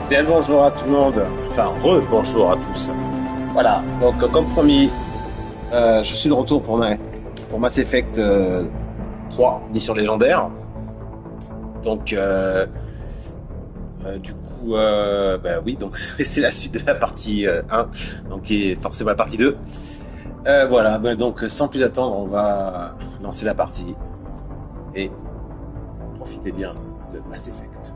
Bien le bonjour à tout le monde, enfin re-bonjour à tous. Voilà, donc comme promis, je suis de retour pour Mass Effect 3, édition légendaire. Donc du coup, bah oui, donc c'est la suite de la partie 1, donc qui est forcément la partie 2. Voilà, bah, donc sans plus attendre, on va lancer la partie et profitez bien de Mass Effect.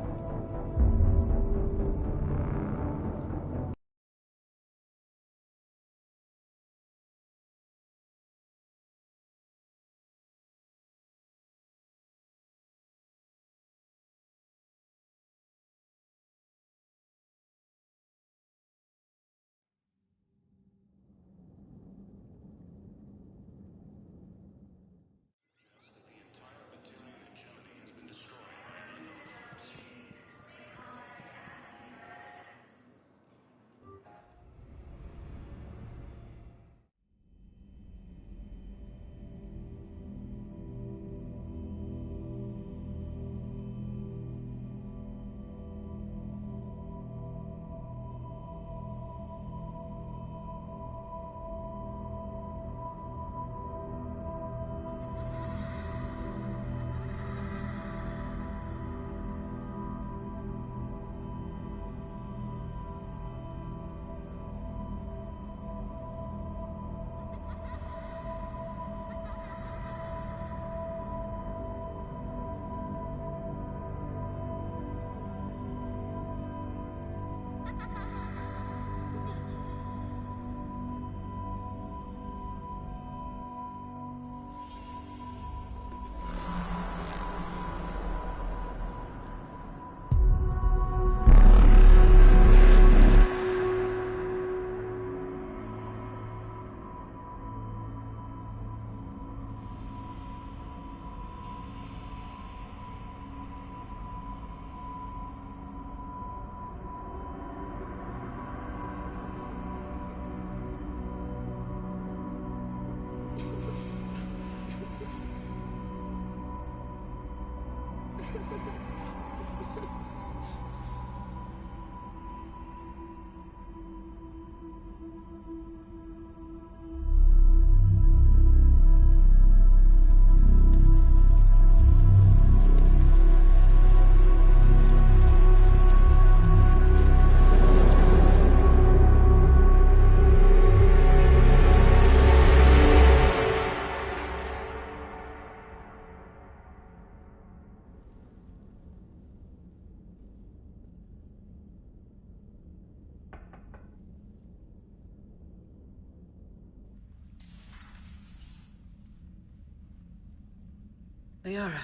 Liara,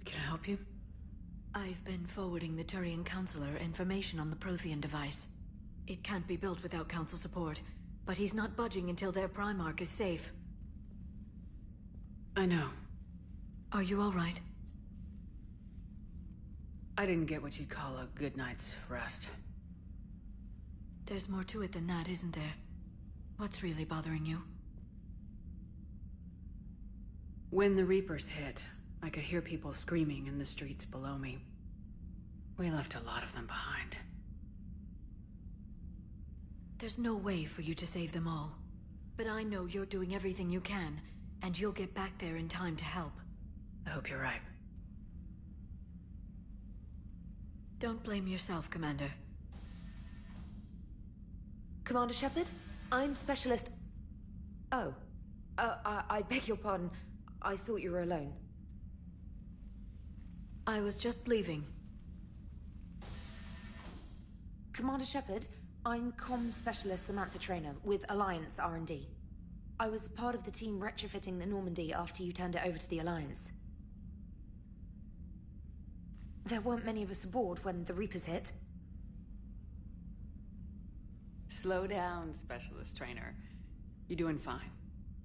can I help you? I've been forwarding the Turian Counselor information on the Prothean device. It can't be built without Council support, but he's not budging until their Primarch is safe. I know. Are you all right? I didn't get what you'd call a good night's rest. There's more to it than that, isn't there? What's really bothering you? When the Reapers hit, I could hear people screaming in the streets below me. We left a lot of them behind. There's no way for you to save them all. But I know you're doing everything you can, and you'll get back there in time to help. I hope you're right. Don't blame yourself, Commander. Commander Shepard? I'm Specialist... Oh. I beg your pardon. I thought you were alone. I was just leaving. Commander Shepard, I'm Comm Specialist Samantha Traynor with Alliance R&D. I was part of the team retrofitting the Normandy after you turned it over to the Alliance. There weren't many of us aboard when the Reapers hit. Slow down, Specialist Trainer. You're doing fine.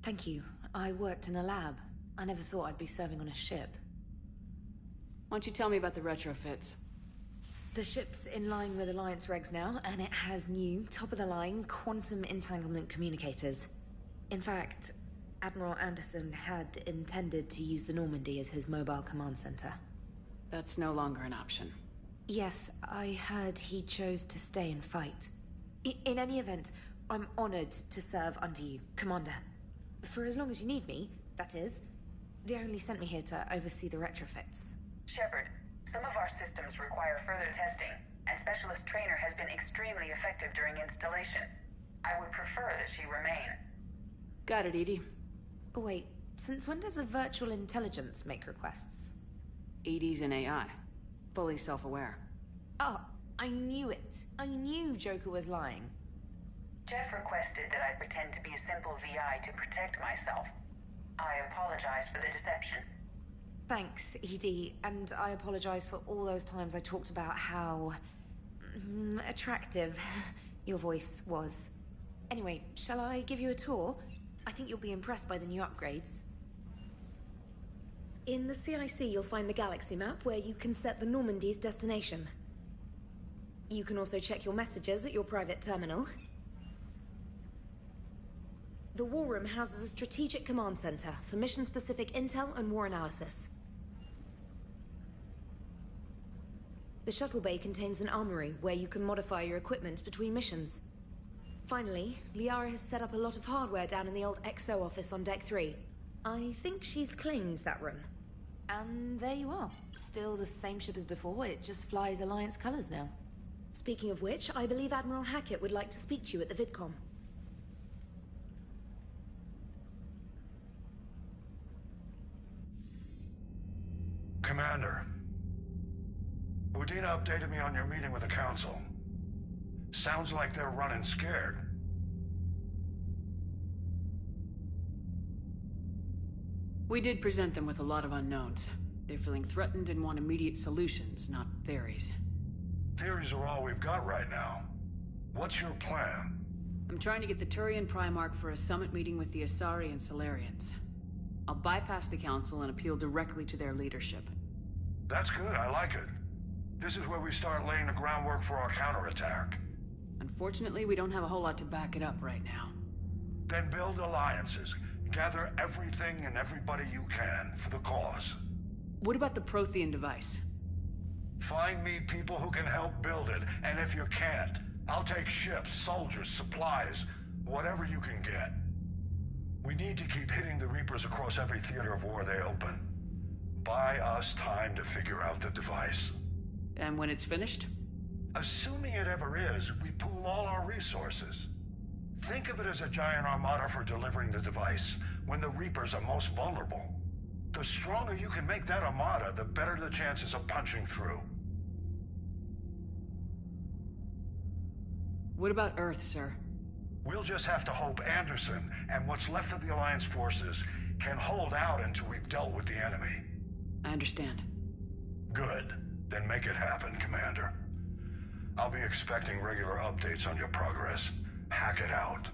Thank you. I worked in a lab. I never thought I'd be serving on a ship. Why don't you tell me about the retrofits? The ship's in line with Alliance regs now, and it has new, top-of-the-line quantum entanglement communicators. In fact, Admiral Anderson had intended to use the Normandy as his mobile command center. That's no longer an option. Yes, I heard he chose to stay and fight. In any event, I'm honored to serve under you, Commander. For as long as you need me, that is. They only sent me here to oversee the retrofits. Shepard, some of our systems require further testing, and Specialist Trainer has been extremely effective during installation. I would prefer that she remain. Got it, EDI. Oh, wait, since when does a virtual intelligence make requests? EDI's an AI. Fully self-aware. Oh, I knew it. I knew Joker was lying. Jeff requested that I pretend to be a simple VI to protect myself. I apologize for the deception. Thanks, ED, and I apologize for all those times I talked about how... attractive your voice was. Anyway, shall I give you a tour? I think you'll be impressed by the new upgrades. In the CIC, you'll find the galaxy map where you can set the Normandy's destination. You can also check your messages at your private terminal. The War Room houses a strategic command center for mission-specific intel and war analysis. The shuttle bay contains an armory where you can modify your equipment between missions. Finally, Liara has set up a lot of hardware down in the old XO office on Deck 3. I think she's claimed that room. And there you are. Still the same ship as before, it just flies Alliance colors now. Speaking of which, I believe Admiral Hackett would like to speak to you at the VidCom. Commander, Udina updated me on your meeting with the Council. Sounds like they're running scared. We did present them with a lot of unknowns. They're feeling threatened and want immediate solutions, not theories. Theories are all we've got right now. What's your plan? I'm trying to get the Turian Primarch for a summit meeting with the Asari and Solarians. I'll bypass the Council and appeal directly to their leadership. That's good, I like it. This is where we start laying the groundwork for our counterattack. Unfortunately, we don't have a whole lot to back it up right now. Then build alliances. Gather everything and everybody you can for the cause. What about the Prothean device? Find me people who can help build it, and if you can't, I'll take ships, soldiers, supplies, whatever you can get. We need to keep hitting the Reapers across every theater of war they open. Buy us time to figure out the device. And when it's finished? Assuming it ever is, we pool all our resources. Think of it as a giant armada for delivering the device, when the Reapers are most vulnerable. The stronger you can make that armada, the better the chances of punching through. What about Earth, sir? We'll just have to hope Anderson and what's left of the Alliance forces can hold out until we've dealt with the enemy. I understand. Good. Then make it happen, Commander. I'll be expecting regular updates on your progress. Hack it out.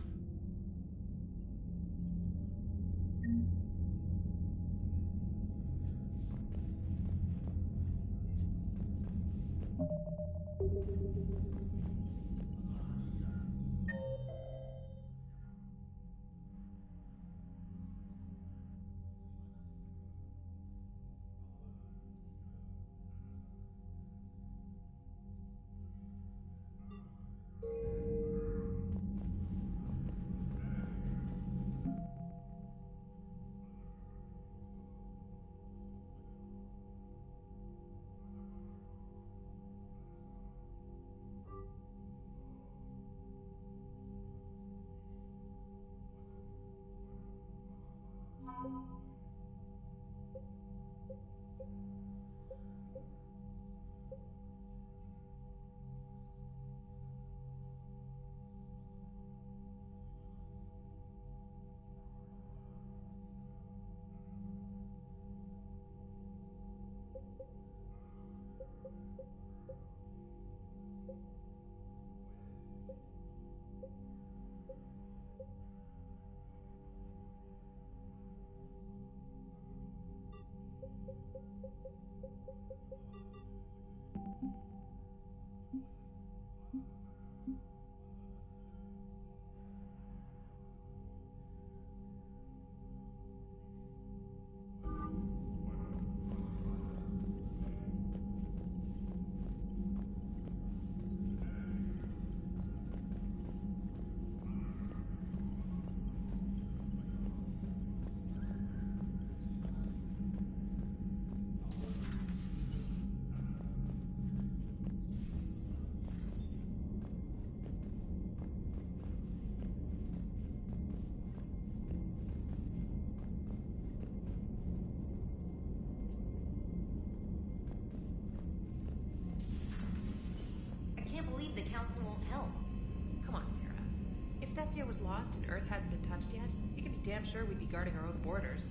lost and Earth hadn't been touched yet, you can be damn sure we'd be guarding our own borders.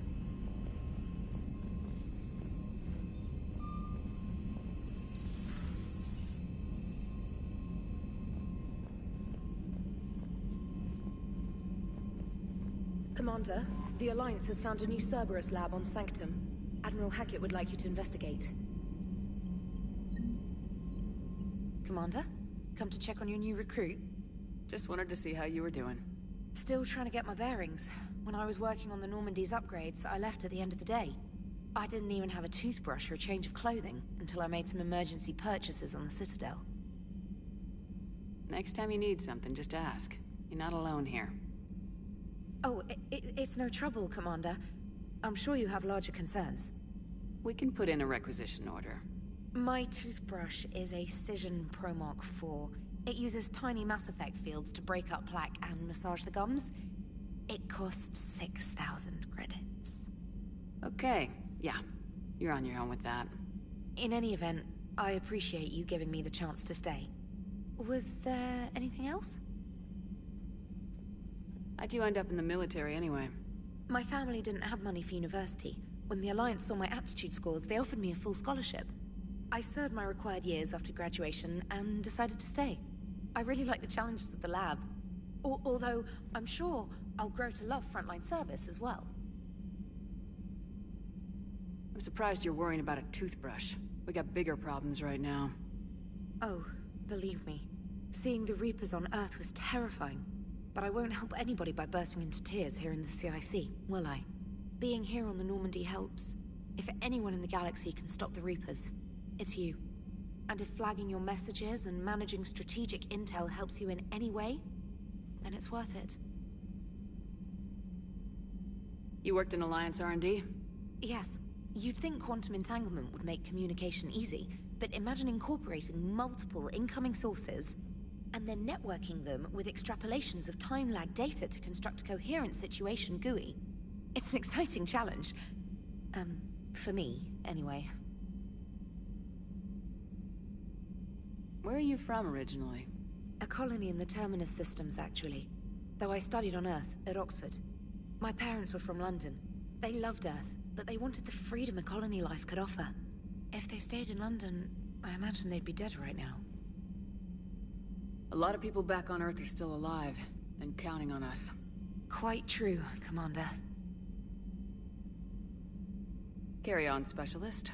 Commander, the Alliance has found a new Cerberus lab on Sanctum. Admiral Hackett would like you to investigate. Commander, come to check on your new recruit? Just wanted to see how you were doing. Still trying to get my bearings. When I was working on the Normandy's upgrades, I left at the end of the day. I didn't even have a toothbrush or a change of clothing until I made some emergency purchases on the Citadel. Next time you need something, just ask. You're not alone here. Oh, it's no trouble, Commander. I'm sure you have larger concerns. We can put in a requisition order. My toothbrush is a Cision Pro Mark IV. It uses tiny Mass Effect fields to break up plaque and massage the gums. It costs 6,000 credits. Okay, yeah. You're on your own with that. In any event, I appreciate you giving me the chance to stay. Was there anything else? How'd you end up in the military anyway? My family didn't have money for university. When the Alliance saw my aptitude scores, they offered me a full scholarship. I served my required years after graduation and decided to stay. I really like the challenges of the lab. Although, I'm sure I'll grow to love frontline service as well. I'm surprised you're worrying about a toothbrush. We got bigger problems right now. Oh, believe me. Seeing the Reapers on Earth was terrifying. But I won't help anybody by bursting into tears here in the CIC, will I? Being here on the Normandy helps. If anyone in the galaxy can stop the Reapers, it's you. And if flagging your messages and managing strategic intel helps you in any way, then it's worth it. You worked in Alliance R&D? Yes. You'd think quantum entanglement would make communication easy, but imagine incorporating multiple incoming sources and then networking them with extrapolations of time-lag data to construct a coherent situation GUI. It's an exciting challenge. For me, anyway. Where are you from originally? A colony in the Terminus systems, actually. Though I studied on Earth, at Oxford. My parents were from London. They loved Earth, but they wanted the freedom a colony life could offer. If they stayed in London, I imagine they'd be dead right now. A lot of people back on Earth are still alive, and counting on us. Quite true, Commander. Carry on, Specialist.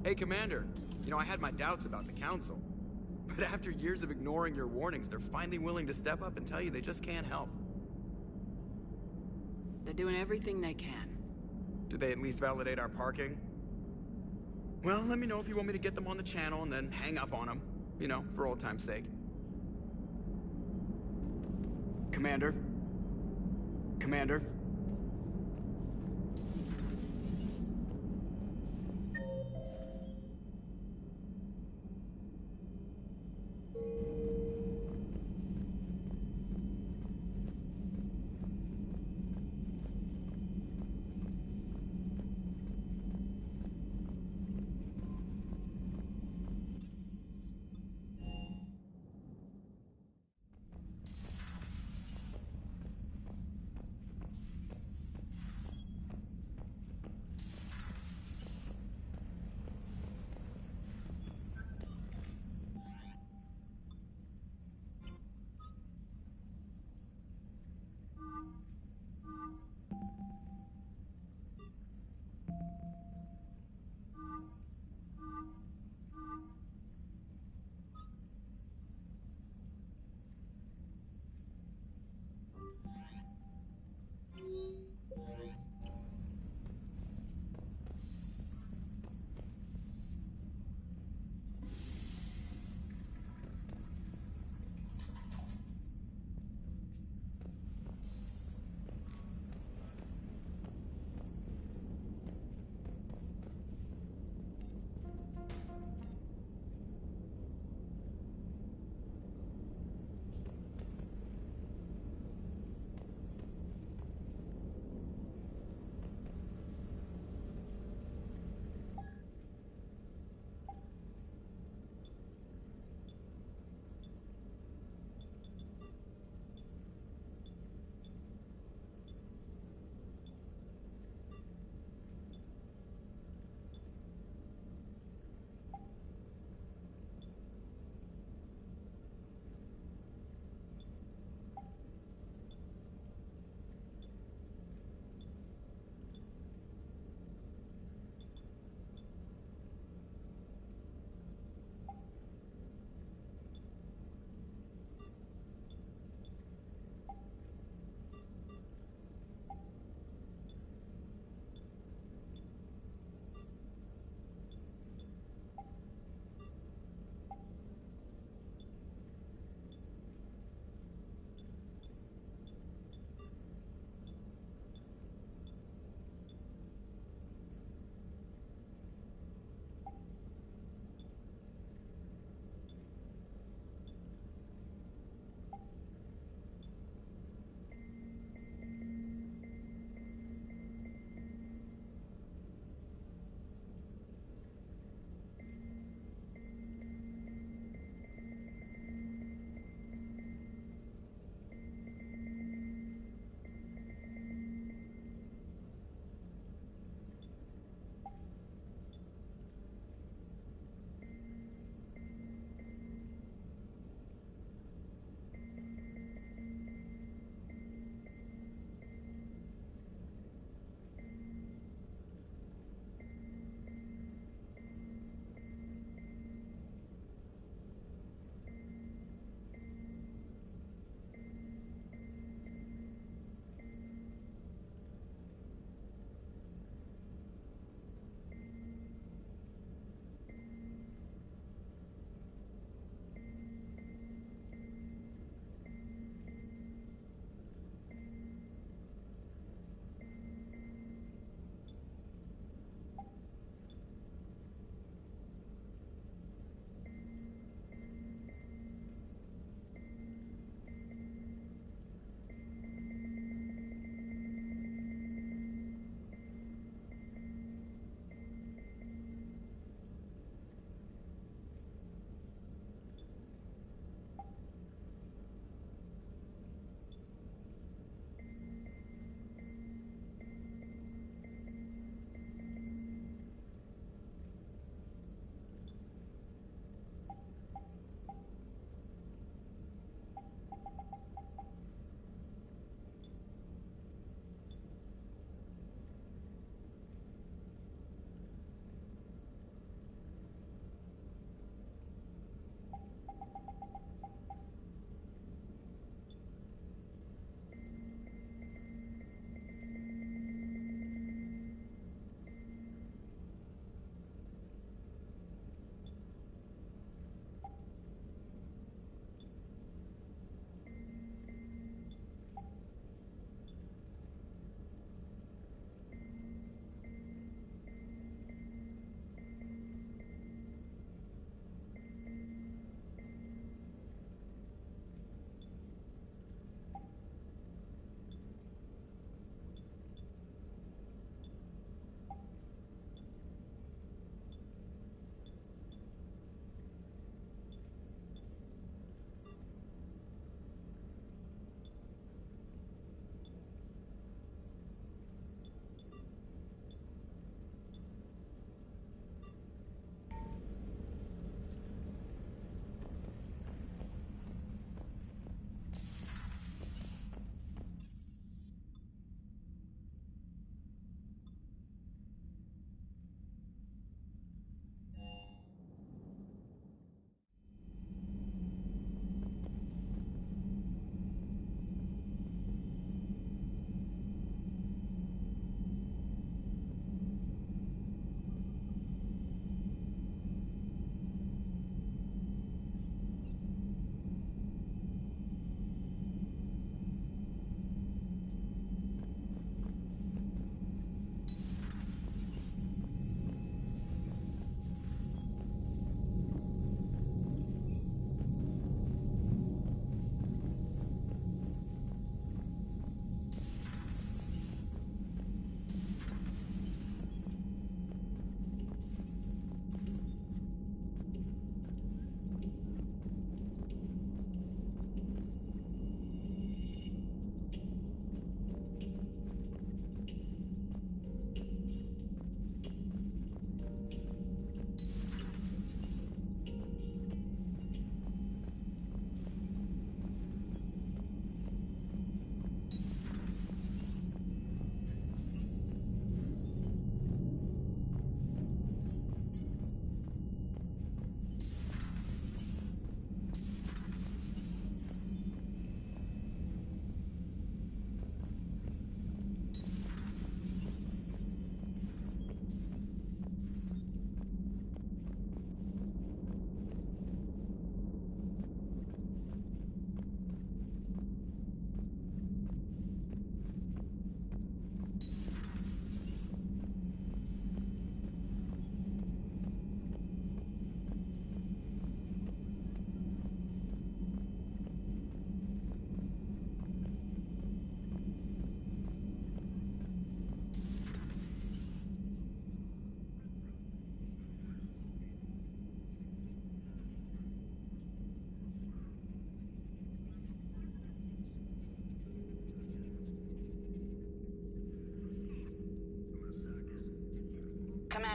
Hey, Commander. You know, I had my doubts about the Council. But after years of ignoring your warnings, they're finally willing to step up and tell you they just can't help. They're doing everything they can. Did they at least validate our parking? Well, let me know if you want me to get them on the channel and then hang up on them. You know, for old time's sake. Commander? Commander?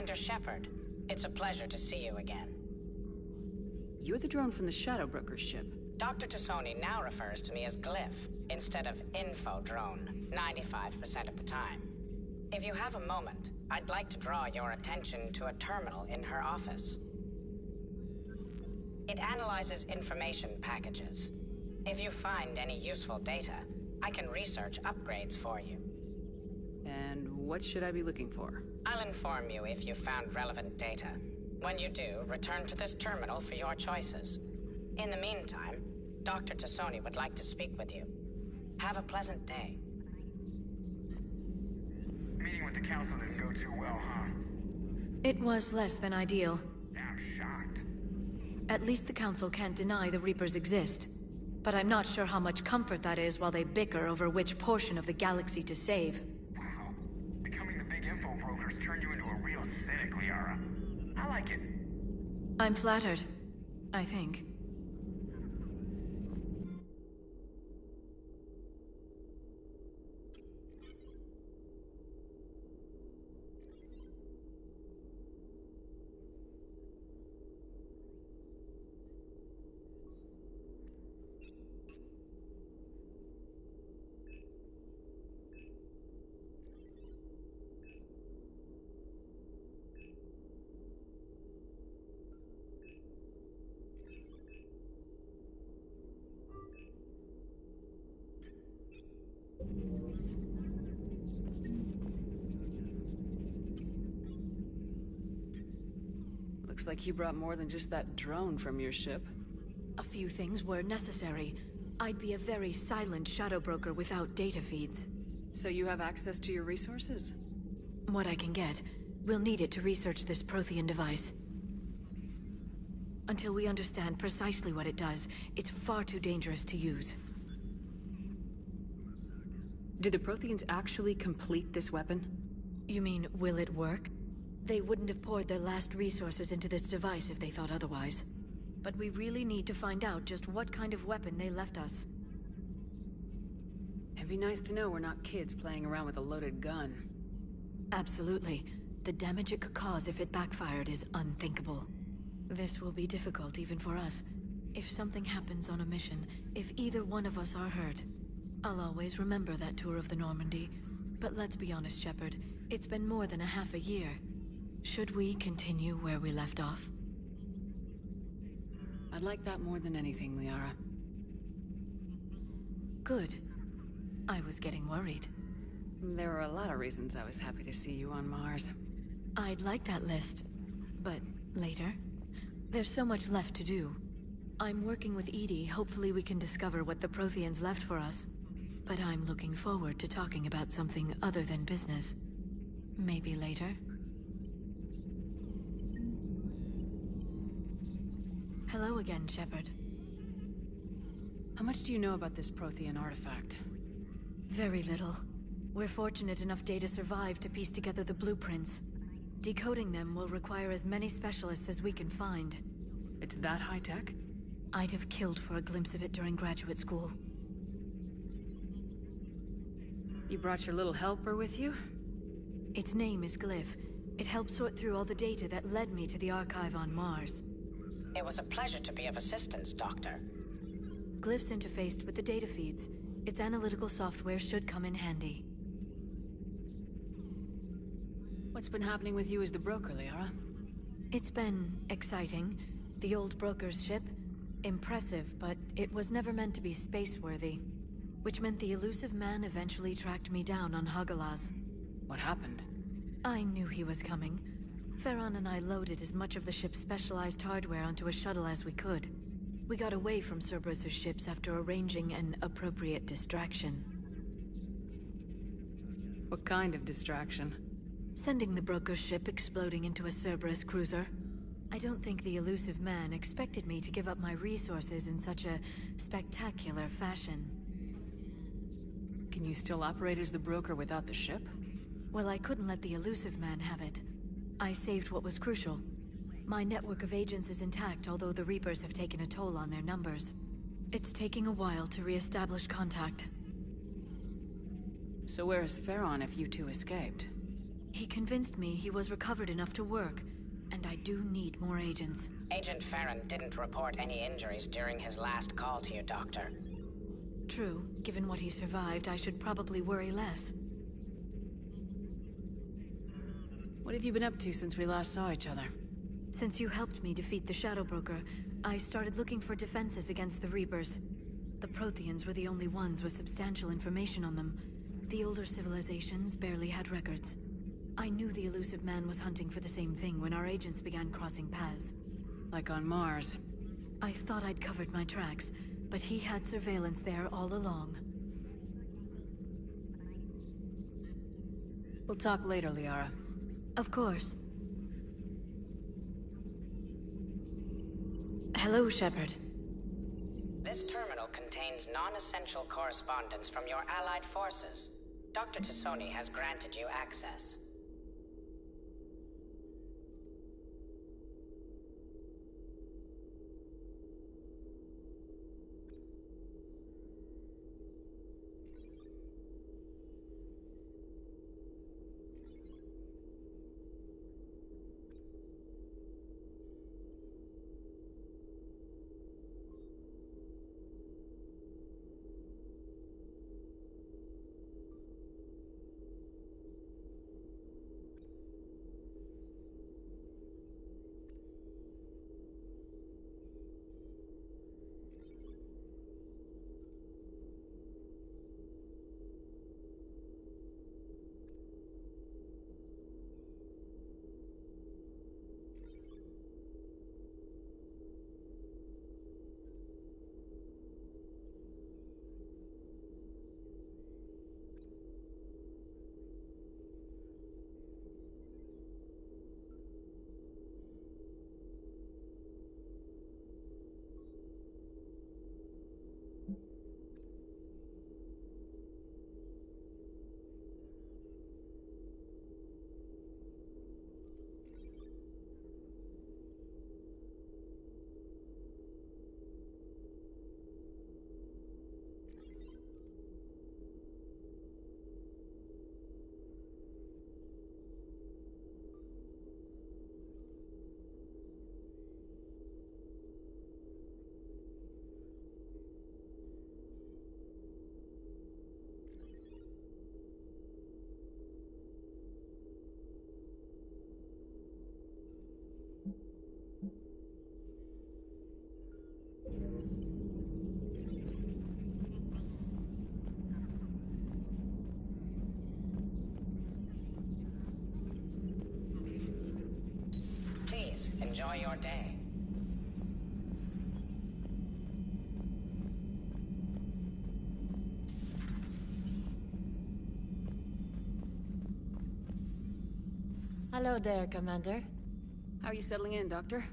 Commander Shepard. It's a pleasure to see you again. You're the drone from the Shadow Broker's ship. Dr. Tassoni now refers to me as Glyph, instead of Info Drone, 95% of the time. If you have a moment, I'd like to draw your attention to a terminal in her office. It analyzes information packages. If you find any useful data, I can research upgrades for you. And what should I be looking for? I'll inform you if you found relevant data. When you do, return to this terminal for your choices. In the meantime, Dr. Tassoni would like to speak with you. Have a pleasant day. Meeting with the council didn't go too well, huh? It was less than ideal. I'm shocked. At least the council can't deny the Reapers exist. But I'm not sure how much comfort that is while they bicker over which portion of the galaxy to save. Wow. Becoming the big info brokers turned you into a real cynic, Liara. I like it. I'm flattered. I think. Looks like you brought more than just that drone from your ship. A few things were necessary. I'd be a very silent shadow broker without data feeds. So you have access to your resources? What I can get. We'll need it to research this Prothean device. Until we understand precisely what it does, it's far too dangerous to use. Did the Protheans actually complete this weapon? You mean, will it work? They wouldn't have poured their last resources into this device if they thought otherwise. But we really need to find out just what kind of weapon they left us. It'd be nice to know we're not kids playing around with a loaded gun. Absolutely. The damage it could cause if it backfired is unthinkable. This will be difficult even for us. If something happens on a mission, if either one of us are hurt, I'll always remember that tour of the Normandy. But let's be honest, Shepard. It's been more than a half a year. Should we continue where we left off? I'd like that more than anything, Liara. Good. I was getting worried. There were a lot of reasons I was happy to see you on Mars. I'd like that list. But later? There's so much left to do. I'm working with EDI. Hopefully we can discover what the Protheans left for us. But I'm looking forward to talking about something other than business. Maybe later? Hello again, Shepard. How much do you know about this Prothean artifact? Very little. We're fortunate enough Data survived to piece together the blueprints. Decoding them will require as many specialists as we can find. It's that high-tech? I'd have killed for a glimpse of it during graduate school. You brought your little helper with you? Its name is Glyph. It helped sort through all the data that led me to the archive on Mars. It was a pleasure to be of assistance, Doctor. Glyph's interfaced with the data feeds. Its analytical software should come in handy. What's been happening with you as the broker, Liara? It's been exciting. The old broker's ship? Impressive, but it was never meant to be space-worthy. Which meant the elusive man eventually tracked me down on Hagalaz. What happened? I knew he was coming. Farron and I loaded as much of the ship's specialized hardware onto a shuttle as we could. We got away from Cerberus' ships after arranging an appropriate distraction. What kind of distraction? Sending the broker's ship exploding into a Cerberus cruiser. I don't think the elusive man expected me to give up my resources in such a spectacular fashion. Can you still operate as the broker without the ship? Well, I couldn't let the elusive man have it. I saved what was crucial. My network of agents is intact, although the Reapers have taken a toll on their numbers. It's taking a while to re-establish contact. So where is Farron if you two escaped? He convinced me he was recovered enough to work, and I do need more agents. Agent Farron didn't report any injuries during his last call to you, Doctor. True. Given what he survived, I should probably worry less. What have you been up to since we last saw each other? Since you helped me defeat the Shadow Broker, I started looking for defenses against the Reapers. The Protheans were the only ones with substantial information on them. The older civilizations barely had records. I knew the Illusive Man was hunting for the same thing when our agents began crossing paths. Like on Mars. I thought I'd covered my tracks, but he had surveillance there all along. We'll talk later, Liara. Of course. Hello, Shepard. This terminal contains non-essential correspondence from your allied forces. Dr. Tassoni has granted you access. Enjoy your day. Hello there, Commander. How are you settling in, Doctor?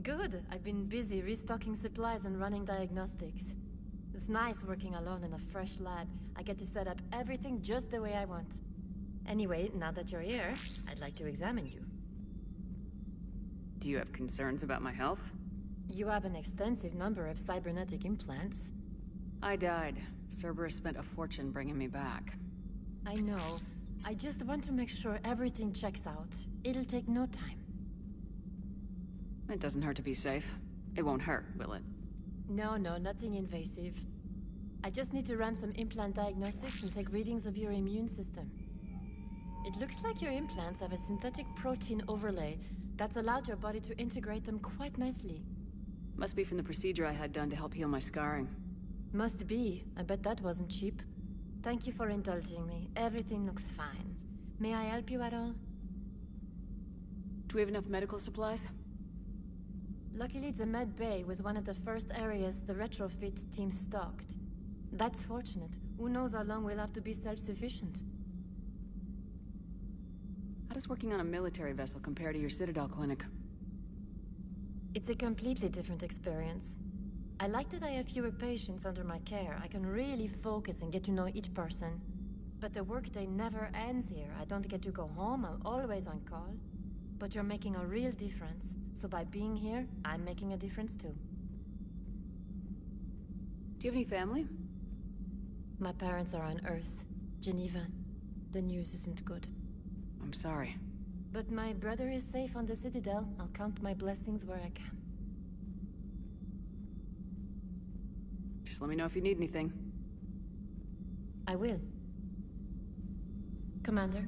Good. I've been busy restocking supplies and running diagnostics. It's nice working alone in a fresh lab. I get to set up everything just the way I want. Anyway, now that you're here, I'd like to examine you. Do you have concerns about my health? You have an extensive number of cybernetic implants. I died. Cerberus spent a fortune bringing me back. I know. I just want to make sure everything checks out. It'll take no time. It doesn't hurt to be safe. It won't hurt, will it? No, nothing invasive. I just need to run some implant diagnostics and take readings of your immune system. It looks like your implants have a synthetic protein overlay that's allowed your body to integrate them quite nicely. Must be from the procedure I had done to help heal my scarring. Must be. I bet that wasn't cheap. Thank you for indulging me. Everything looks fine. May I help you at all? Do we have enough medical supplies? Luckily, the med bay was one of the first areas the retrofit team stocked. That's fortunate. Who knows how long we'll have to be self-sufficient. How does working on a military vessel compare to your Citadel clinic? It's a completely different experience. I like that I have fewer patients under my care. I can really focus and get to know each person. But the workday never ends here. I don't get to go home. I'm always on call. But you're making a real difference. So by being here, I'm making a difference too. Do you have any family? My parents are on Earth, Geneva. The news isn't good. I'm sorry. But my brother is safe on the Citadel. I'll count my blessings where I can. Just let me know if you need anything. I will. Commander.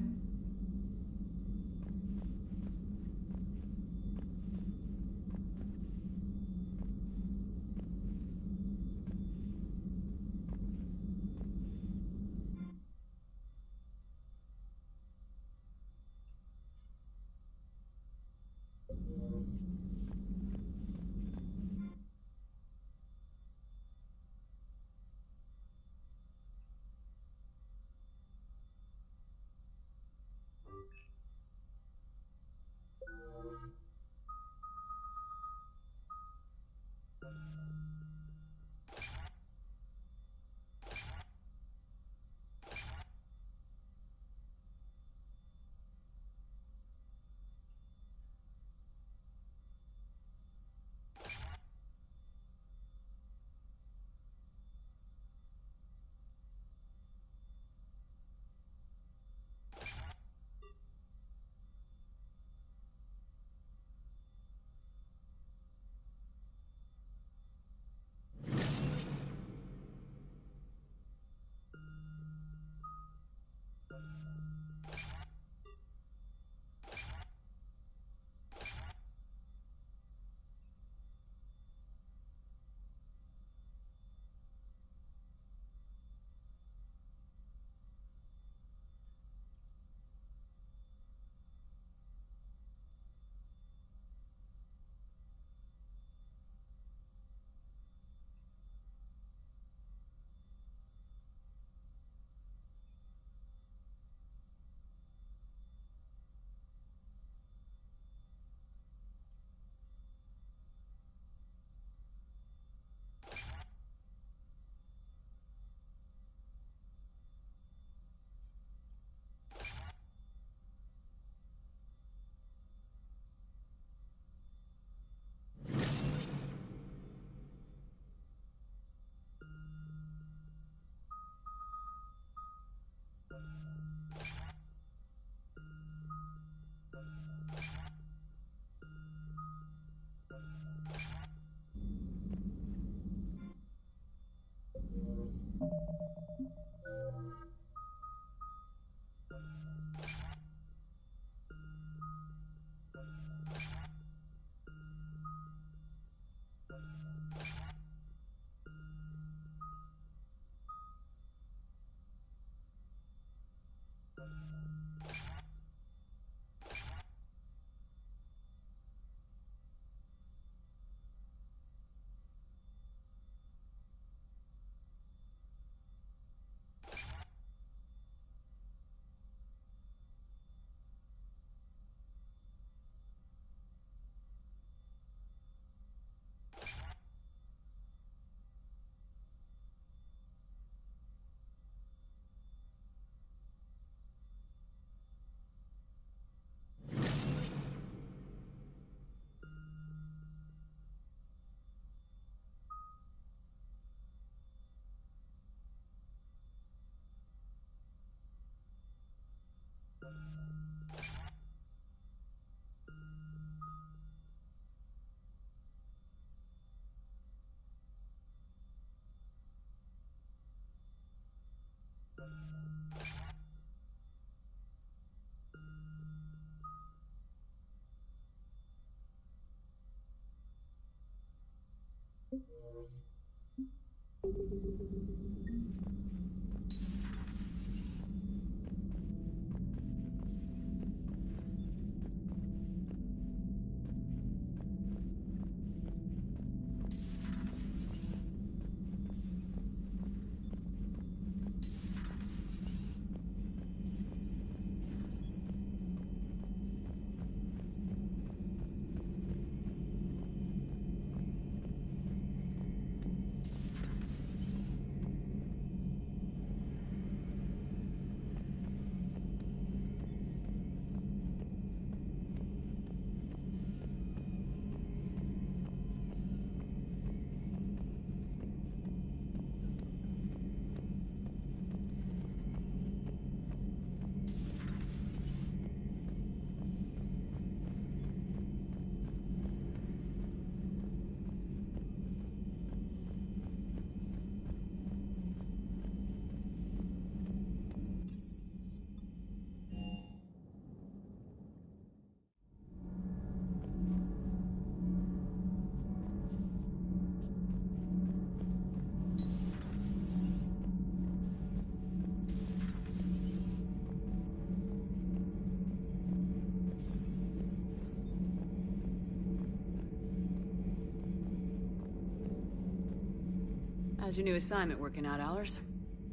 How's your new assignment working out, Allers?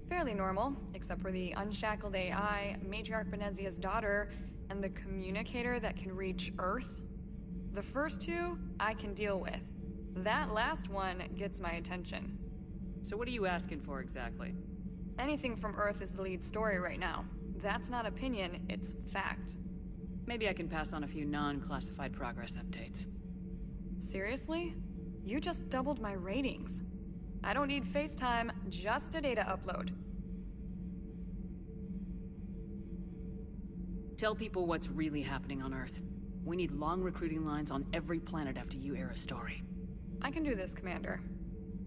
Fairly normal, except for the unshackled AI, Matriarch Benezia's daughter, and the communicator that can reach Earth. The first two, I can deal with. That last one gets my attention. So what are you asking for exactly? Anything from Earth is the lead story right now. That's not opinion, it's fact. Maybe I can pass on a few non-classified progress updates. Seriously? You just doubled my ratings. I don't need FaceTime, just a data upload. Tell people what's really happening on Earth. We need long recruiting lines on every planet after you air a story. I can do this, Commander.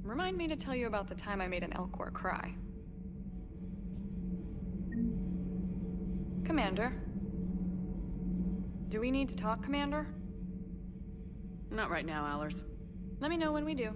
Remind me to tell you about the time I made an Elcor cry. Commander? Do we need to talk, Commander? Not right now, Allers. Let me know when we do.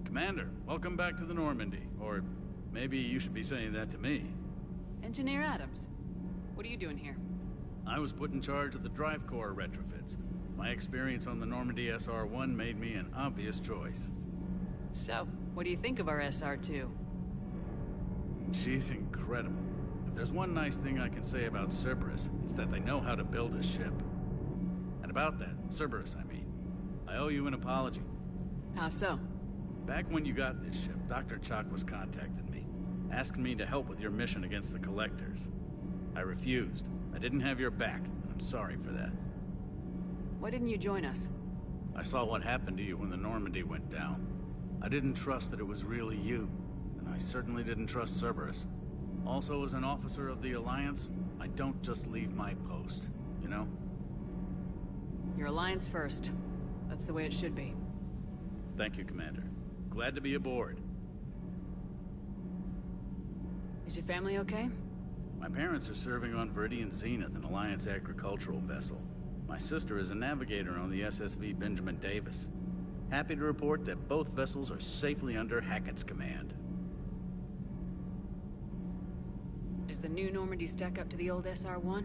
Commander, welcome back to the Normandy. Or maybe you should be saying that to me. Engineer Adams, what are you doing here? I was put in charge of the drive core retrofits. My experience on the Normandy SR-1 made me an obvious choice. So, what do you think of our SR-2? She's incredible. If there's one nice thing I can say about Cerberus, it's that they know how to build a ship. And about that, Cerberus, I mean, I owe you an apology. How so? Back when you got this ship, Dr. Chakwas contacted me, asking me to help with your mission against the Collectors. I refused. I didn't have your back, and I'm sorry for that. Why didn't you join us? I saw what happened to you when the Normandy went down. I didn't trust that it was really you, and I certainly didn't trust Cerberus. Also, as an officer of the Alliance, I don't just leave my post, you know? Your Alliance first. That's the way it should be. Thank you, Commander. Glad to be aboard. Is your family okay? My parents are serving on Viridian Zenith, an Alliance agricultural vessel. My sister is a navigator on the SSV Benjamin Davis. Happy to report that both vessels are safely under Hackett's command. Does the new Normandy stack up to the old SR-1?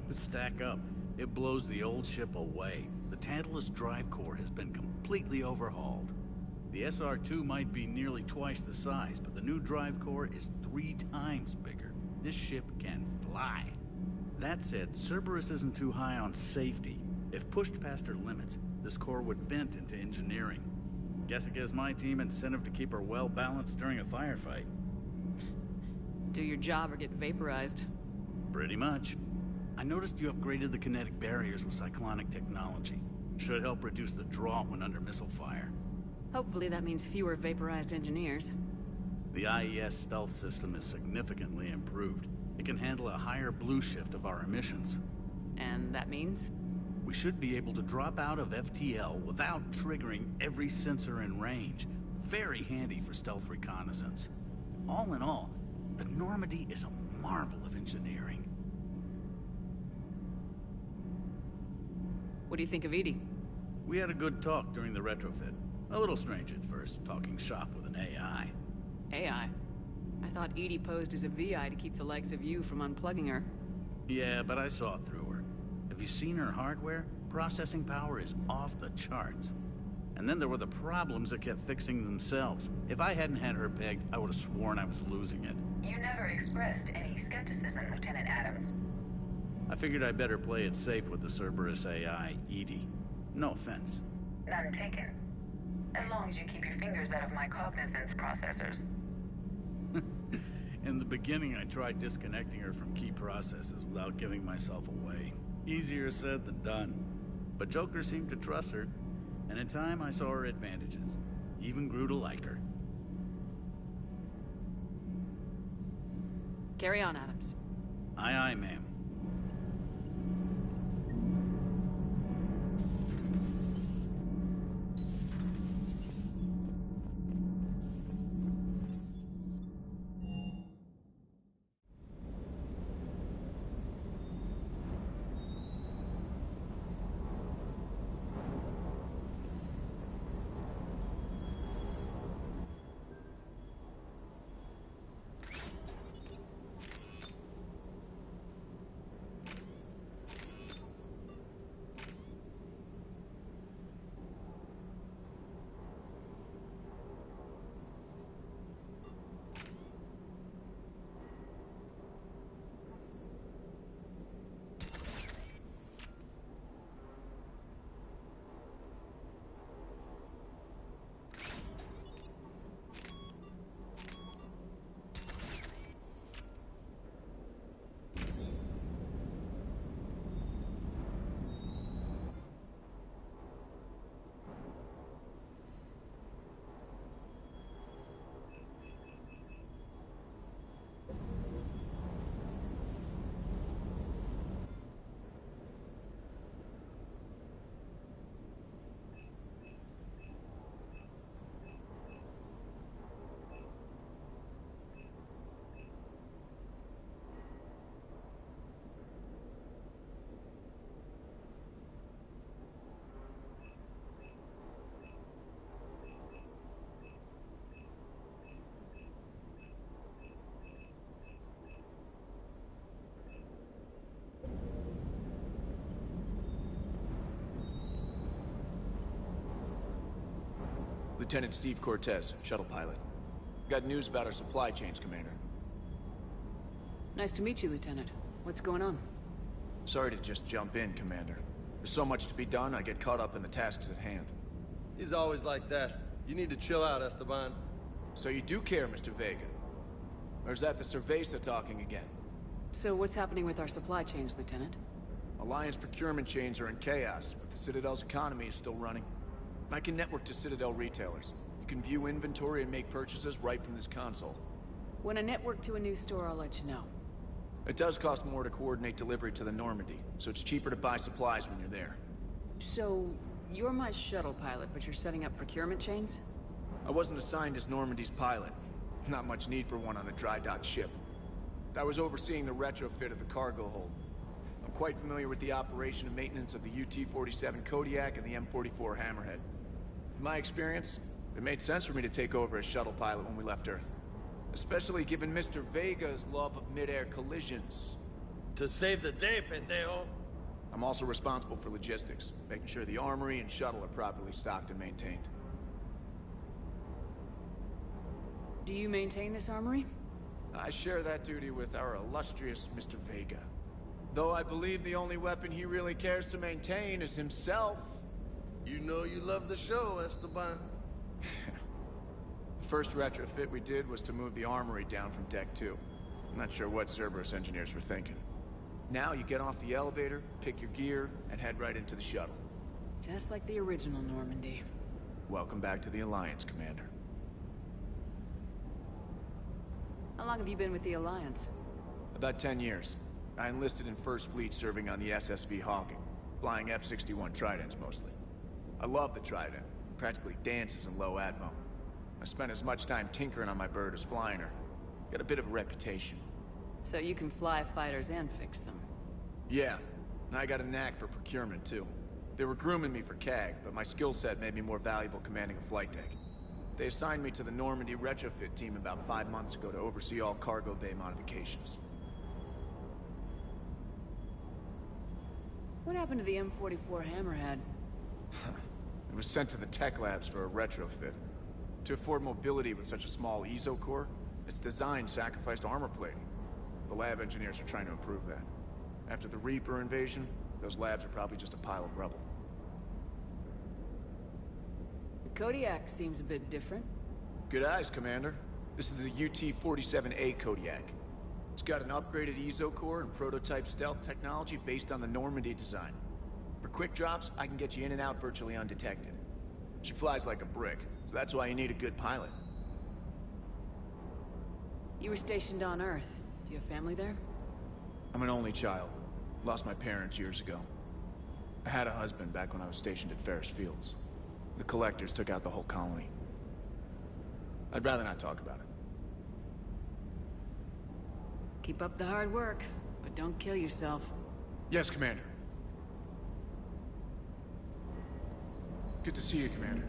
Stack up. It blows the old ship away. The Tantalus drive core has been completely overhauled. The SR-2 might be nearly twice the size, but the new drive core is 3 times bigger. This ship can fly. That said, Cerberus isn't too high on safety. If pushed past her limits, this core would vent into engineering. Guess it gives my team incentive to keep her well balanced during a firefight. Do your job or get vaporized. Pretty much. I noticed you upgraded the kinetic barriers with cyclonic technology. Should help reduce the draw when under missile fire. Hopefully that means fewer vaporized engineers. The IES stealth system is significantly improved. It can handle a higher blue shift of our emissions. And that means? We should be able to drop out of FTL without triggering every sensor in range. Very handy for stealth reconnaissance. All in all, the Normandy is a marvel of engineering. What do you think of EDI? We had a good talk during the retrofit. A little strange at first, talking shop with an AI. AI? I thought EDI posed as a VI to keep the likes of you from unplugging her. Yeah, but I saw through her. Have you seen her hardware? Processing power is off the charts. And then there were the problems that kept fixing themselves. If I hadn't had her pegged, I would have sworn I was losing it. You never expressed any skepticism, Lieutenant Adams. I figured I'd better play it safe with the Cerberus AI, EDI. No offense. None taken. As long as you keep your fingers out of my cognizance processors. In the beginning, I tried disconnecting her from key processes without giving myself away. Easier said than done. But Joker seemed to trust her, and in time I saw her advantages. Even grew to like her. Carry on, Adams. Aye, aye, ma'am. Lieutenant Steve Cortez, shuttle pilot. Got news about our supply chains, Commander. Nice to meet you, Lieutenant. What's going on? Sorry to just jump in, Commander. There's so much to be done, I get caught up in the tasks at hand. He's always like that. You need to chill out, Esteban. So you do care, Mr. Vega? Or is that the Cerveza talking again? So what's happening with our supply chains, Lieutenant? Alliance procurement chains are in chaos, but the Citadel's economy is still running. I can network to Citadel retailers. You can view inventory and make purchases right from this console. When I network to a new store, I'll let you know. It does cost more to coordinate delivery to the Normandy, so it's cheaper to buy supplies when you're there. So, you're my shuttle pilot, but you're setting up procurement chains? I wasn't assigned as Normandy's pilot. Not much need for one on a dry dock ship. I was overseeing the retrofit of the cargo hold. I'm quite familiar with the operation and maintenance of the UT-47 Kodiak and the M44 Hammerhead. In my experience, it made sense for me to take over as shuttle pilot when we left Earth. Especially given Mr. Vega's love of mid-air collisions. To save the day, pendejo. I'm also responsible for logistics, making sure the armory and shuttle are properly stocked and maintained. Do you maintain this armory? I share that duty with our illustrious Mr. Vega. Though I believe the only weapon he really cares to maintain is himself. You know you love the show, Esteban. The first retrofit we did was to move the armory down from Deck 2. I'm not sure what Cerberus engineers were thinking. Now you get off the elevator, pick your gear, and head right into the shuttle. Just like the original Normandy. Welcome back to the Alliance, Commander. How long have you been with the Alliance? About 10 years. I enlisted in First Fleet serving on the SSV Hawking, flying F-61 Tridents mostly. I love the Trident. Practically dances in low atmo. I spent as much time tinkering on my bird as flying her. Got a bit of a reputation. So you can fly fighters and fix them? Yeah, and I got a knack for procurement too. They were grooming me for CAG, but my skill set made me more valuable commanding a flight deck. They assigned me to the Normandy retrofit team about 5 months ago to oversee all cargo bay modifications. What happened to the M44 Hammerhead? It was sent to the tech labs for a retrofit. To afford mobility with such a small ESO core, its design sacrificed armor plating. The lab engineers are trying to improve that. After the Reaper invasion, those labs are probably just a pile of rubble. The Kodiak seems a bit different. Good eyes, Commander. This is the UT-47A Kodiak. It's got an upgraded ESO core and prototype stealth technology based on the Normandy design. For quick drops, I can get you in and out virtually undetected. She flies like a brick, so that's why you need a good pilot. You were stationed on Earth. Do you have family there? I'm an only child. Lost my parents years ago. I had a husband back when I was stationed at Ferris Fields. The Collectors took out the whole colony. I'd rather not talk about it. Keep up the hard work, but don't kill yourself. Yes, Commander. Good to see you, Commander.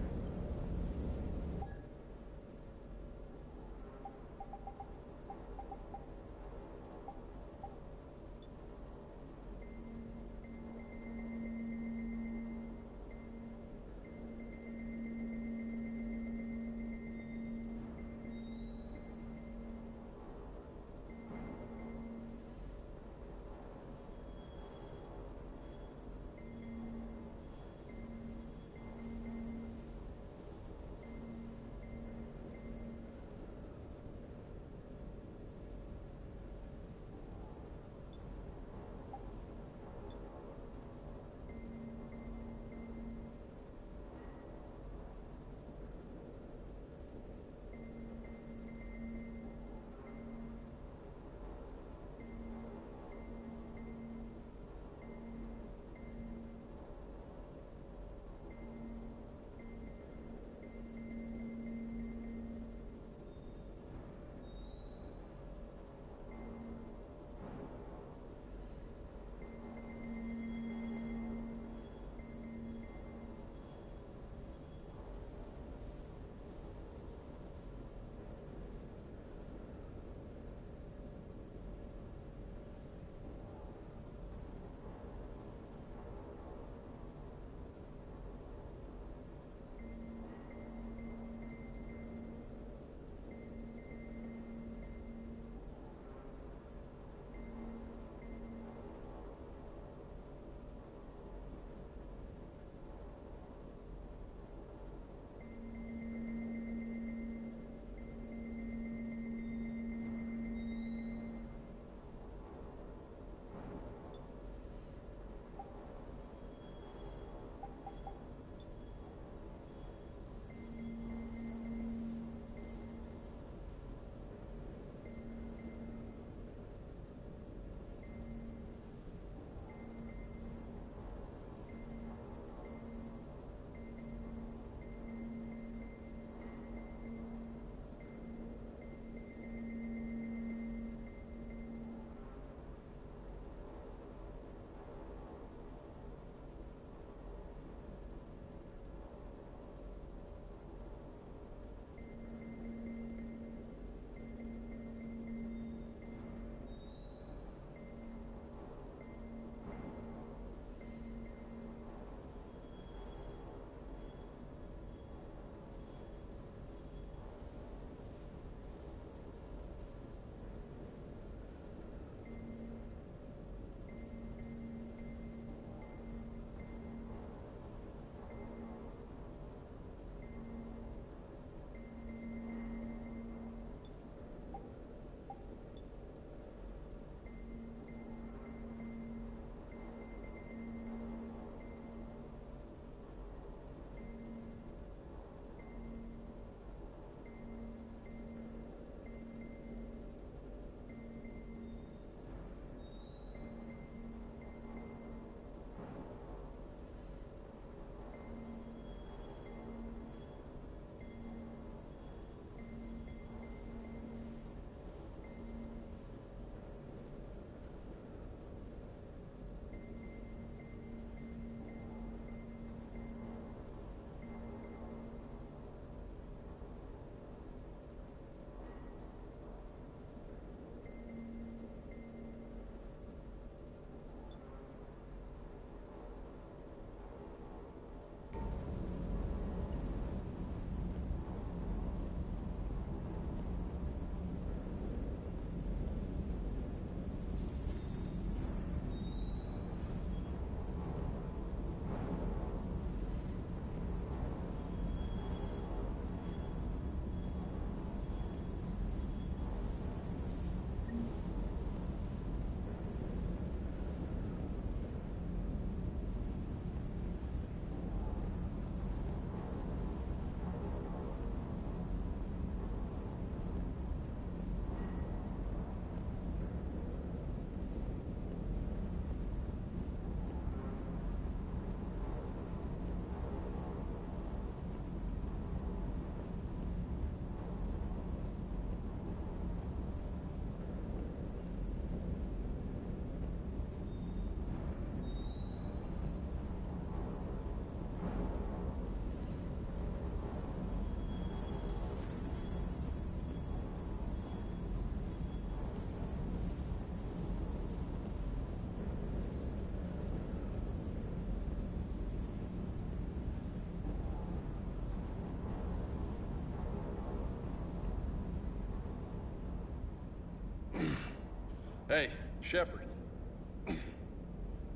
Hey, Shepard.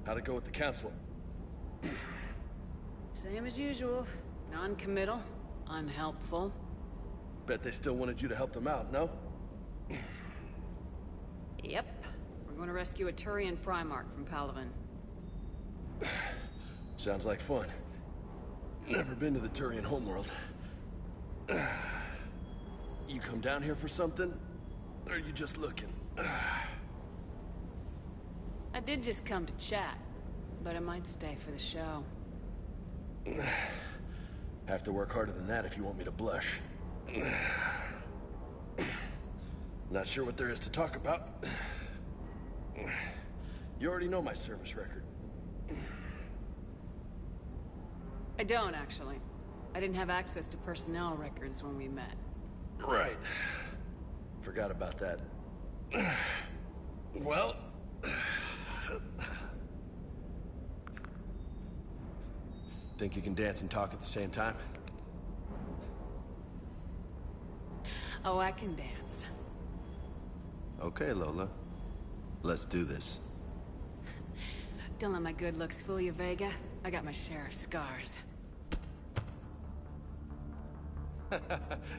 How'd it go with the council? Same as usual. Non-committal, unhelpful. Bet they still wanted you to help them out, no? Yep. We're going to rescue a Turian Primarch from Palaven. Sounds like fun. Never been to the Turian homeworld. You come down here for something? Or are you just looking? I did just come to chat, but I might stay for the show. Have to work harder than that if you want me to blush. Not sure what there is to talk about. You already know my service record. I don't, actually. I didn't have access to personnel records when we met. Right. Forgot about that. Well... Think you can dance and talk at the same time? Oh, I can dance. Okay, Lola. Let's do this. Don't let my good looks fool you, Vega. I got my share of scars.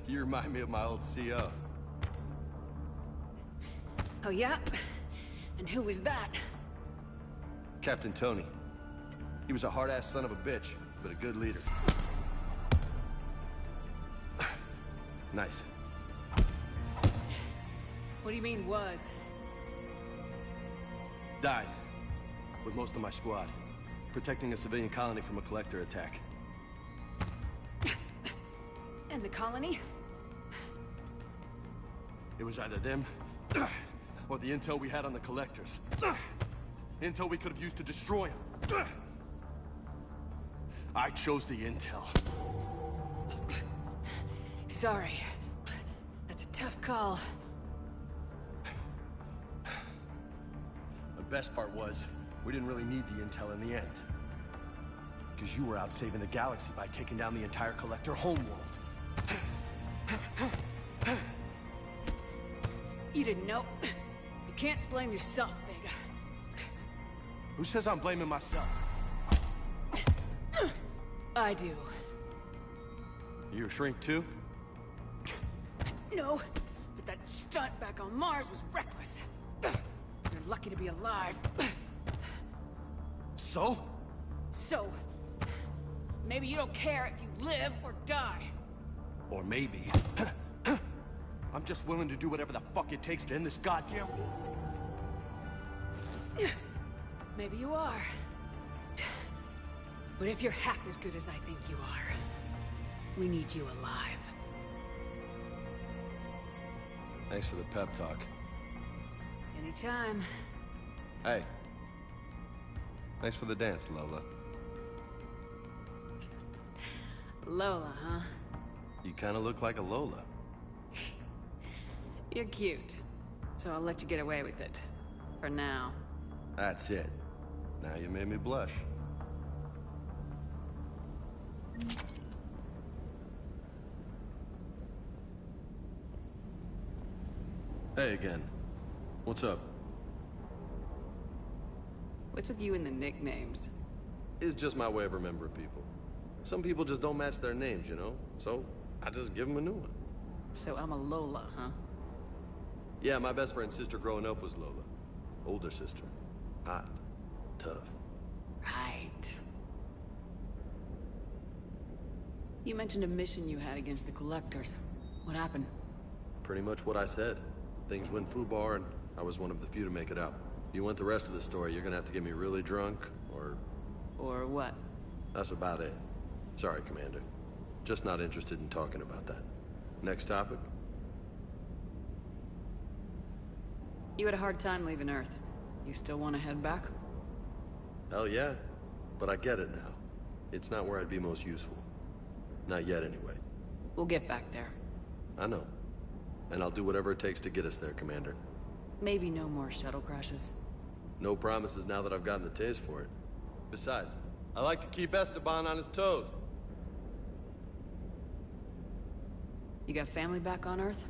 You remind me of my old CO. Oh, yeah? And who was that? Captain Tony. He was a hard-ass son of a bitch, but a good leader. Nice. What do you mean, was? Died. With most of my squad. Protecting a civilian colony from a collector attack. And the colony? It was either them, or the intel we had on the collectors. Intel we could have used to destroy them. I chose the intel. Sorry. That's a tough call. The best part was, we didn't really need the intel in the end. Because you were out saving the galaxy by taking down the entire collector homeworld. You didn't know. You can't blame yourself, Vega. Who says I'm blaming myself? I do. You a shrink too? No, but that stunt back on Mars was reckless. You're lucky to be alive. So? So, maybe you don't care if you live or die. Or maybe... I'm just willing to do whatever the fuck it takes to end this goddamn war. Maybe you are. But if you're half as good as I think you are, we need you alive. Thanks for the pep talk. Anytime. Hey. Thanks for the dance, Lola. Lola, huh? You kinda look like a Lola. You're cute. So I'll let you get away with it. For now. That's it. Now you made me blush. Hey again. What's up? What's with you and the nicknames? It's just my way of remembering people. Some people just don't match their names, you know? So, I just give them a new one. So I'm a Lola, huh? Yeah, my best friend's sister growing up was Lola. Older sister. Hot. Tough. Right. You mentioned a mission you had against the Collectors. What happened? Pretty much what I said. Things went foobar, and I was one of the few to make it out. You want the rest of the story, you're gonna have to get me really drunk, or... Or what? That's about it. Sorry, Commander. Just not interested in talking about that. Next topic? You had a hard time leaving Earth. You still want to head back? Hell yeah. But I get it now. It's not where I'd be most useful. Not yet, anyway. We'll get back there. I know. And I'll do whatever it takes to get us there, Commander. Maybe no more shuttle crashes. No promises now that I've gotten the taste for it. Besides, I like to keep Esteban on his toes. You got family back on Earth?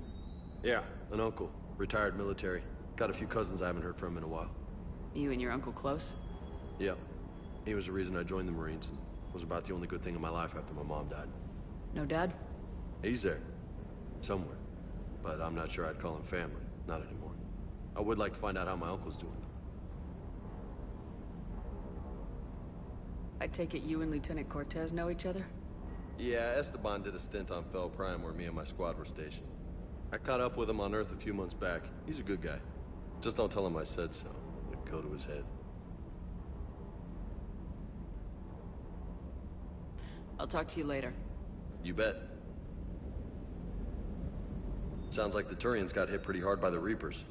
Yeah, an uncle. Retired military. Got a few cousins I haven't heard from in a while. You and your uncle close? Yep. He was the reason I joined the Marines, and was about the only good thing in my life after my mom died. No dad? He's there. Somewhere. But I'm not sure I'd call him family. Not anymore. I would like to find out how my uncle's doing, though. I take it you and Lieutenant Cortez know each other? Yeah, Esteban did a stint on Fel Prime where me and my squad were stationed. I caught up with him on Earth a few months back. He's a good guy. Just don't tell him I said so. It'd go to his head. I'll talk to you later. You bet. Sounds like the Turians got hit pretty hard by the Reapers.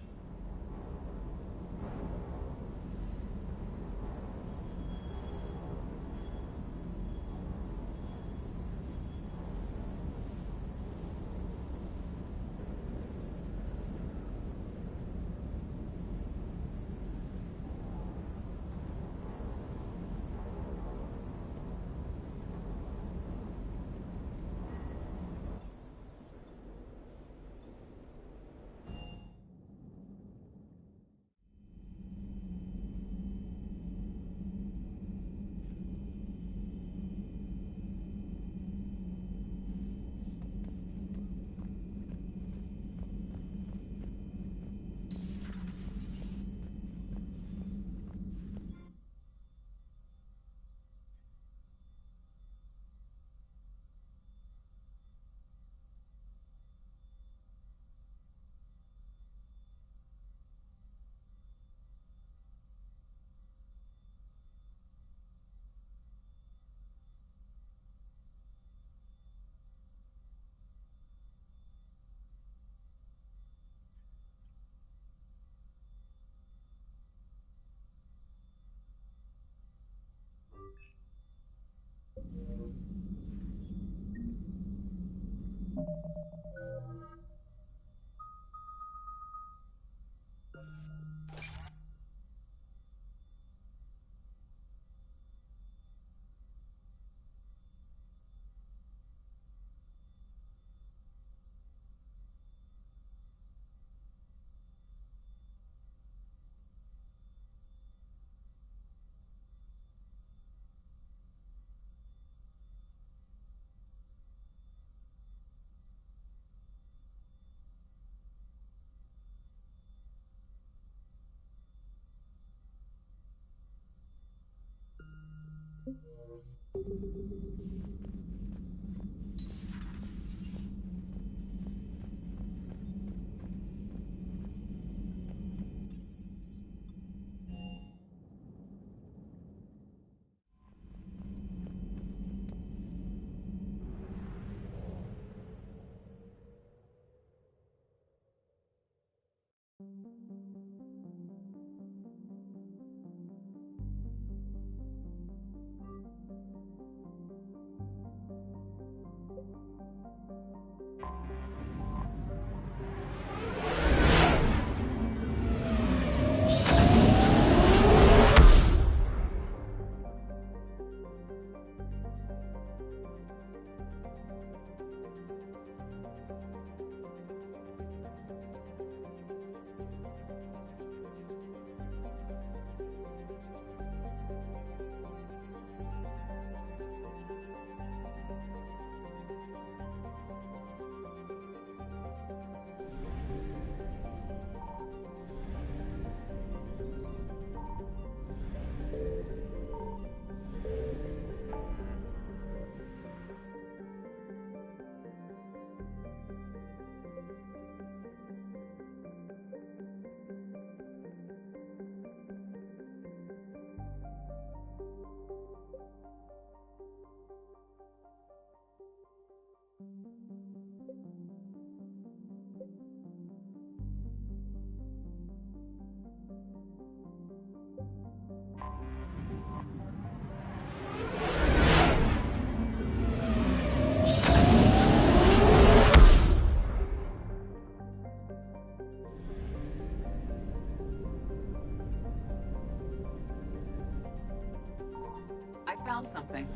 I found something.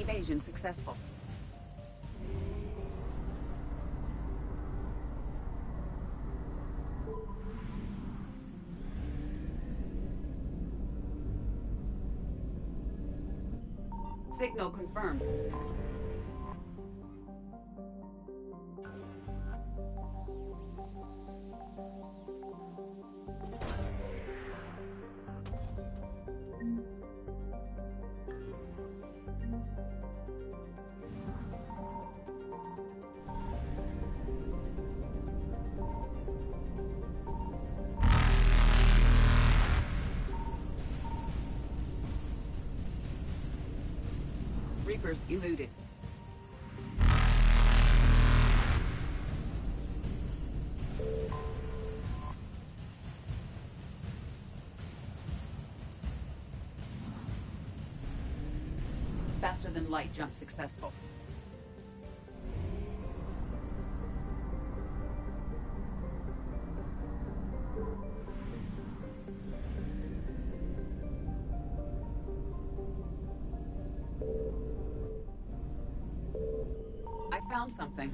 Evasion successful. Signal confirmed. Reapers eluded. Faster than light jump successful. I found something.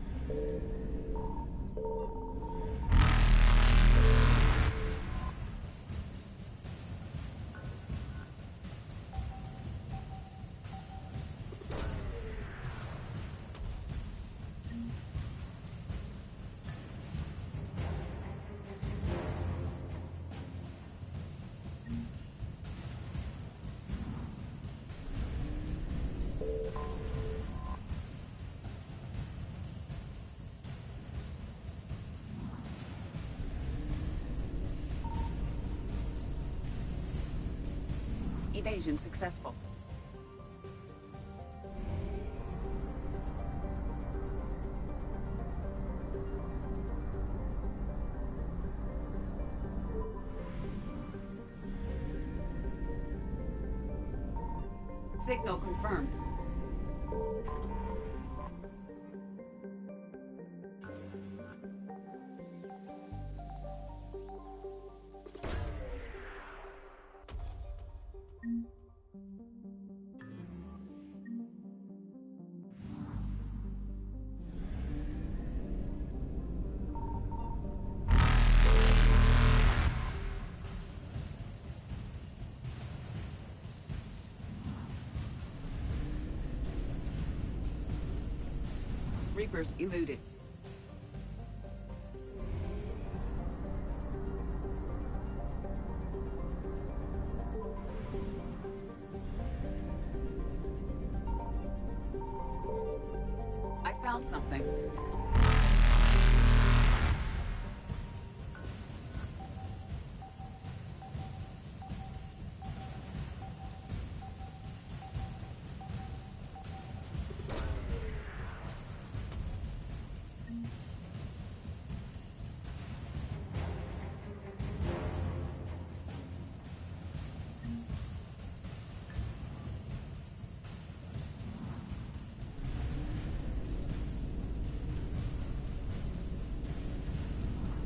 Evasion successful. Signal confirmed. Reapers eluded. I found something.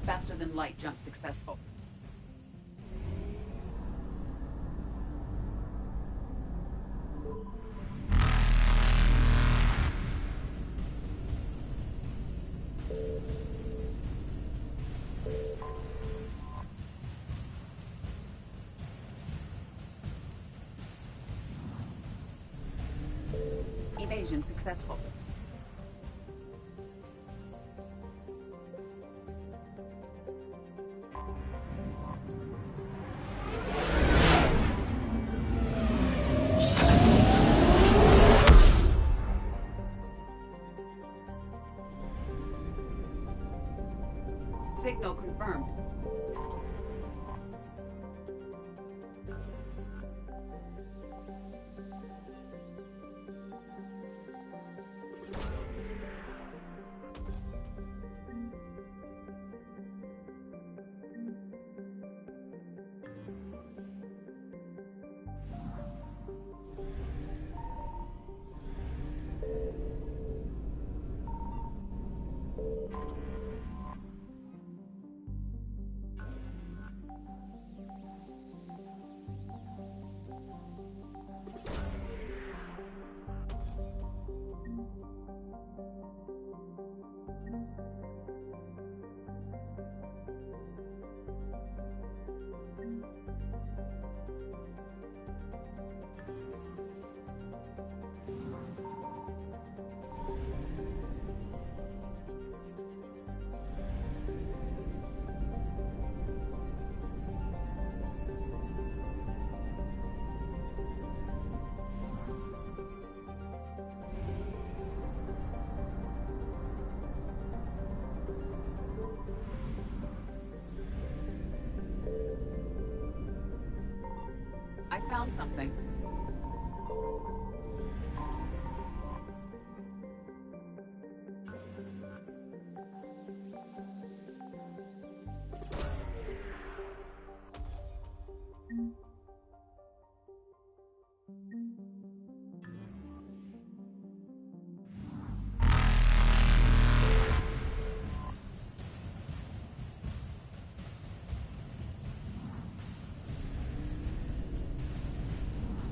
Faster than light jump successful. Evasion successful. Signal confirmed. found something.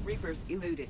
Reapers eluded.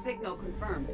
Signal confirmed.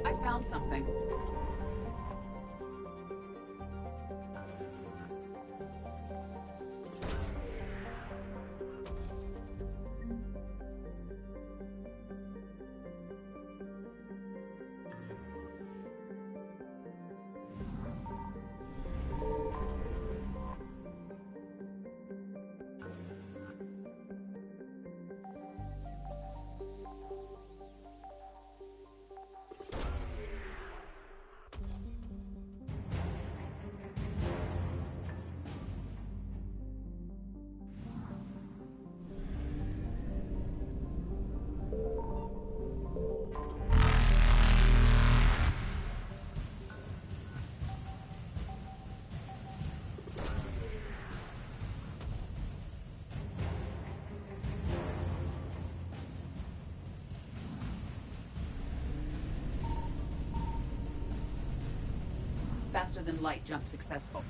I found something. Faster than light jump successful.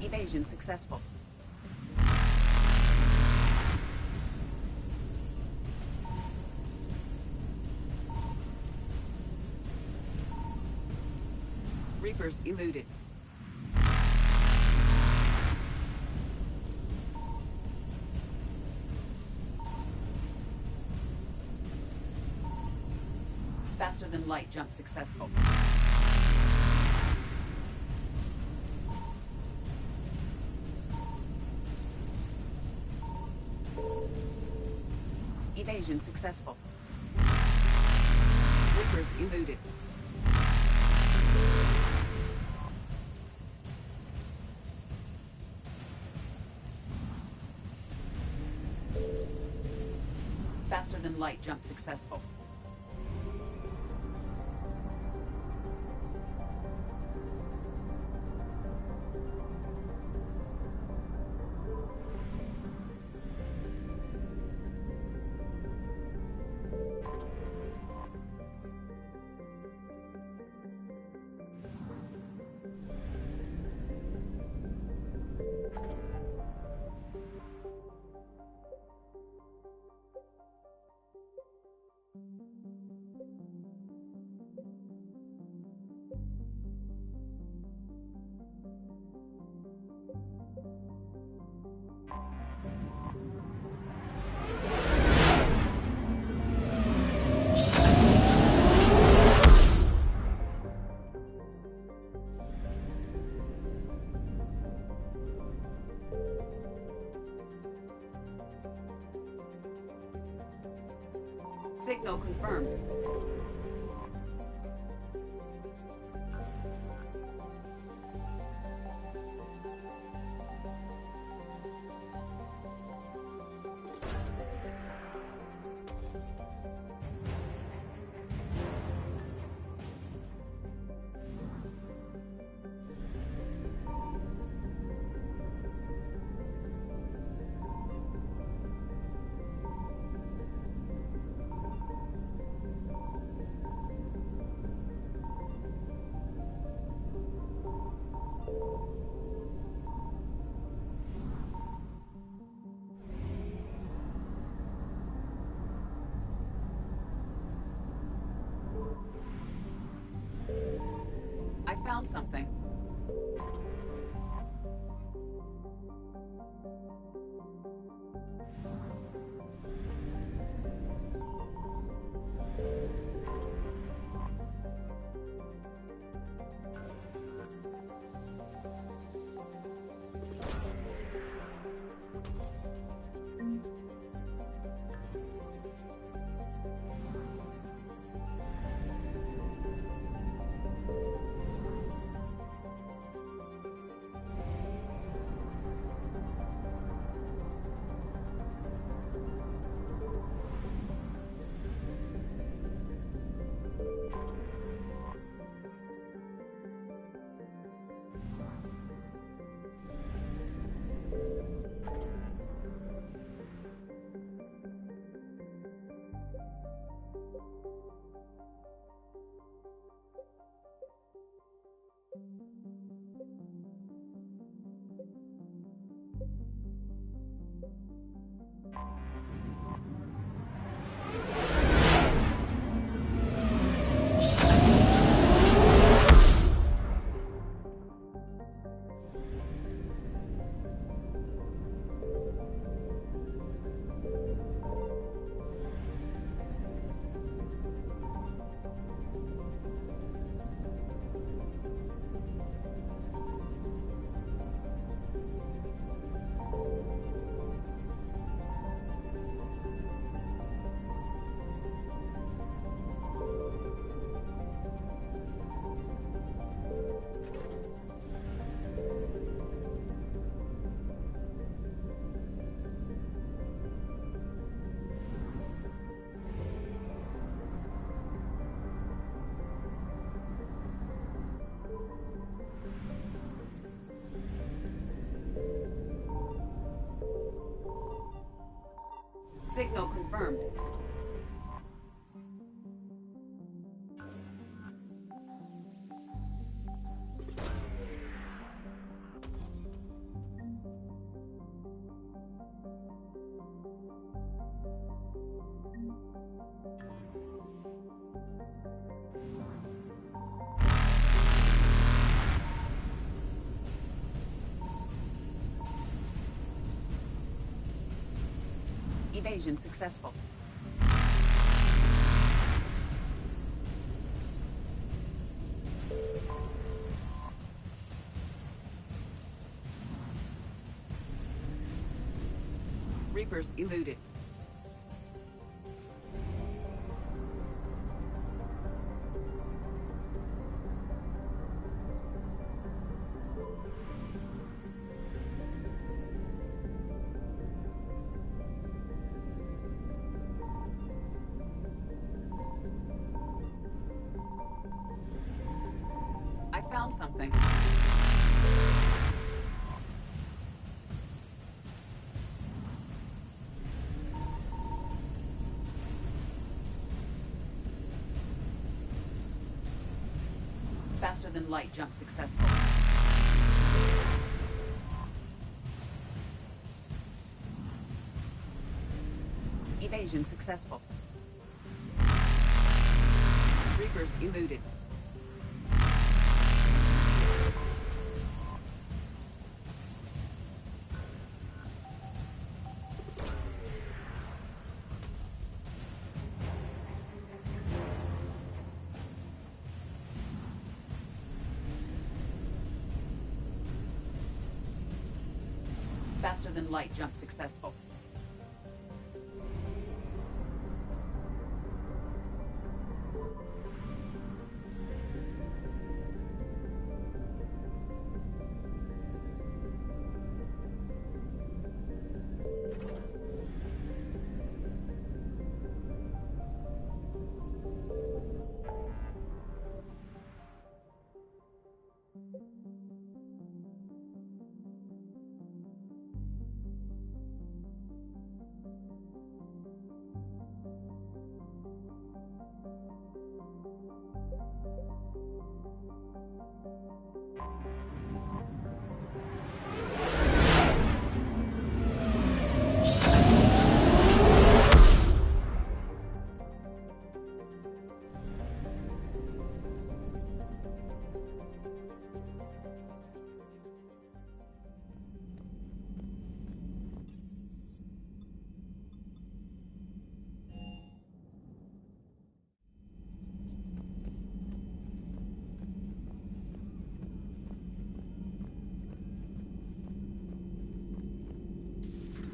Evasion successful. Reapers eluded. than light jump successful. Evasion successful. Reapers eluded. Faster than light jump successful. Signal confirmed. I found something. Signal confirmed. Evasion successful. Reapers eluded. I found something. Faster than light jump successful. Evasion successful. Reapers eluded. Faster than light jump successful.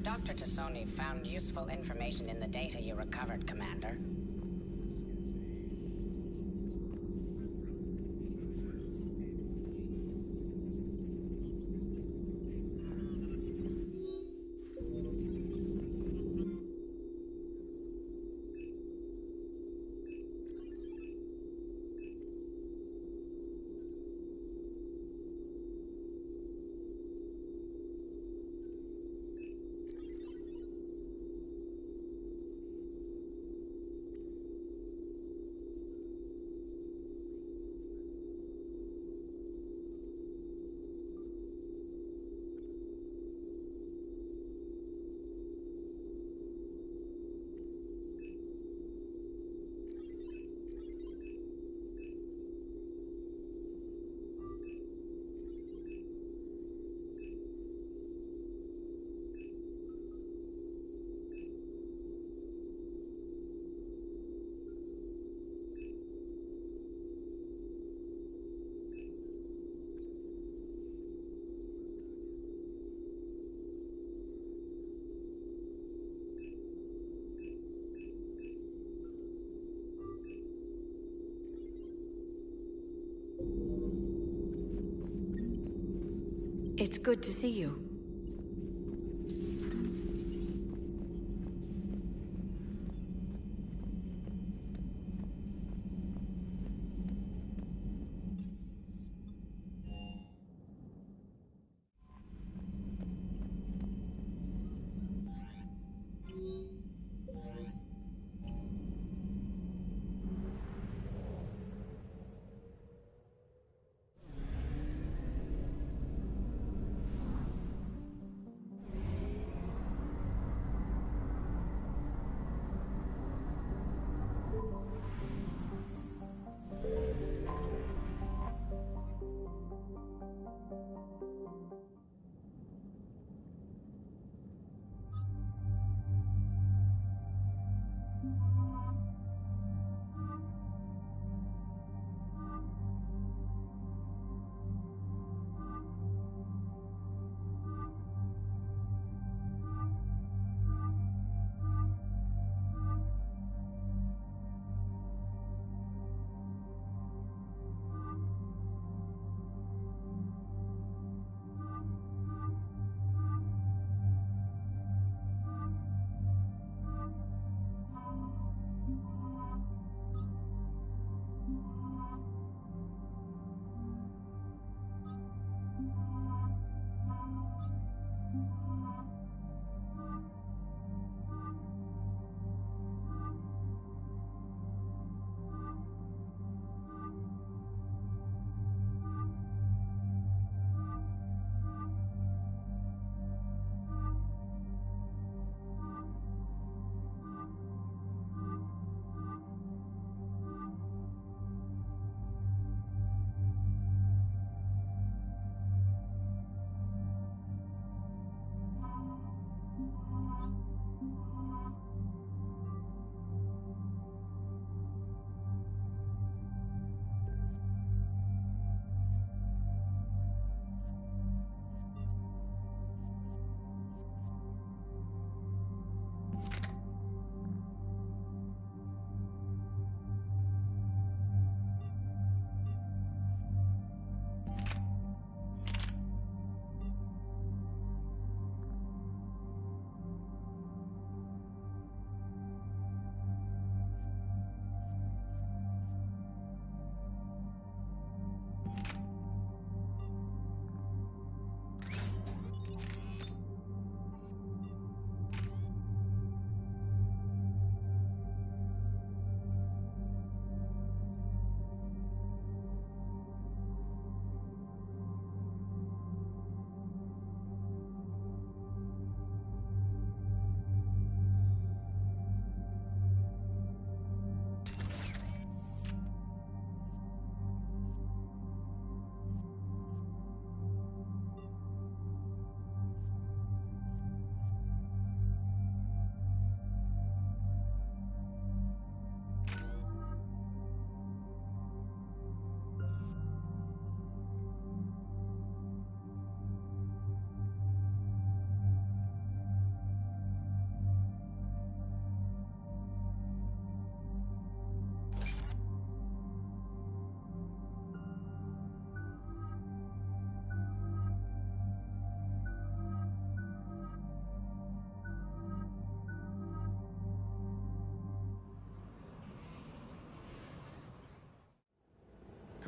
Dr. Tassoni found useful information in the data you recovered, Commander. It's good to see you.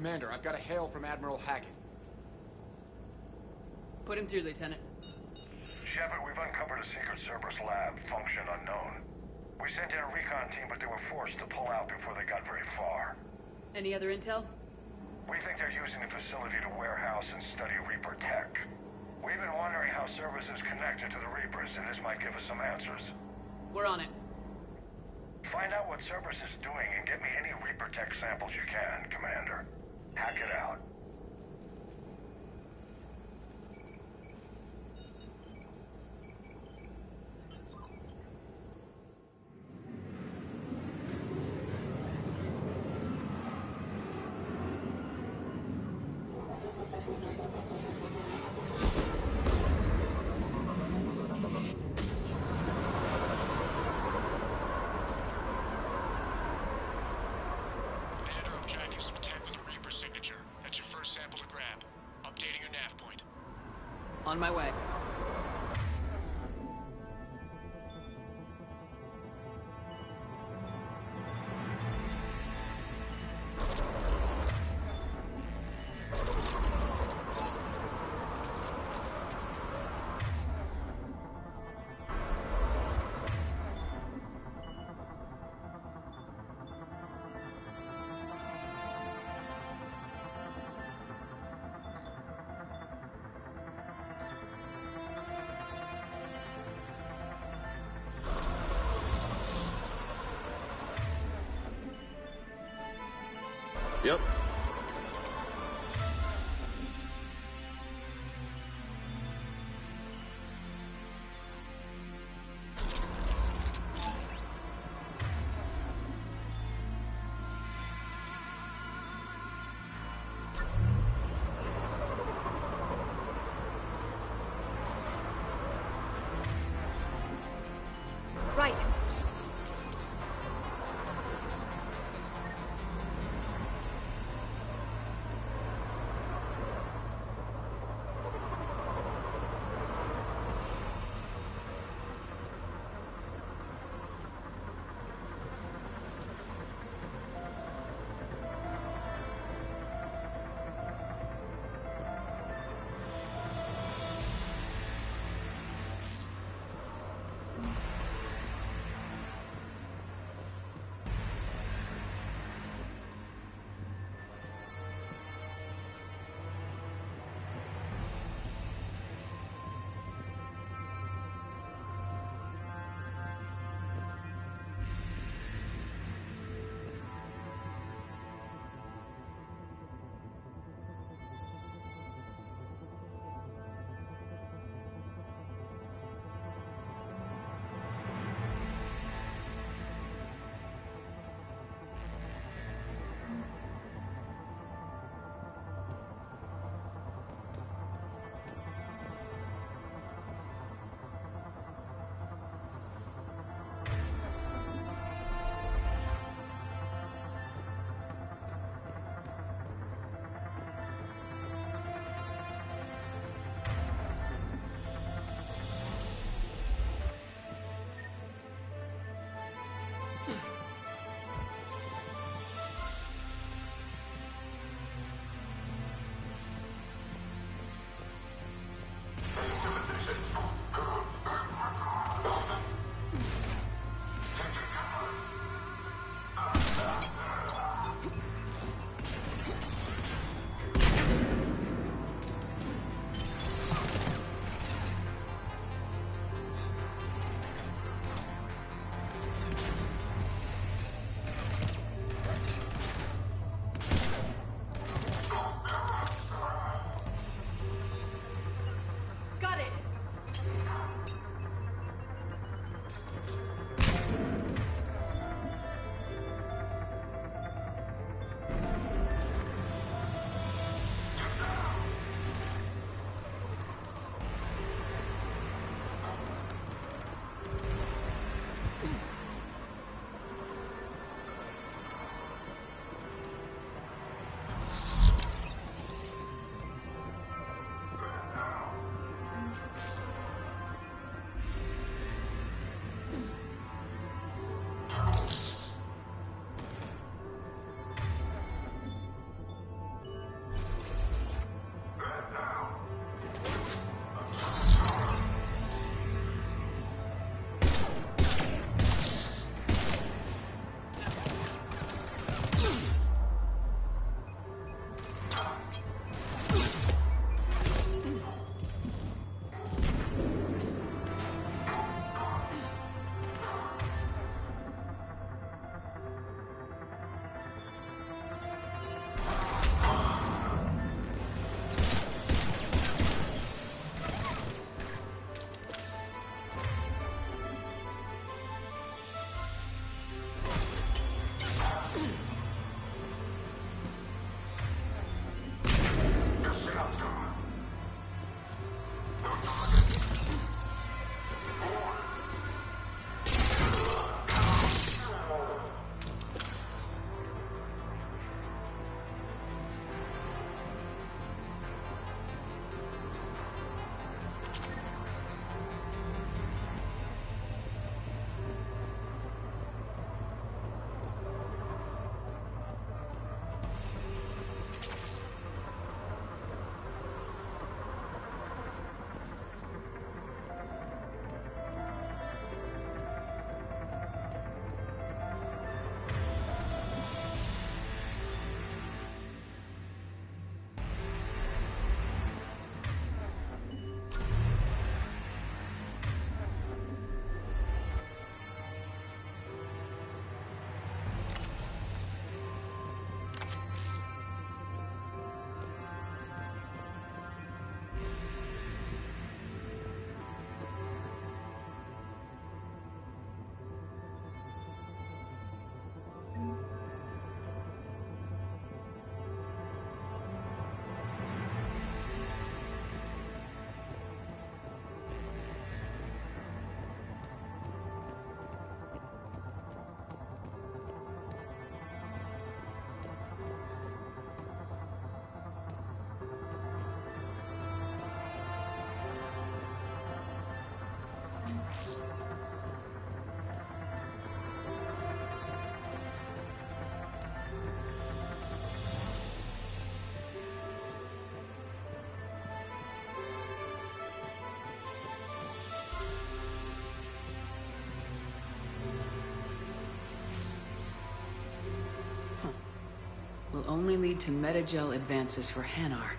Commander, I've got a hail from Admiral Hackett. Put him through, Lieutenant. Shepard, we've uncovered a secret Cerberus lab, function unknown. We sent in a recon team, but they were forced to pull out before they got very far. Any other intel? We think they're using the facility to warehouse and study Reaper tech. We've been wondering how Cerberus is connected to the Reapers, and this might give us some answers. We're on it. Find out what Cerberus is doing and get me any Reaper tech samples you can, Commander. Hack it out. On my way. Yep. Right. only lead to metagel advances for Hanar.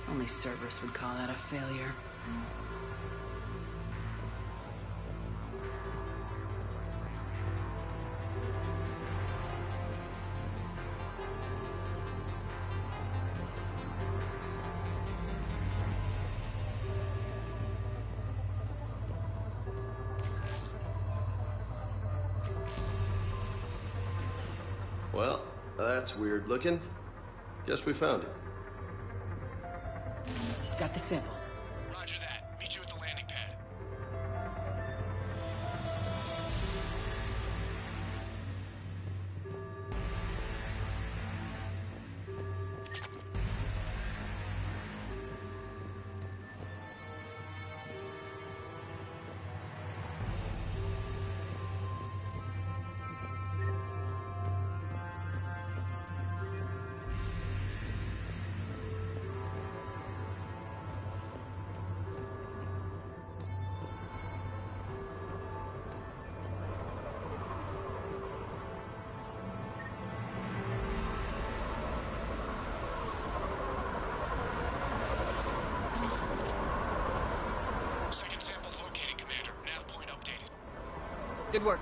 Only Cerberus would call that a failure. Well, that's weird looking. Guess we found it. Got the sample. Roger that. Meet you at the landing pad. Second sample located, Commander. Nav point updated. Good work.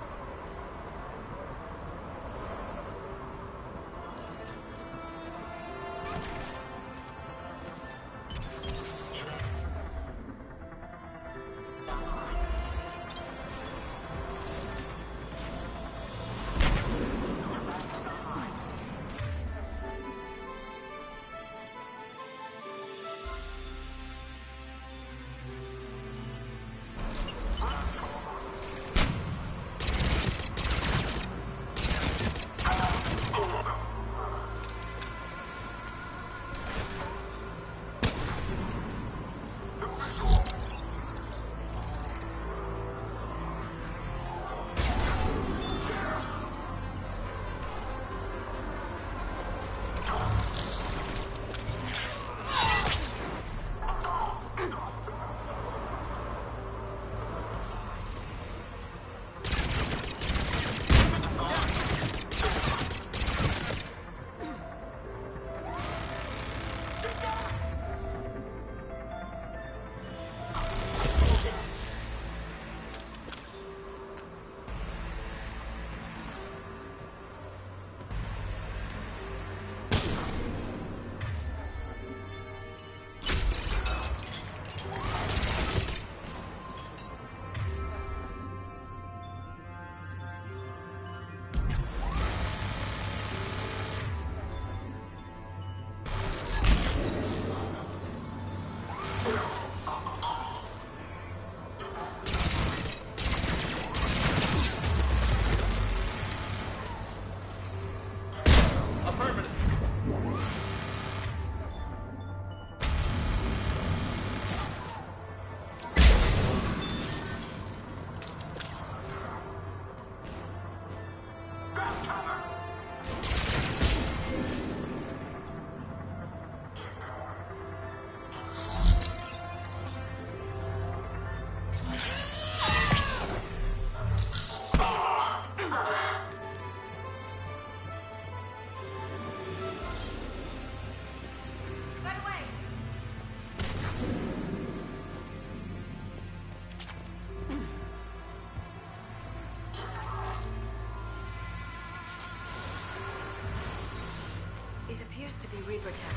Reaper tech.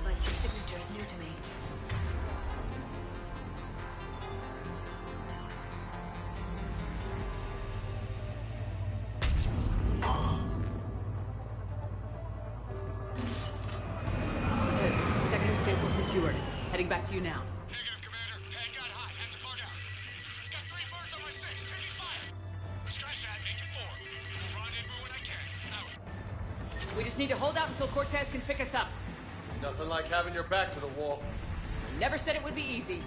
But the signature is new to me. Cortez, second sample secured. Heading back to you now. Negative, Commander. Pad got hot. Have to bug out. Got 3 birds on my 6. Taking fire. Scratch that. Make it 4. Rendezvous when I can. Out. We just need to hold out until Cortez can pick us up. Nothing like having your back to the wall. Never said it would be easy.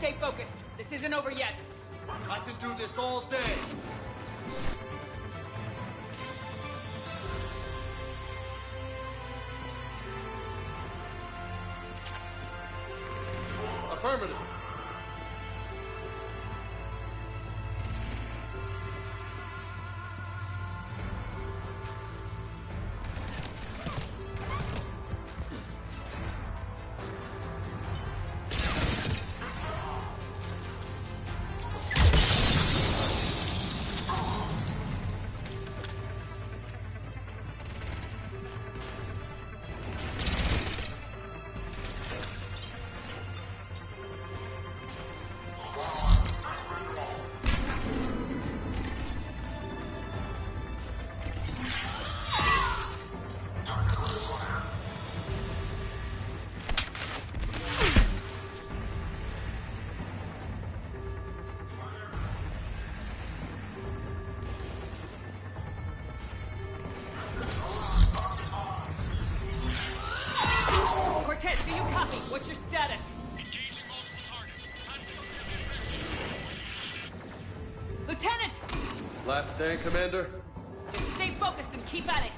stay focused. This isn't over yet. I can do this all day. Affirmative. Cortez, do you copy? What's your status? Engaging multiple targets. Time to Lieutenant! Last stand, Commander. Just stay focused and keep at it.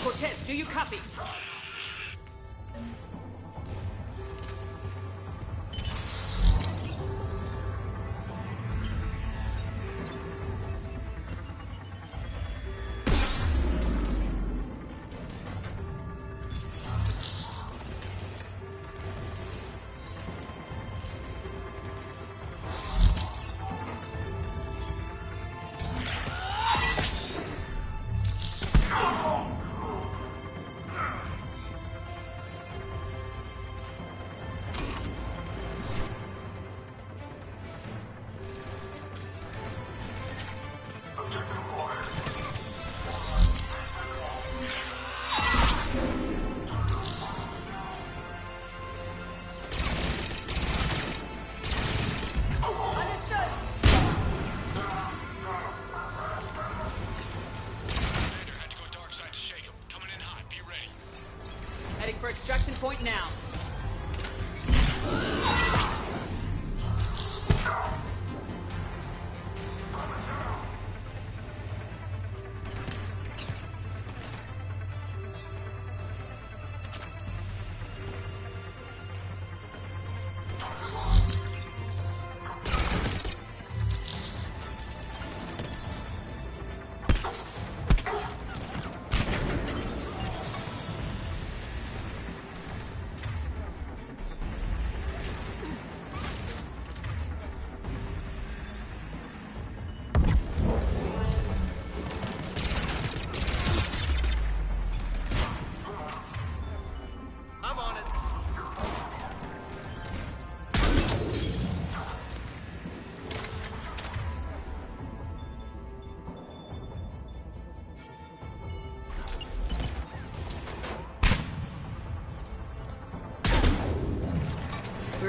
Cortez, do you copy? Heading for extraction point now.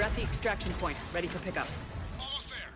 We're at the extraction point, ready for pickup. Almost there.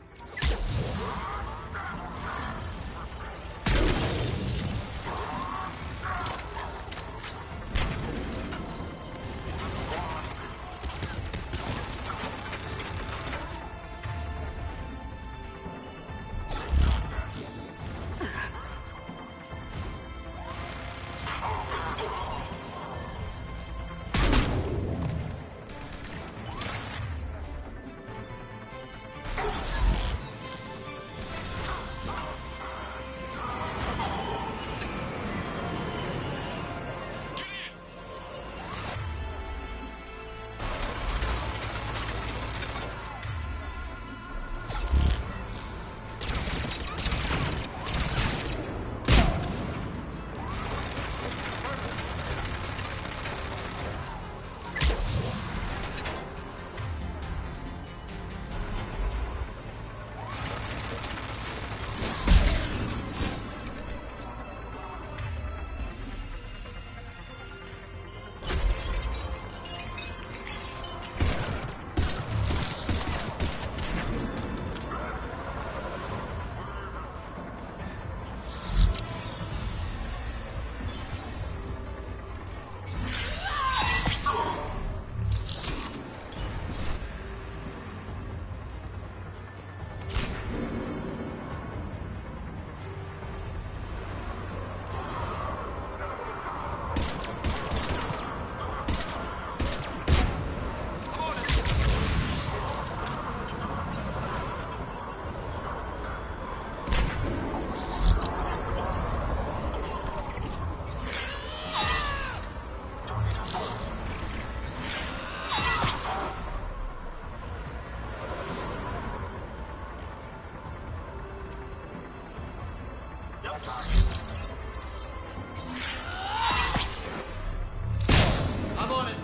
I'm on it.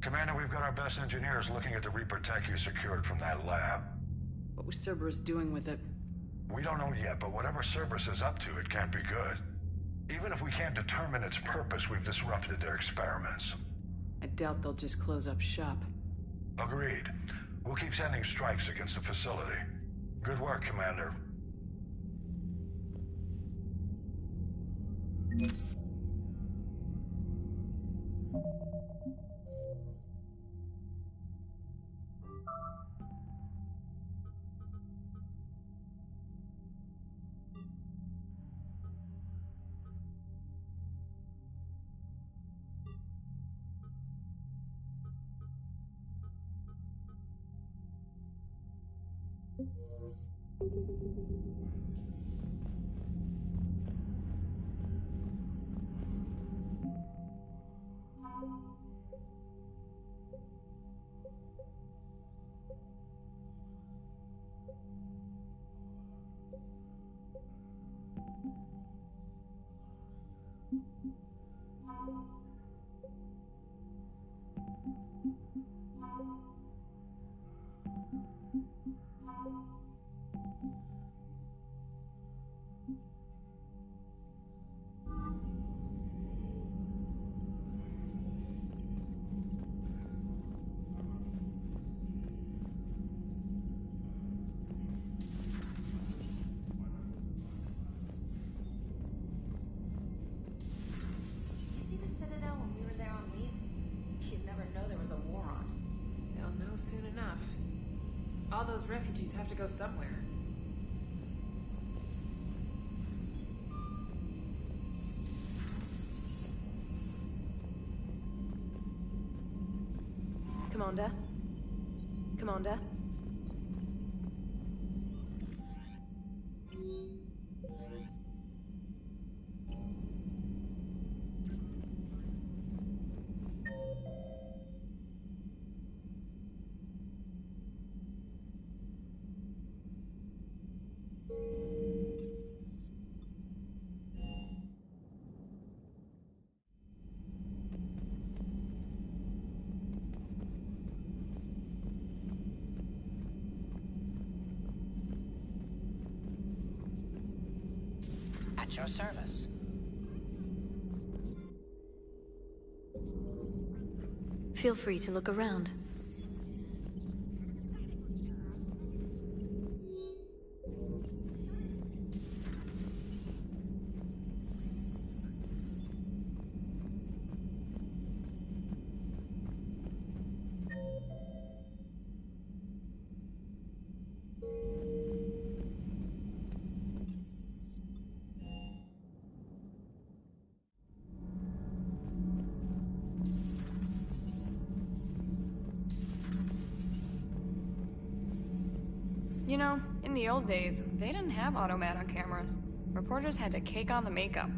Commander, we've got our best engineers looking at the Reaper tech you secured from that lab. What was Cerberus doing with it? We don't know yet, but whatever Cerberus is up to, it can't be good. Even if we can't determine its purpose, we've disrupted their experiments. I doubt they'll just close up shop. Agreed. We'll keep sending strikes against the facility. Good work, Commander. All those refugees have to go somewhere. Commander? Commander? at your service. Feel free to look around. You know, in the old days, they didn't have automatic cameras. Reporters had to cake on the makeup.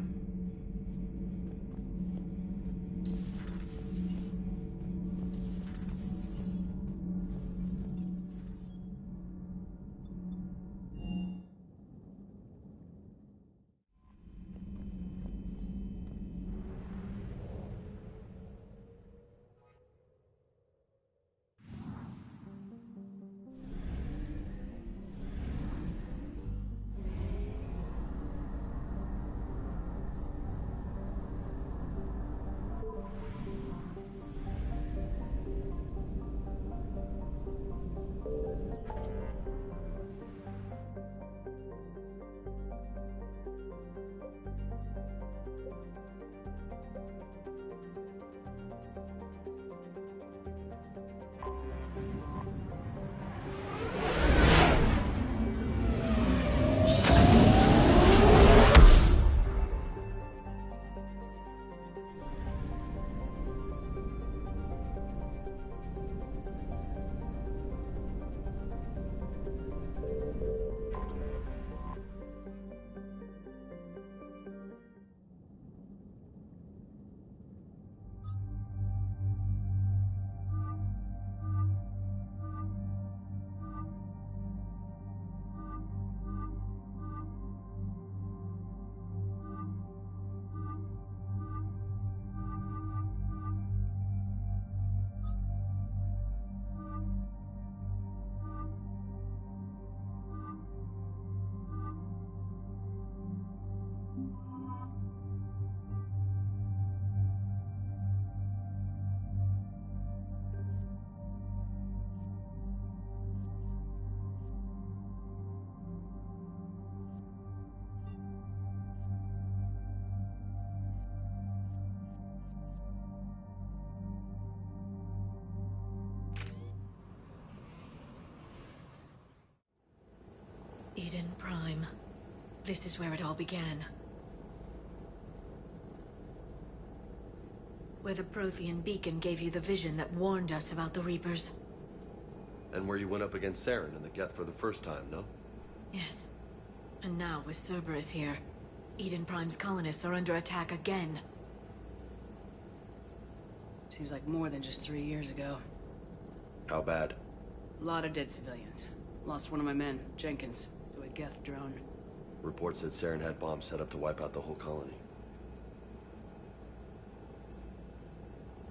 Eden Prime. This is where it all began. Where the Prothean beacon gave you the vision that warned us about the Reapers. And where you went up against Saren and the Geth for the first time, no? Yes. And now, with Cerberus here, Eden Prime's colonists are under attack again. Seems like more than just 3 years ago. How bad? A lot of dead civilians. Lost one of my men, Jenkins, to a Geth drone. Reports said Saren had bombs set up to wipe out the whole colony.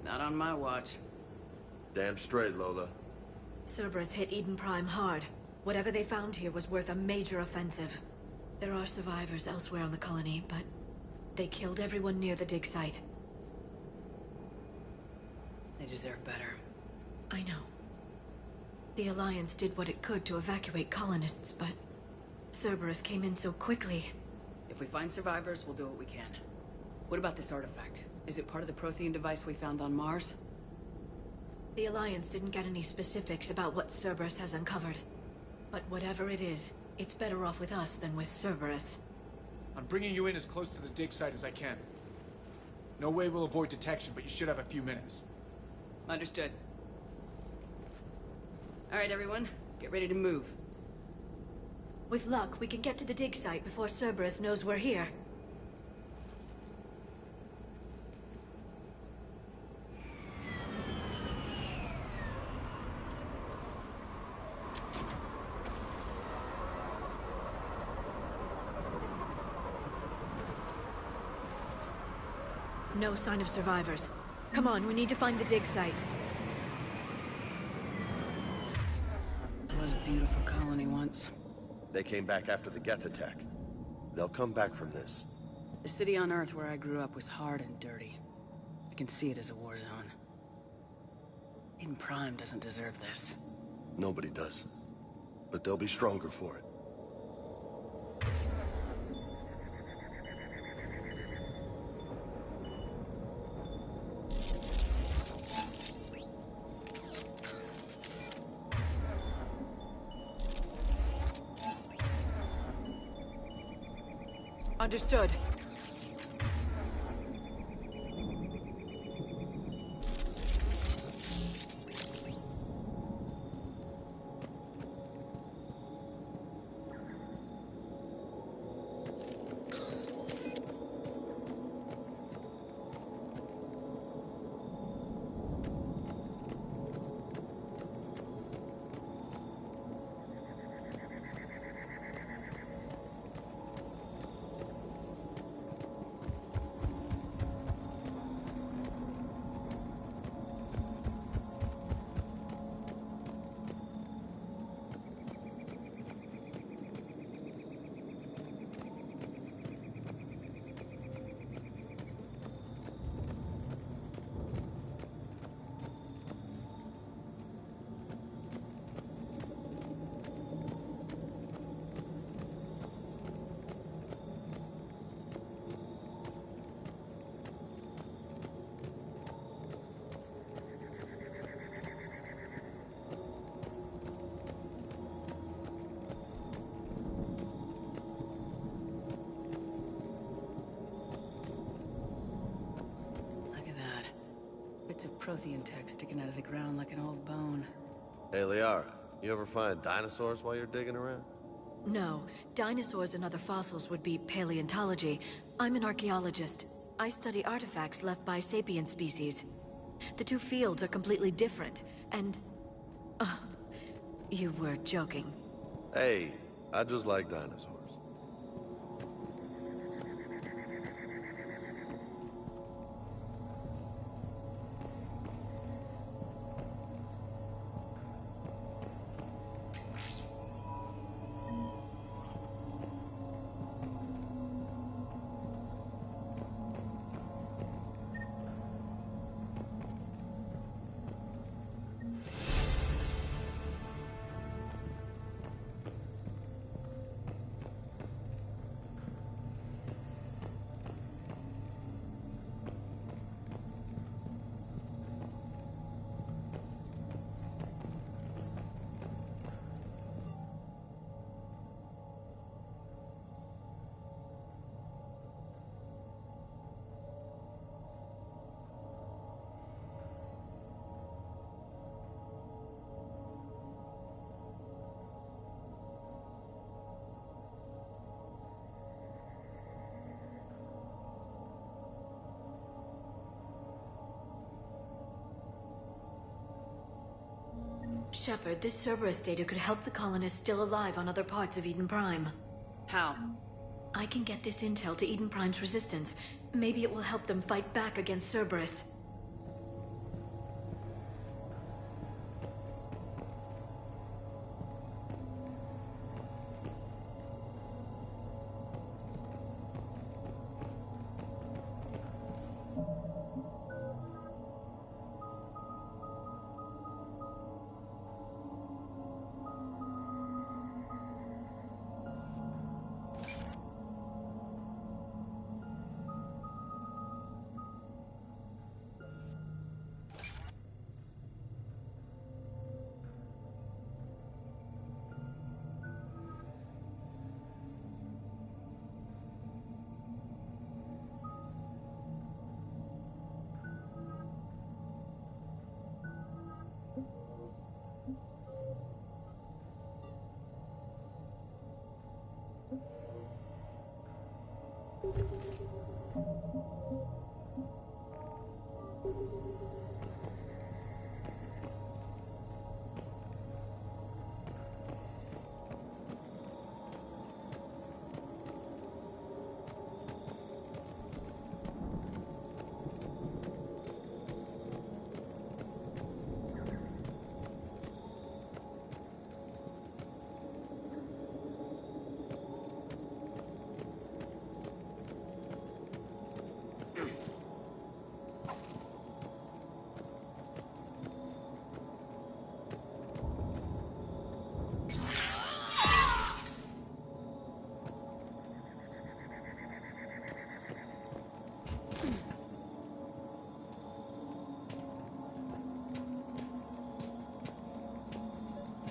Not on my watch. Damn straight, Lola. Cerberus hit Eden Prime hard. Whatever they found here was worth a major offensive. There are survivors elsewhere on the colony, but they killed everyone near the dig site. They deserve better. I know. The Alliance did what it could to evacuate colonists, but Cerberus came in so quickly. If we find survivors, we'll do what we can. What about this artifact? Is it part of the Prothean device we found on Mars? The Alliance didn't get any specifics about what Cerberus has uncovered. But whatever it is, it's better off with us than with Cerberus. I'm bringing you in as close to the dig site as I can. No way we'll avoid detection, but you should have a few minutes. Understood. All right, everyone. Get ready to move. With luck, we can get to the dig site before Cerberus knows we're here. No sign of survivors. Come on, we need to find the dig site. It was a beautiful colony once. They came back after the Geth attack. They'll come back from this. The city on Earth where I grew up was hard and dirty. I can see it as a war zone. Eden Prime doesn't deserve this. Nobody does. But they'll be stronger for it. Understood. Bits of Prothean tech sticking out of the ground like an old bone. Hey, Liara, you ever find dinosaurs while you're digging around? No. Dinosaurs and other fossils would be paleontology. I'm an archaeologist. I study artifacts left by sapient species. The two fields are completely different, and... you were joking. Hey, I just like dinosaurs. Shepard, this Cerberus data could help the colonists still alive on other parts of Eden Prime. How? I can get this intel to Eden Prime's resistance. Maybe it will help them fight back against Cerberus.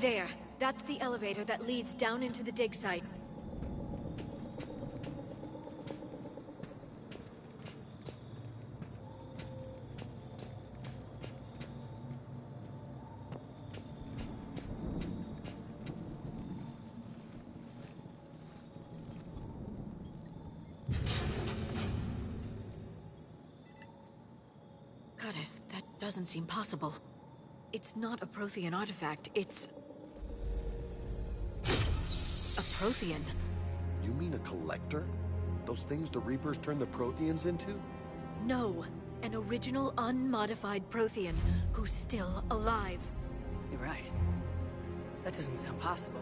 There. That's the elevator that leads down into the dig site. Goddess, that doesn't seem possible. It's not a Prothean artifact, it's... a Prothean. You mean a collector? Those things the Reapers turn the Protheans into? No, an original unmodified Prothean who's still alive. You're right. That doesn't sound possible.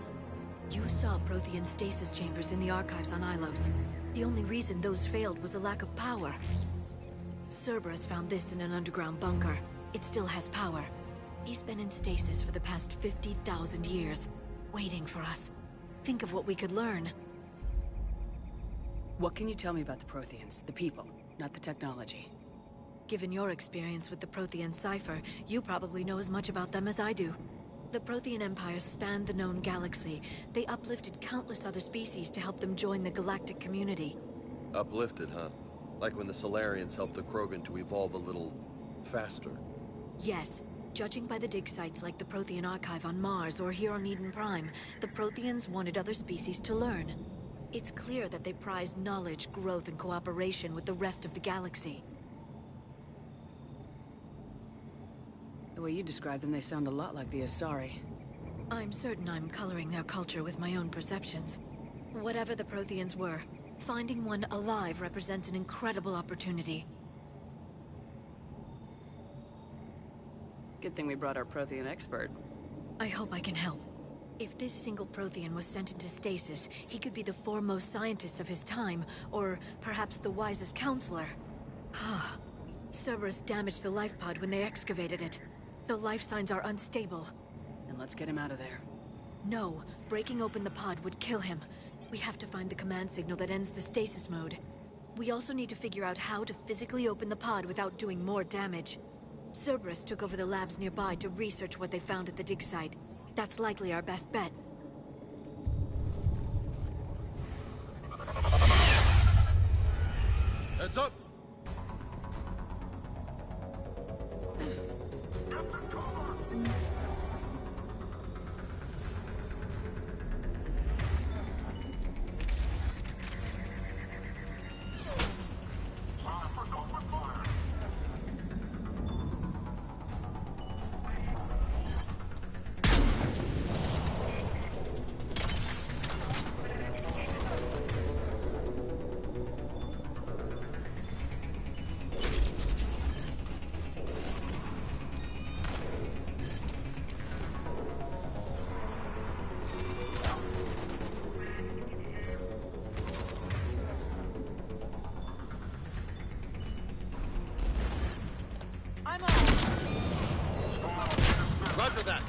You saw Prothean stasis chambers in the archives on Ilos. The only reason those failed was a lack of power. Cerberus found this in an underground bunker. It still has power. He's been in stasis for the past 50,000 years, waiting for us. Think of what we could learn. What can you tell me about the Protheans? The people, not the technology. Given your experience with the Prothean cipher, you probably know as much about them as I do. The Prothean Empire spanned the known galaxy. They uplifted countless other species to help them join the galactic community. Uplifted, huh? Like when the Solarians helped the Krogan to evolve a little... faster. Yes. Judging by the dig sites like the Prothean Archive on Mars or here on Eden Prime, the Protheans wanted other species to learn. It's clear that they prize knowledge, growth, and cooperation with the rest of the galaxy. The way you describe them, they sound a lot like the Asari. I'm certain I'm coloring their culture with my own perceptions. Whatever the Protheans were, finding one alive represents an incredible opportunity. Good thing we brought our Prothean expert. I hope I can help. If this single Prothean was sent into stasis, he could be the foremost scientist of his time, or perhaps the wisest counselor. Cerberus damaged the life pod when they excavated it. The life signs are unstable. Then let's get him out of there. No, breaking open the pod would kill him. We have to find the command signal that ends the stasis mode. We also need to figure out how to physically open the pod without doing more damage. Cerberus took over the labs nearby to research what they found at the dig site. That's likely our best bet. Heads up! Roger that.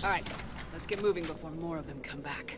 All right, let's get moving before more of them come back.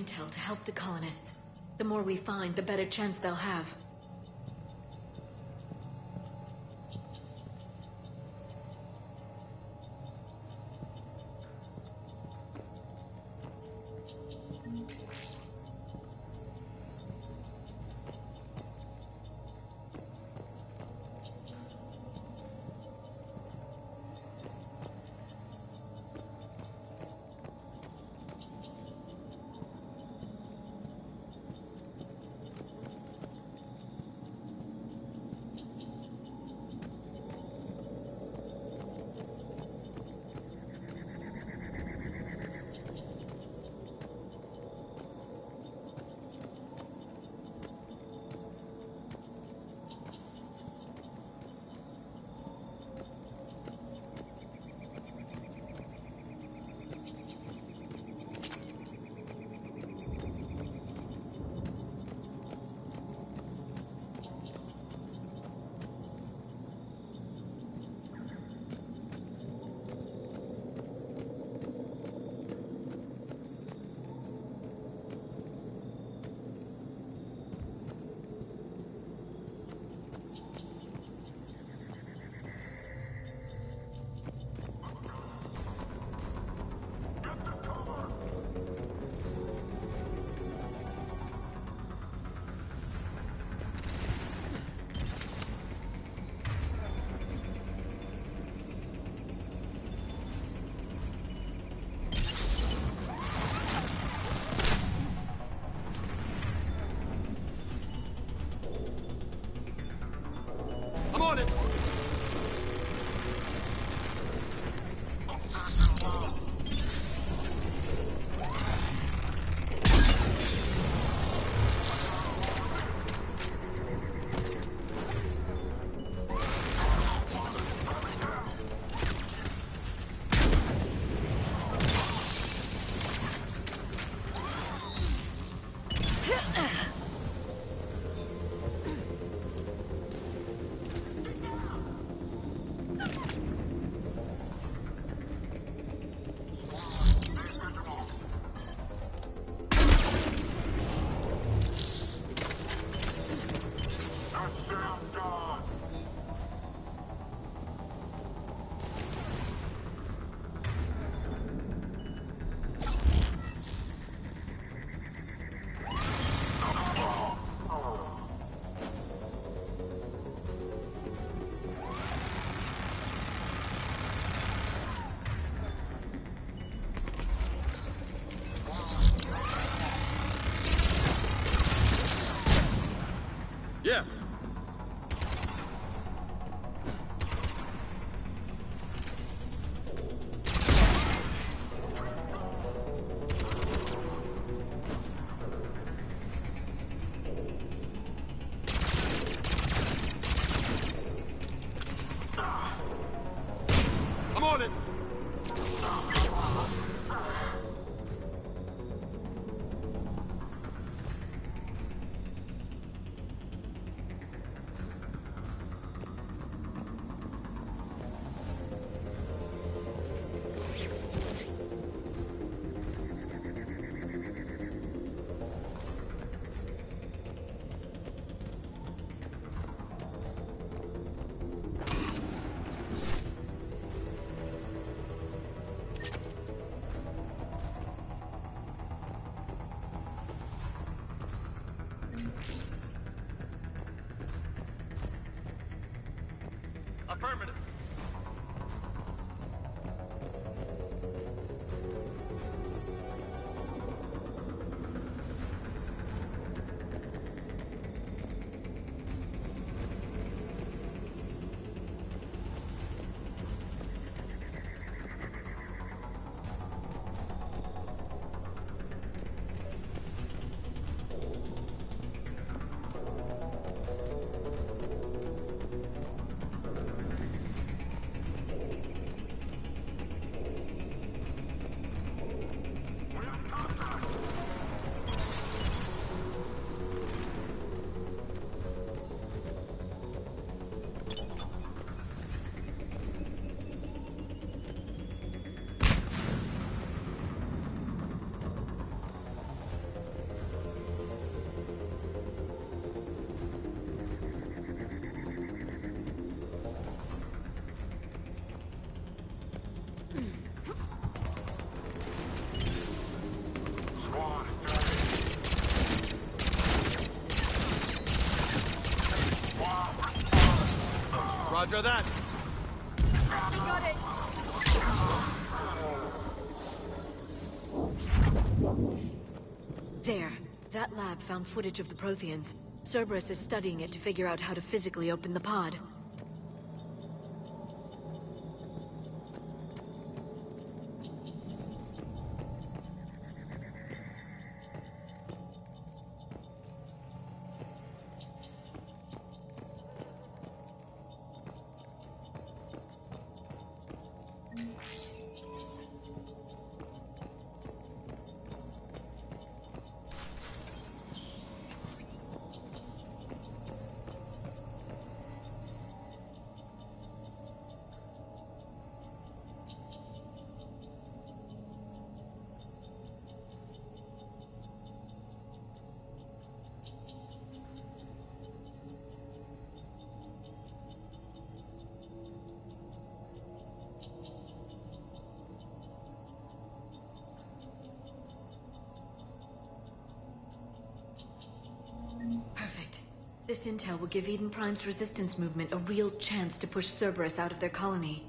intel to help the colonists. The more we find, the better chance they'll have. Roger that. Got it. There. That lab found footage of the Protheans. Cerberus is studying it to figure out how to physically open the pod. Perfect. This intel will give Eden Prime's resistance movement a real chance to push Cerberus out of their colony.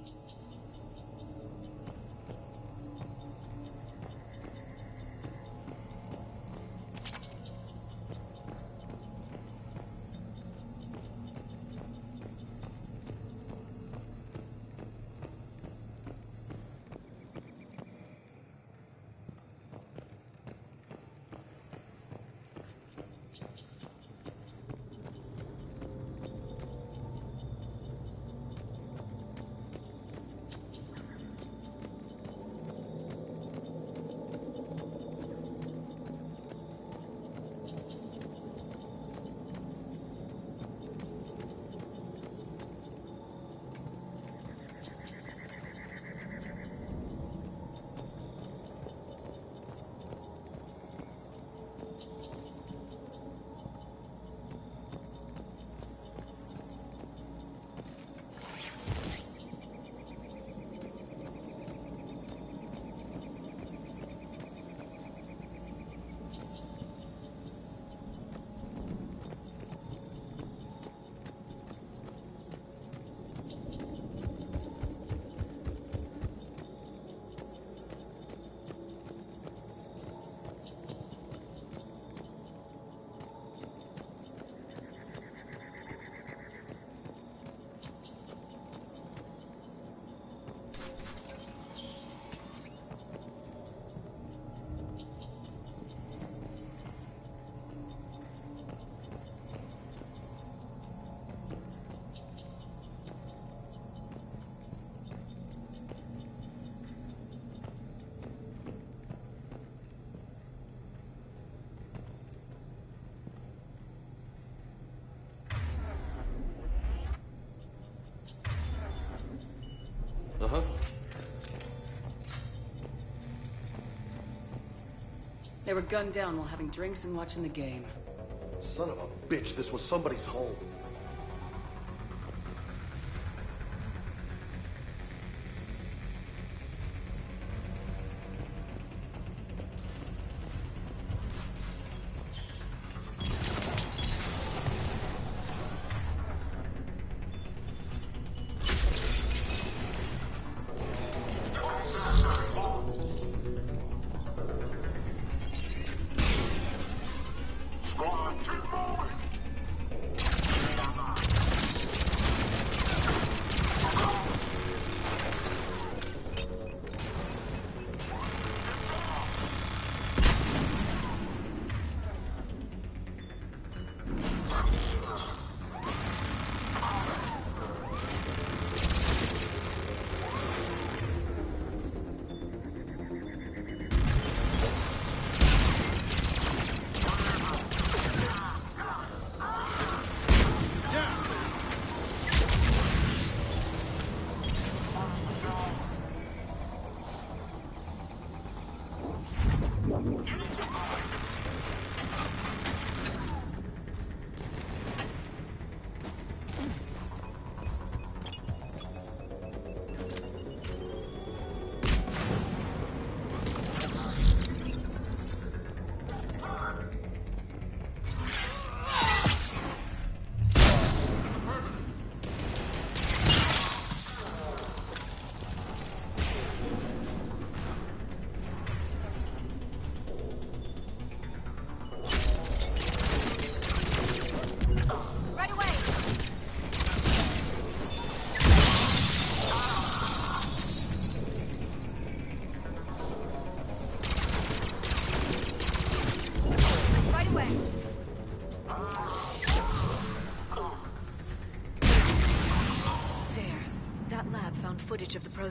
Uh-huh. They were gunned down while having drinks and watching the game. Son of a bitch, this was somebody's home.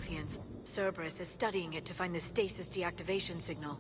Protheans. Cerberus is studying it to find the stasis deactivation signal.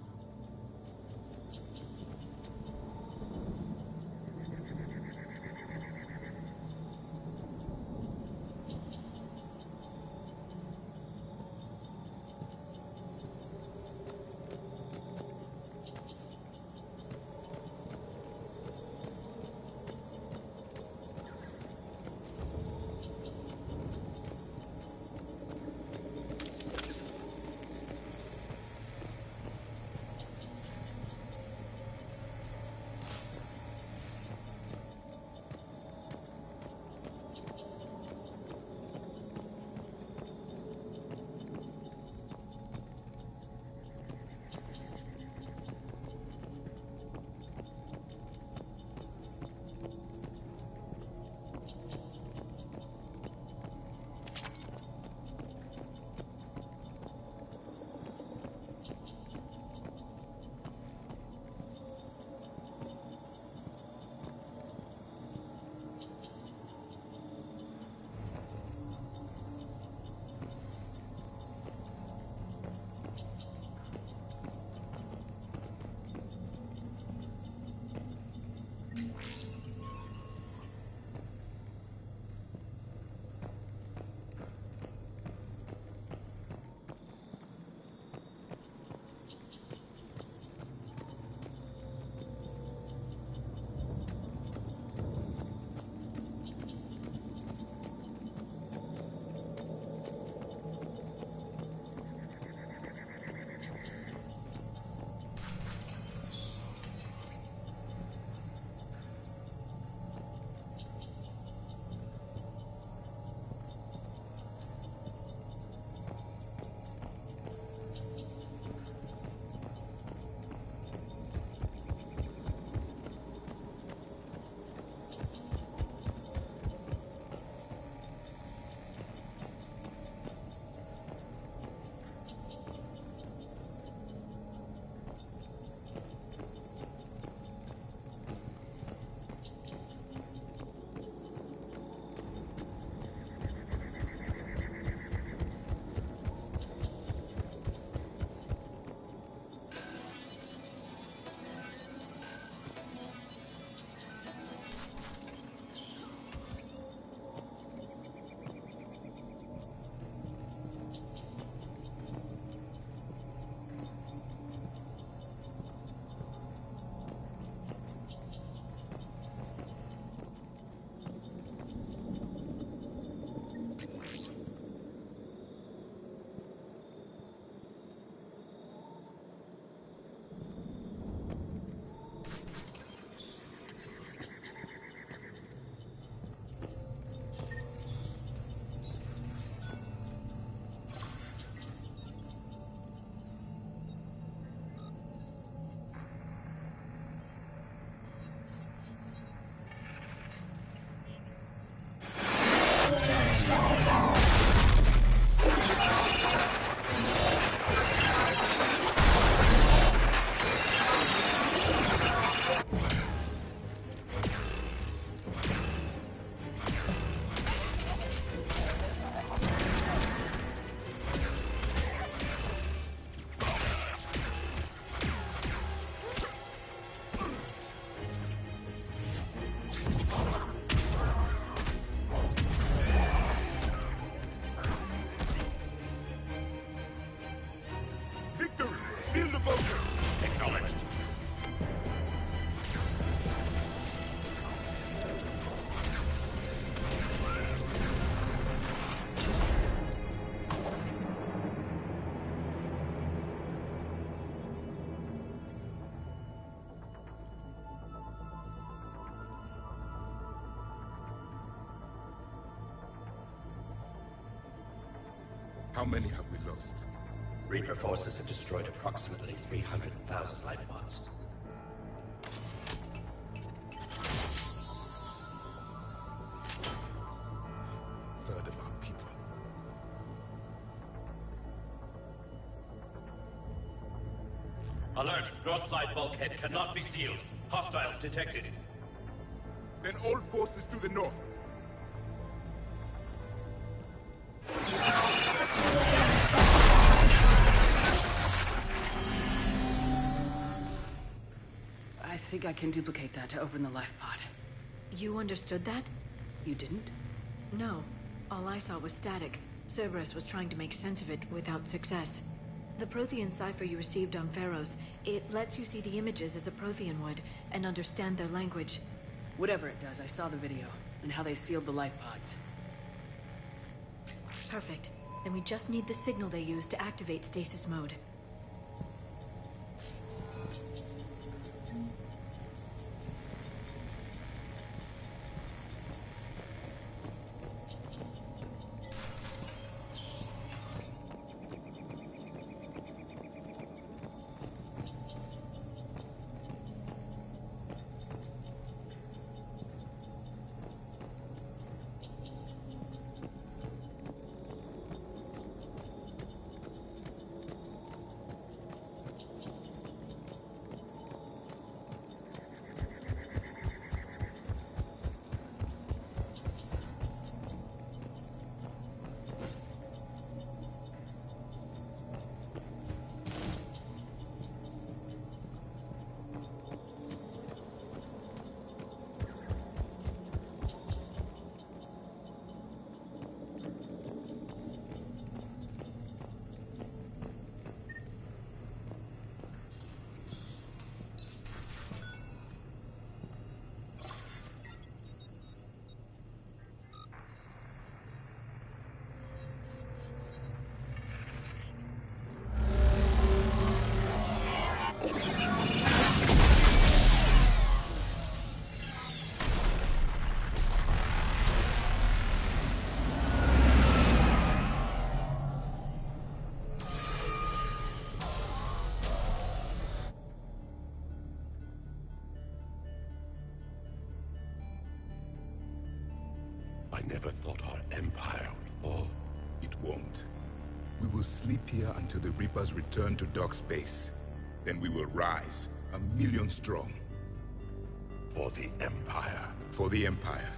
How many have we lost? Reaper forces have destroyed approximately 300,000 life pods. Third of our people. Alert! North side bulkhead cannot be sealed. Hostiles detected. Then all forces to the north. think I can duplicate that to open the life pod. You understood that? You didn't? No. All I saw was static. Cerberus was trying to make sense of it without success. The Prothean cipher you received on Pharaohs, it lets you see the images as a Prothean would, and understand their language. Whatever it does, I saw the video, and how they sealed the life pods. Perfect. Then we just need the signal they use to activate stasis mode. I never thought our empire would fall. It won't. We will sleep here until the Reapers return to dock space. Then we will rise, 1,000,000 strong. For the Empire. For the Empire.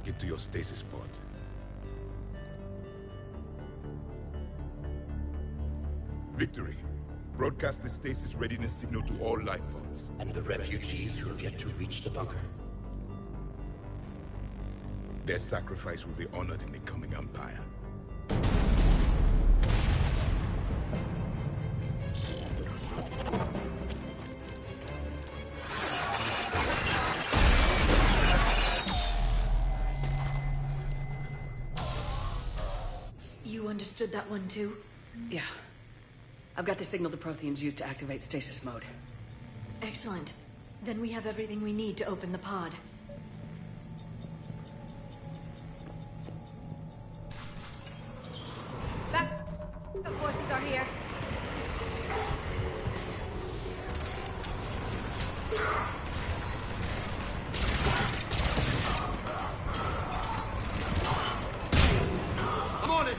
Get to your stasis pod. Victory. Broadcast the stasis readiness signal to all life pods. And the refugees who have yet to reach the bunker. Their sacrifice will be honored in the coming Empire. You understood that one too? Yeah. I've got the signal the Protheans use to activate stasis mode. Excellent. Then we have everything we need to open the pod. The forces are here. I'm on it!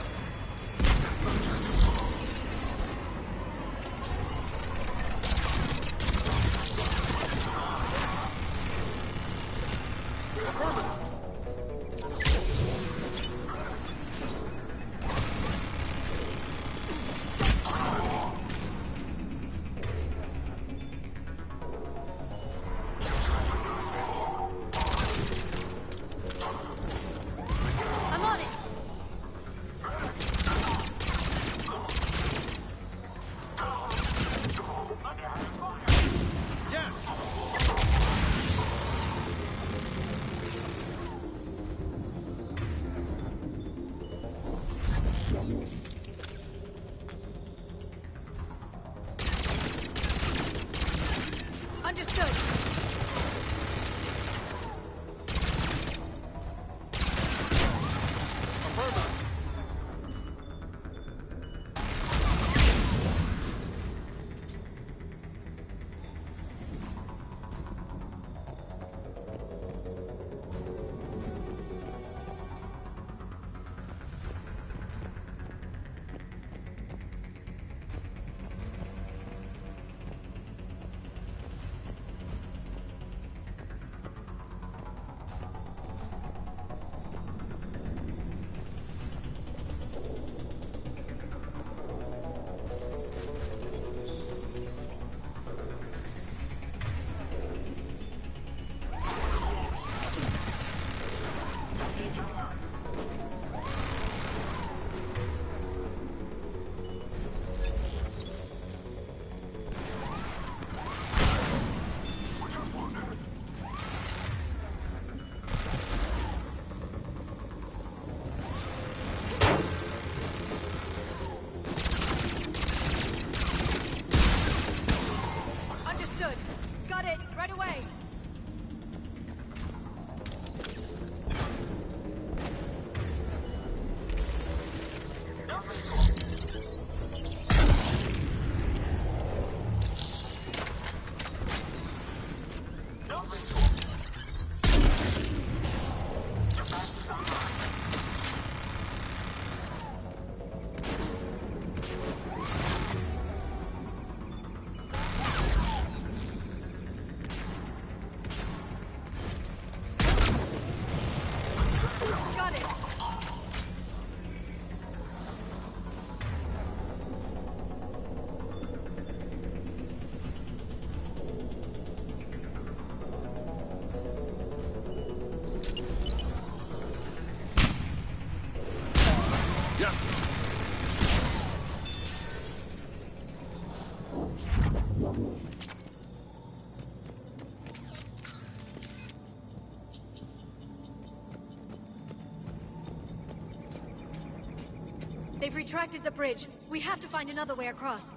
They've retracted the bridge. We have to find another way across.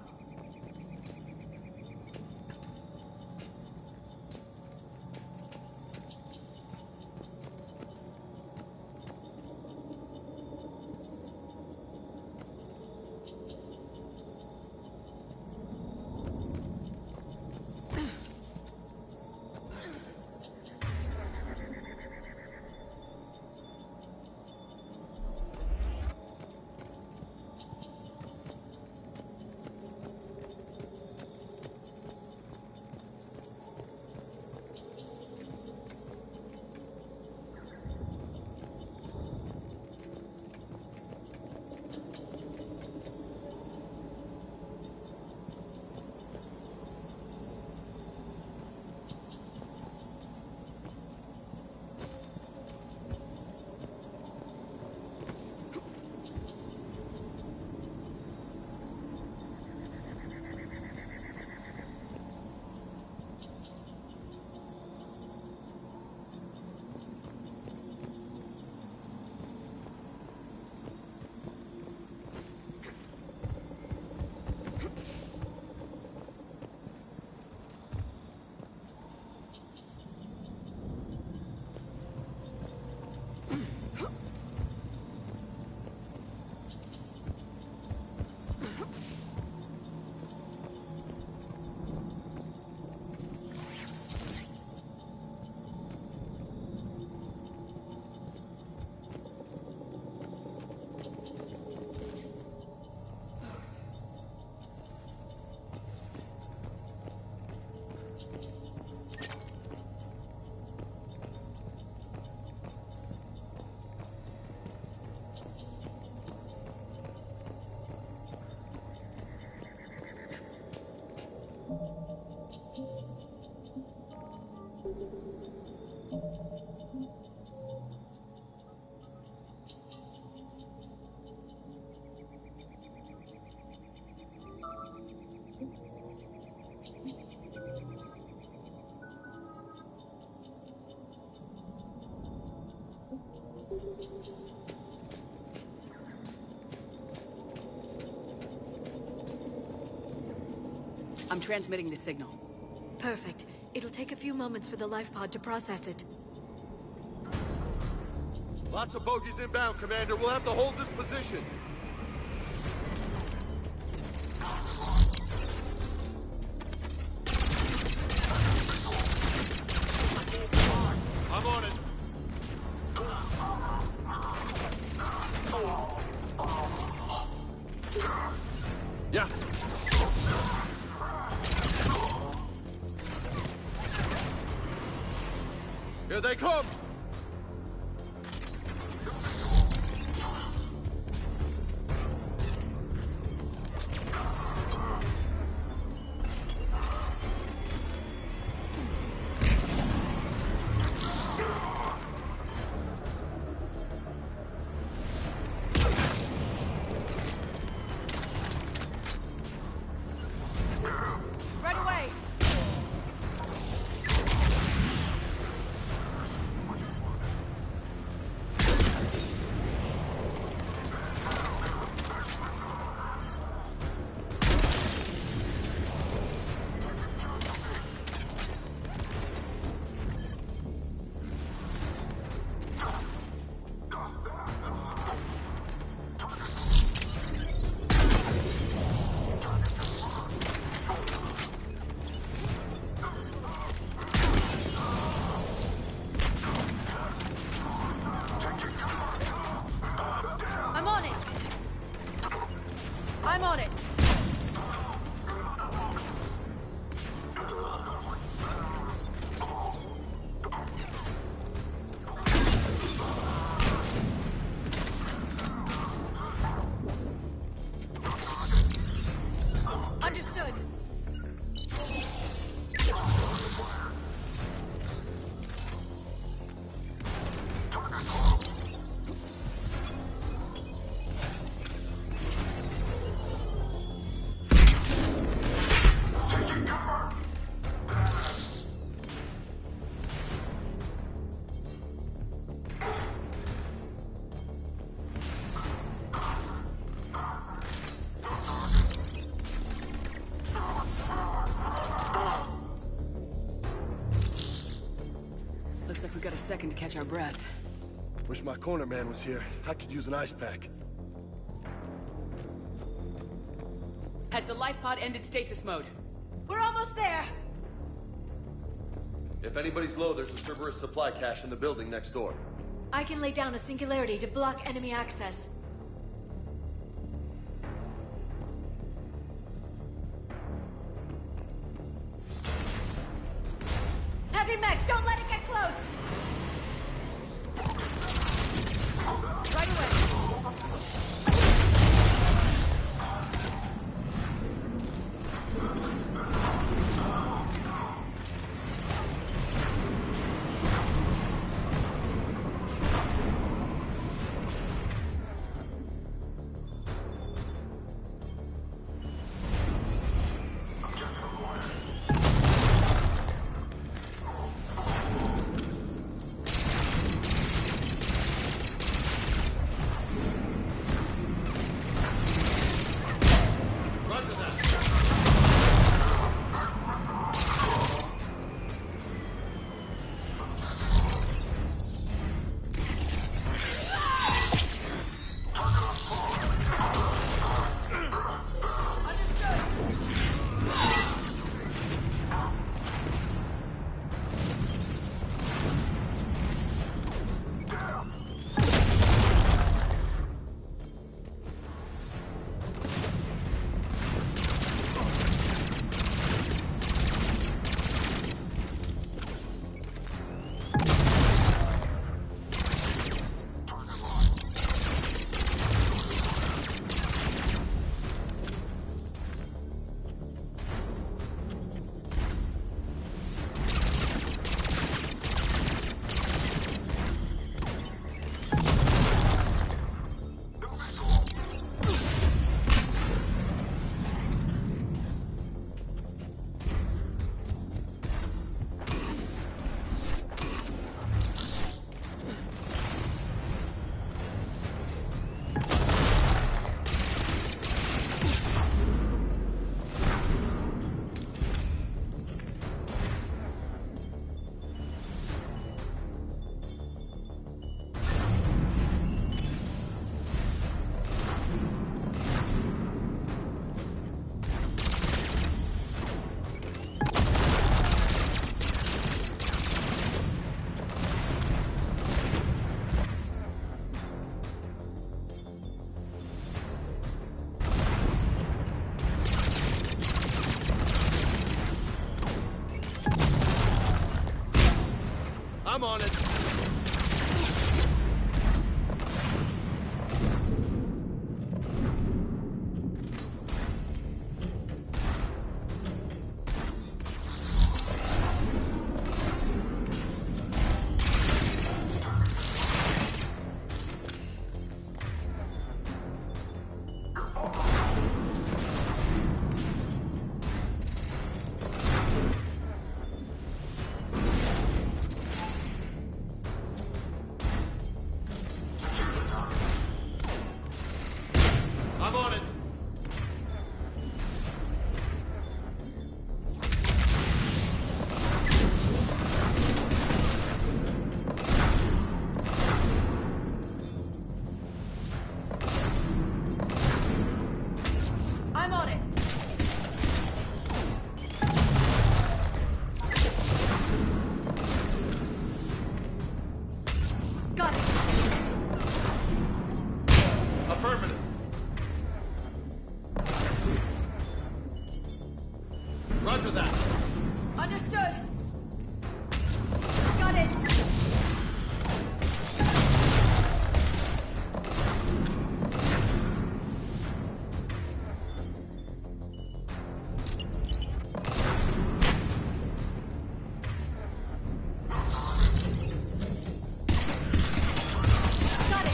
I'm transmitting the signal. Perfect. It'll take a few moments for the life pod to process it. Lots of bogies inbound, Commander. We'll have to hold this position. I'm on it. Yeah. Here they come! I'm on it. Understood. Taking we got a second to catch our breath. Wish my corner man was here. I could use an ice pack. Has the life pod ended stasis mode? We're almost there! If anybody's low, there's a Cerberus supply cache in the building next door. I can lay down a singularity to block enemy access. Heavy mech, don't let it get close! Right away. I'm on it. I'm on it. I'm on it. Got it. Affirmative. Roger that. Understood. Got it. Got it.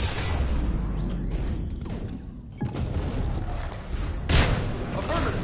Affirmative.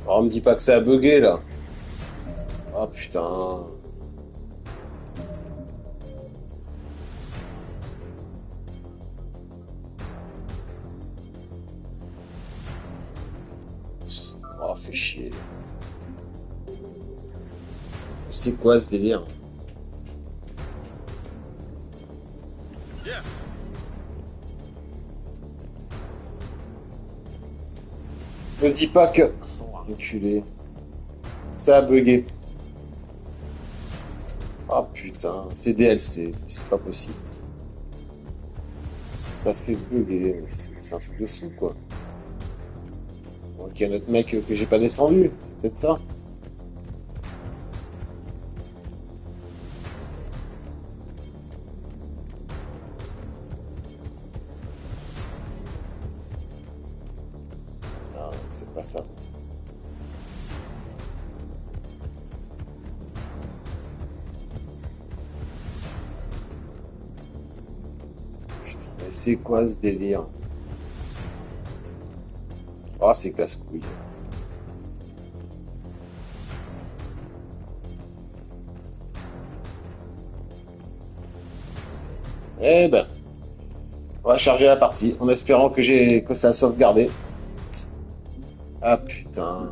Oh, me dis pas que ça a bugué là. Oh putain. Oh, fait chier. C'est quoi ce délire? Me dis pas que... Oh, reculé. Ça a bugué. Oh putain, c'est DLC, c'est pas possible. Ça fait bugger, c'est un truc de fou quoi. Donc il y a un autre mec que j'ai pas descendu, c'est peut-être ça. Non, c'est pas ça. Putain, mais c'est quoi ce délire? Oh, c'est casse-couille. Eh ben, on va charger la partie en espérant que ça a sauvegardé. Ah putain.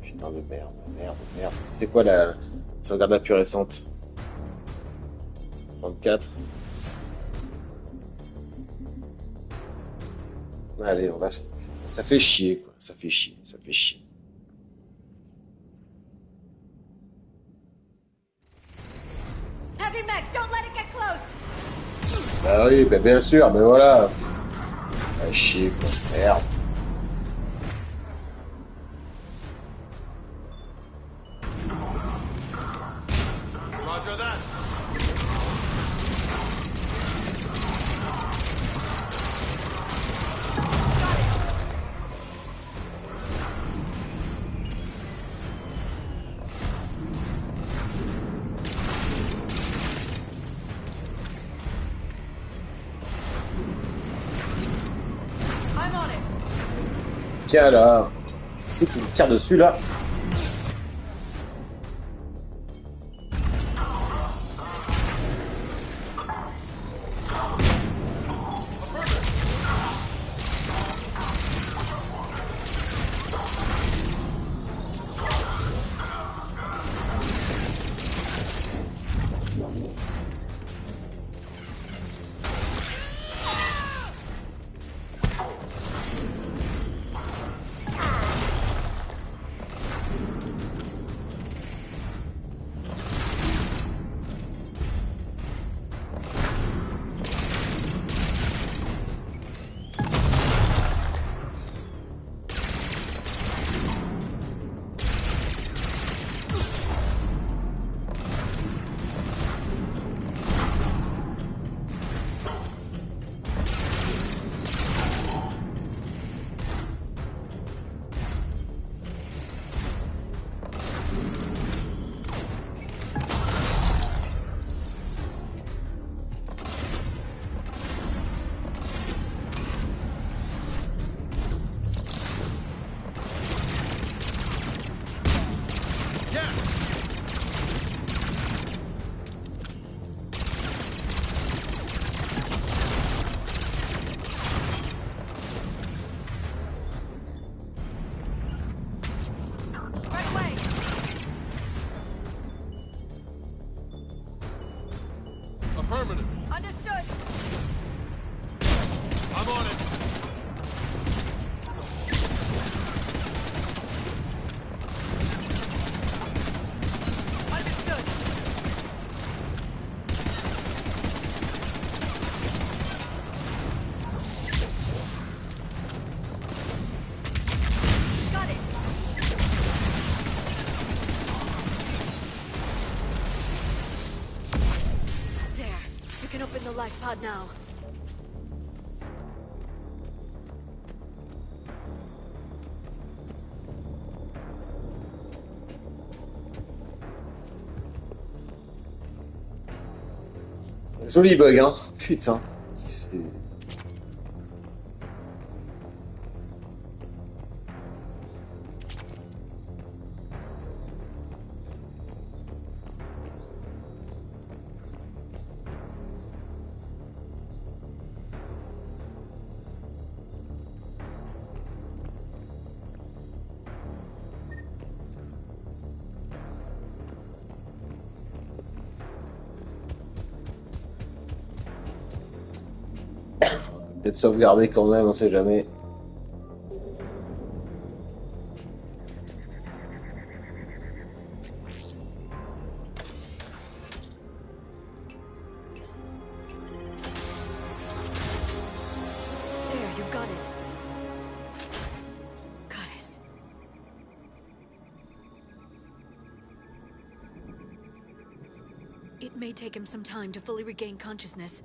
Putain de merde, merde, merde. C'est quoi la sauvegarde la plus récente? 34. Allez, on va... Putain, ça fait chier, quoi. Ça fait chier, ça fait chier. Heavy mech, don't let it get close. Bah oui, bah bien sûr, mais voilà. Ah, chier, quoi. Merde. Roger that. I'm on it. Tiens là. Qui c'est qui me tire dessus là? Right away. Affirmative. Understood. I'm on it. Understood. Got it. There. You can open the life pod now. Joli bug, hein. Putain. C'est... Peut-être sauvegarder quand même, on sait jamais. There, you've got it. Goddess. It may take him some time to fully regain consciousness.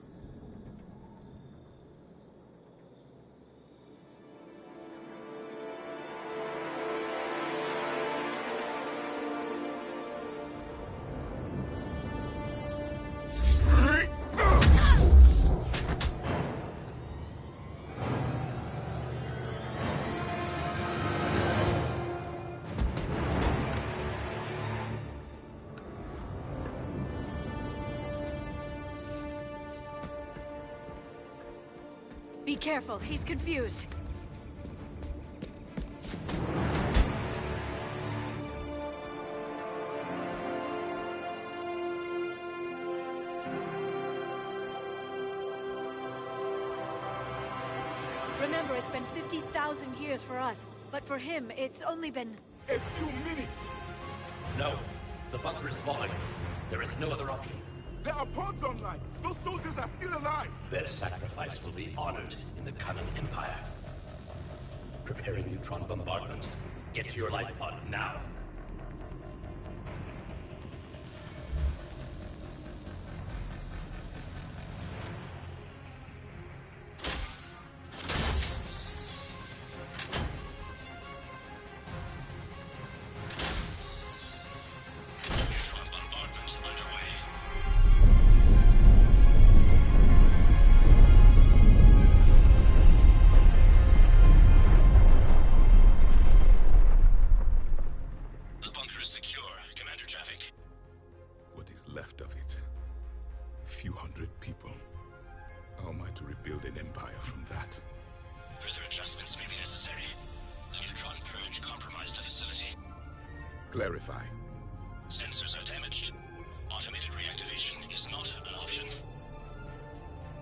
Be careful, he's confused. Remember, it's been 50,000 years for us, but for him, it's only been... A few minutes! No. The bunker is falling. There is no other option. There are pods online! Those soldiers are still alive! Their sacrifice will be honored in the coming Empire. Preparing neutron bombardment. Get to your life pod now. Left of it. A few hundred people. How am I to rebuild an empire from that? Further adjustments may be necessary. The neutron purge compromised the facility. Clarify. Sensors are damaged. Automated reactivation is not an option.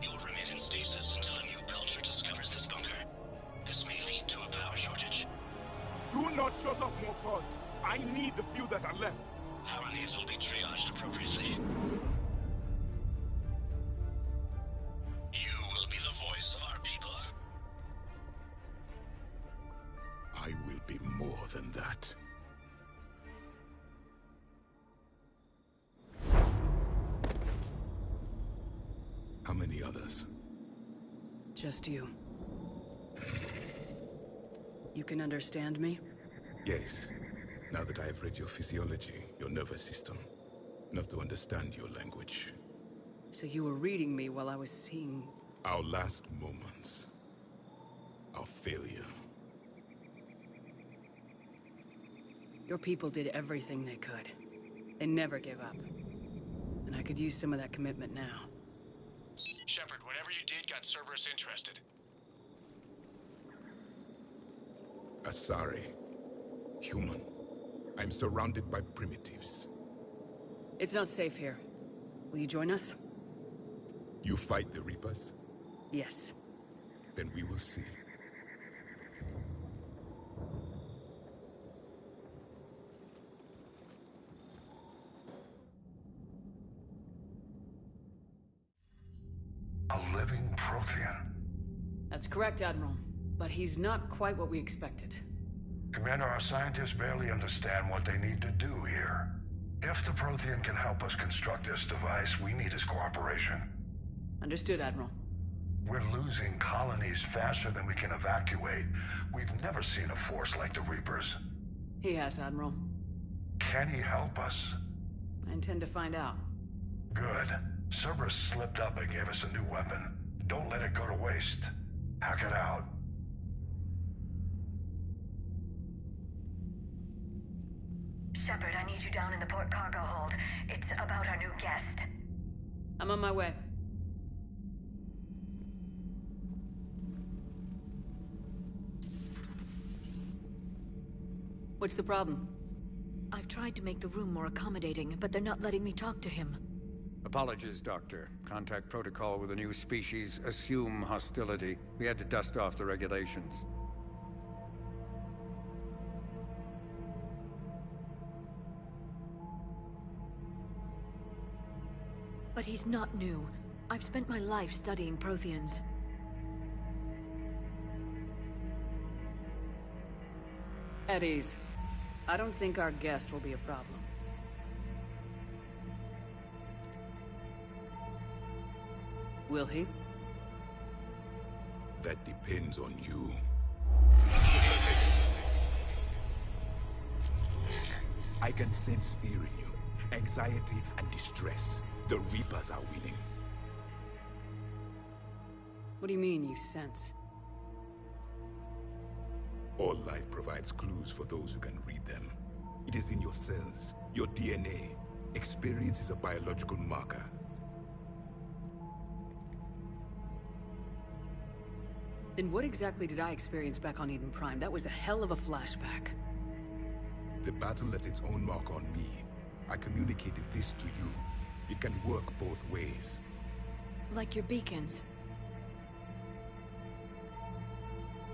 You will remain in stasis until a new culture discovers this bunker. This may lead to a power shortage. Do not shut off more pods. I need the few that are left. Power needs will be triaged appropriately. You will be the voice of our people. I will be more than that. How many others? Just you. You can understand me? Yes. Now that I have read your physiology, your nervous system, enough to understand your language. So you were reading me while I was seeing... Our last moments. Our failure. Your people did everything they could. They never gave up. And I could use some of that commitment now. Shepard, whatever you did got Cerberus interested. Asari. Human. I'm surrounded by primitives. It's not safe here. Will you join us? You fight the Reapers? Yes. Then we will see. A living Prothean. That's correct, Admiral. But he's not quite what we expected. Commander, our scientists barely understand what they need to do here. If the Prothean can help us construct this device, we need his cooperation. Understood, Admiral. We're losing colonies faster than we can evacuate. We've never seen a force like the Reapers. He has, Admiral. Can he help us? I intend to find out. Good. Cerberus slipped up and gave us a new weapon. Don't let it go to waste. Hack it out. Shepard, I need you down in the port cargo hold. It's about our new guest. I'm on my way. What's the problem? I've tried to make the room more accommodating, but they're not letting me talk to him. Apologies, Doctor. Contact protocol with a new species. Assume hostility. We had to dust off the regulations. But he's not new. I've spent my life studying Protheans. At ease. I don't think our guest will be a problem. Will he? That depends on you. I can sense fear in you, anxiety and distress. The Reapers are winning. What do you mean, you sense? All life provides clues for those who can read them. It is in your cells, your DNA. Experience is a biological marker. Then what exactly did I experience back on Eden Prime? That was a hell of a flashback. The battle left its own mark on me. I communicated this to you. It can work both ways. Like your beacons?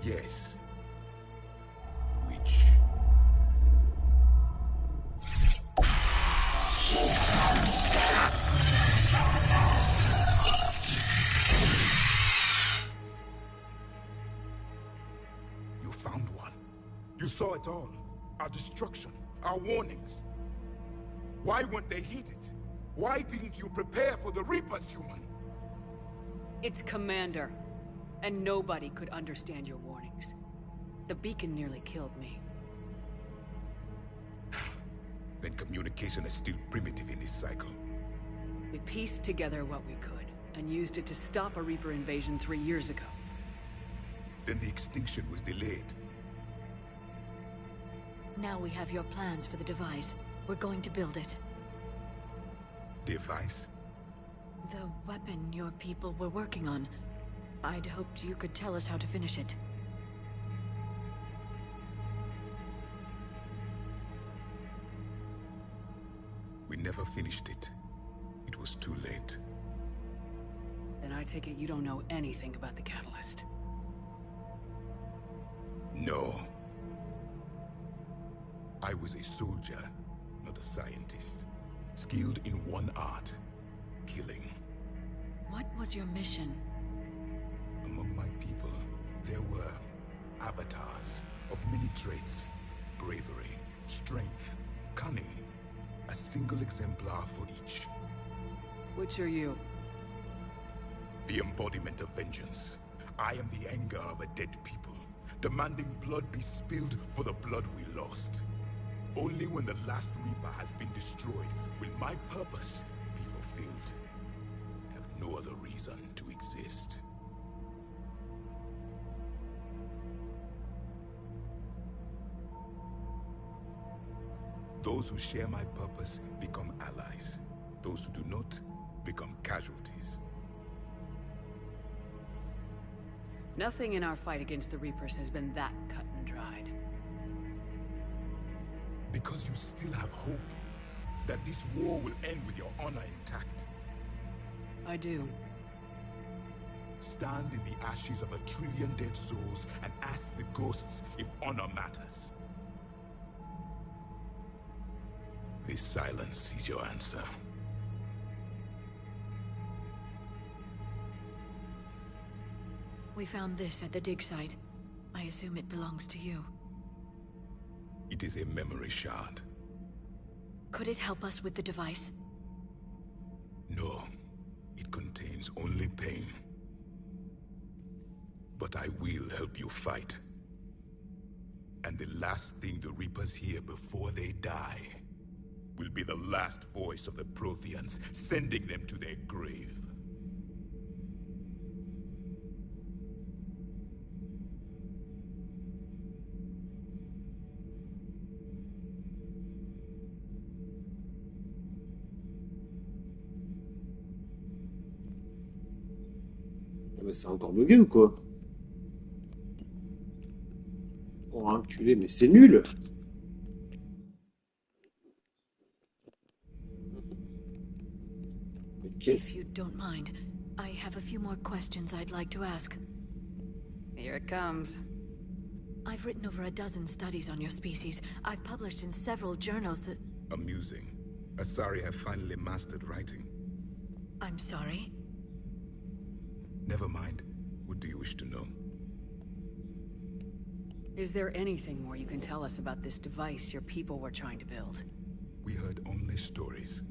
Yes. Which... You found one. You saw it all. Our destruction, our warnings. Why weren't they heeded? Why didn't you prepare for the Reapers, human? It's Commander. And nobody could understand your warnings. The beacon nearly killed me. Then communication is still primitive in this cycle. We pieced together what we could, and used it to stop a Reaper invasion 3 years ago. Then the extinction was delayed. Now we have your plans for the device. We're going to build it. Device? The weapon your people were working on. I'd hoped you could tell us how to finish it. We never finished it. It was too late. Then I take it you don't know anything about the catalyst. No. I was a soldier, not a scientist. Skilled in one art, killing. What was your mission? Among my people, there were avatars of many traits. Bravery, strength, cunning. A single exemplar for each. Which are you? The embodiment of vengeance. I am the anger of a dead people, demanding blood be spilled for the blood we lost. Only when the last Reaper has been destroyed will my purpose be fulfilled. I have no other reason to exist. Those who share my purpose become allies. Those who do not become casualties. Nothing in our fight against the Reapers has been that cut and dried. Because you still have hope that this war will end with your honor intact. I do. Stand in the ashes of 1 trillion dead souls and ask the ghosts if honor matters. This silence is your answer. We found this at the dig site. I assume it belongs to you. It is a memory shard. Could it help us with the device? No. It contains only pain. But I will help you fight. And the last thing the Reapers hear before they die will be the last voice of the Protheans, sending them to their grave. C'est encore bugué ou quoi? Oh enculé, mais c'est nul! If you don't mind, I have a few more questions I'd like to ask. Here it comes. I've written over a dozen studies on your species. I've published in several journals that... Amusing. Asari have finally mastered writing. I'm sorry? Never mind. What do you wish to know? Is there anything more you can tell us about this device your people were trying to build? We heard only stories.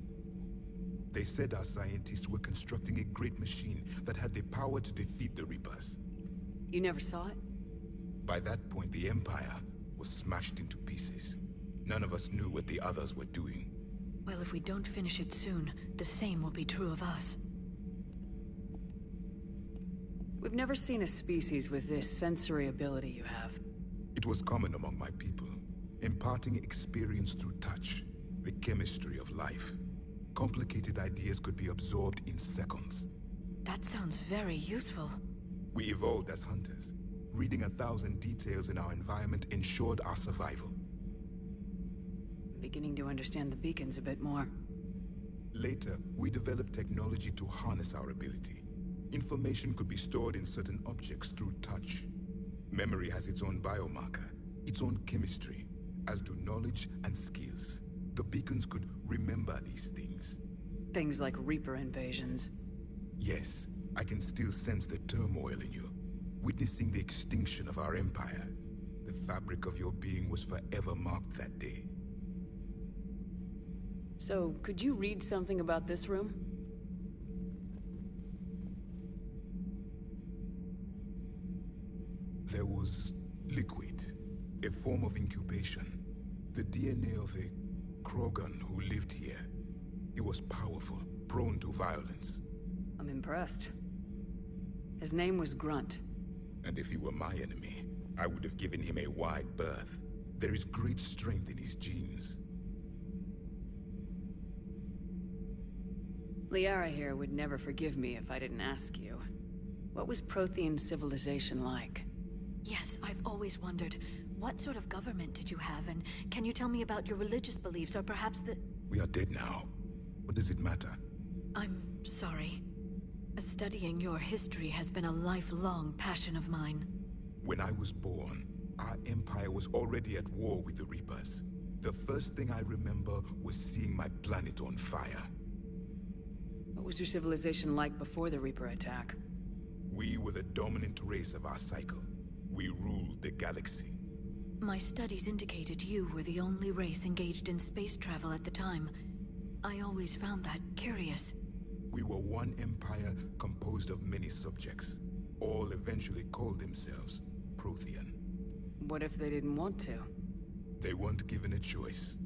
They said our scientists were constructing a great machine that had the power to defeat the Reapers. You never saw it? By that point, the Empire was smashed into pieces. None of us knew what the others were doing. Well, if we don't finish it soon, the same will be true of us. We've never seen a species with this sensory ability you have. It was common among my people, imparting experience through touch, the chemistry of life. Complicated ideas could be absorbed in seconds. That sounds very useful. We evolved as hunters. Reading 1,000 details in our environment ensured our survival. Beginning to understand the beacons a bit more. Later, we developed technology to harness our ability. Information could be stored in certain objects through touch. Memory has its own biomarker, its own chemistry, as do knowledge and skills. The beacons could remember these things. Things like Reaper invasions. Yes, I can still sense the turmoil in you. Witnessing the extinction of our empire. The fabric of your being was forever marked that day. So, could you read something about this room? There was liquid, a form of incubation. The DNA of a Krogan who lived here. He was powerful, prone to violence. I'm impressed. His name was Grunt. And if he were my enemy, I would have given him a wide berth. There is great strength in his genes. Liara here would never forgive me if I didn't ask you. What was Prothean civilization like? Yes, I've always wondered, what sort of government did you have, and can you tell me about your religious beliefs, or perhaps the... We are dead now. What does it matter? I'm sorry. Studying your history has been a lifelong passion of mine. When I was born, our empire was already at war with the Reapers. The first thing I remember was seeing my planet on fire. What was your civilization like before the Reaper attack? We were the dominant race of our cycle. We ruled the galaxy. My studies indicated you were the only race engaged in space travel at the time. I always found that curious. We were one empire composed of many subjects. All eventually called themselves Prothean. What if they didn't want to? They weren't given a choice.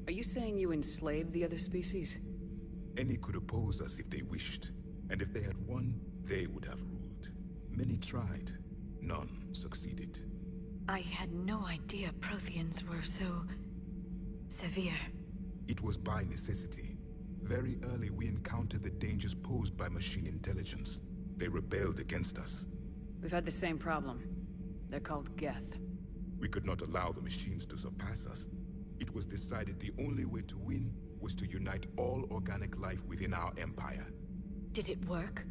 Are you saying you enslaved the other species? Any could oppose us if they wished. And if they had won, they would have ruled. Many tried. None succeeded. I had no idea Protheans were so... severe. It was by necessity. Very early we encountered the dangers posed by machine intelligence. They rebelled against us. We've had the same problem. They're called Geth. We could not allow the machines to surpass us. It was decided the only way to win was to unite all organic life within our empire. Did it work?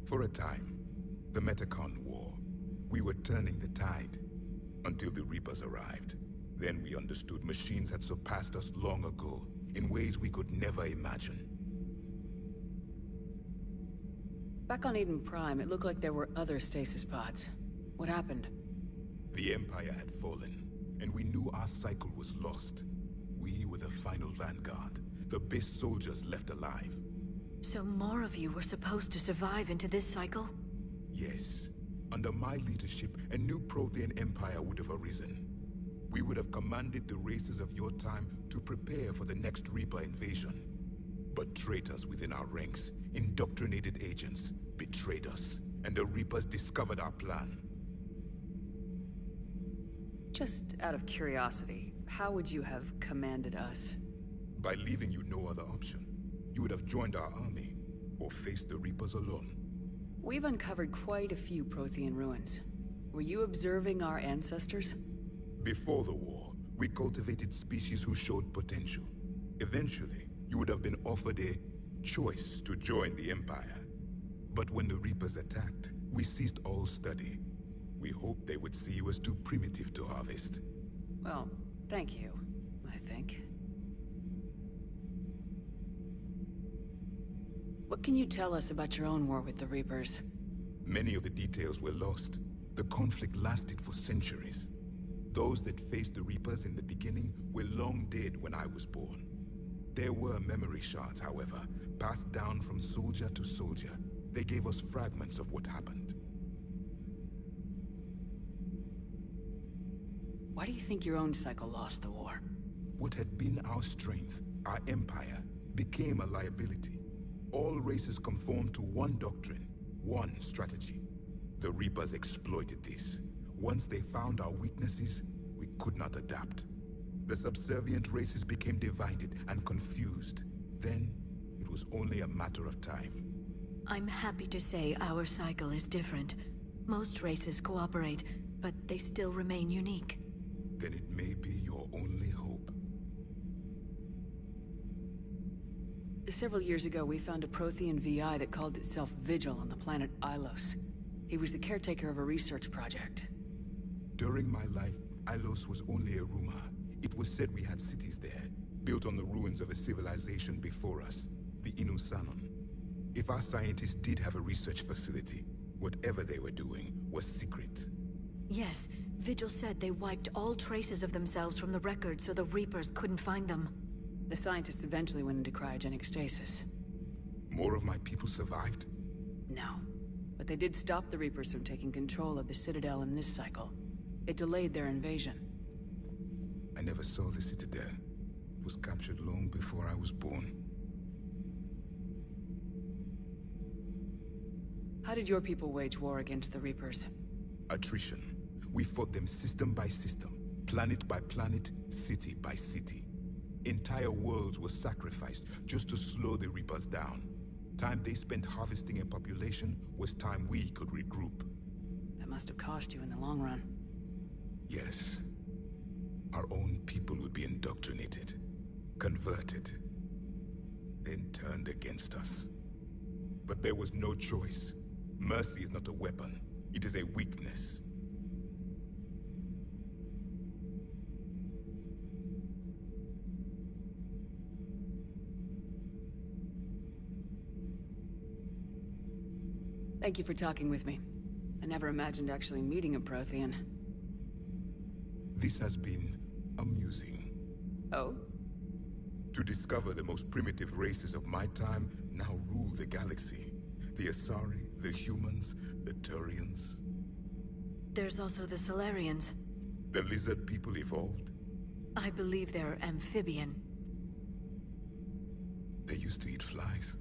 For a time. The Metacon War. We were turning the tide. Until the Reapers arrived. Then we understood machines had surpassed us long ago, in ways we could never imagine. Back on Eden Prime, it looked like there were other stasis pods. What happened? The Empire had fallen, and we knew our cycle was lost. We were the final vanguard, the best soldiers left alive. So more of you were supposed to survive into this cycle? Yes. Under my leadership, a new Prothean empire would have arisen. We would have commanded the races of your time to prepare for the next Reaper invasion. But traitors within our ranks, indoctrinated agents, betrayed us, and the Reapers discovered our plan. Just out of curiosity, how would you have commanded us? By leaving you no other option. You would have joined our army, or faced the Reapers alone. We've uncovered quite a few Prothean ruins. Were you observing our ancestors? Before the war, we cultivated species who showed potential. Eventually, you would have been offered a choice to join the Empire. But when the Reapers attacked, we ceased all study. We hoped they would see you as too primitive to harvest. Well, thank you, I think. What can you tell us about your own war with the Reapers? Many of the details were lost. The conflict lasted for centuries. Those that faced the Reapers in the beginning were long dead when I was born. There were memory shards, however, passed down from soldier to soldier. They gave us fragments of what happened. Why do you think your own cycle lost the war? What had been our strength, our empire, became a liability. All races conformed to one doctrine, one strategy. The Reapers exploited this. Once they found our weaknesses, we could not adapt. The subservient races became divided and confused. Then, it was only a matter of time. I'm happy to say our cycle is different. Most races cooperate, but they still remain unique. Then it may be your only hope. Several years ago, we found a Prothean VI that called itself Vigil on the planet Ilos. He was the caretaker of a research project. During my life, Ilos was only a rumor. It was said we had cities there, built on the ruins of a civilization before us, the Inusanon. If our scientists did have a research facility, whatever they were doing was secret. Yes, Vigil said they wiped all traces of themselves from the records so the Reapers couldn't find them. The scientists eventually went into cryogenic stasis. More of my people survived? No. But they did stop the Reapers from taking control of the Citadel in this cycle. It delayed their invasion. I never saw the Citadel. It was captured long before I was born. How did your people wage war against the Reapers? Attrition. We fought them system by system, planet by planet, city by city. Entire worlds were sacrificed just to slow the Reapers down. Time they spent harvesting a population was time we could regroup. That must have cost you in the long run. Yes. Our own people would be indoctrinated, converted, then turned against us. But there was no choice. Mercy is not a weapon. It is a weakness. Thank you for talking with me. I never imagined actually meeting a Prothean. This has been amusing. Oh? To discover the most primitive races of my time now rule the galaxy. The Asari, the humans, the Turians. There's also the Solarians. The lizard people evolved? I believe they're amphibian. They used to eat flies.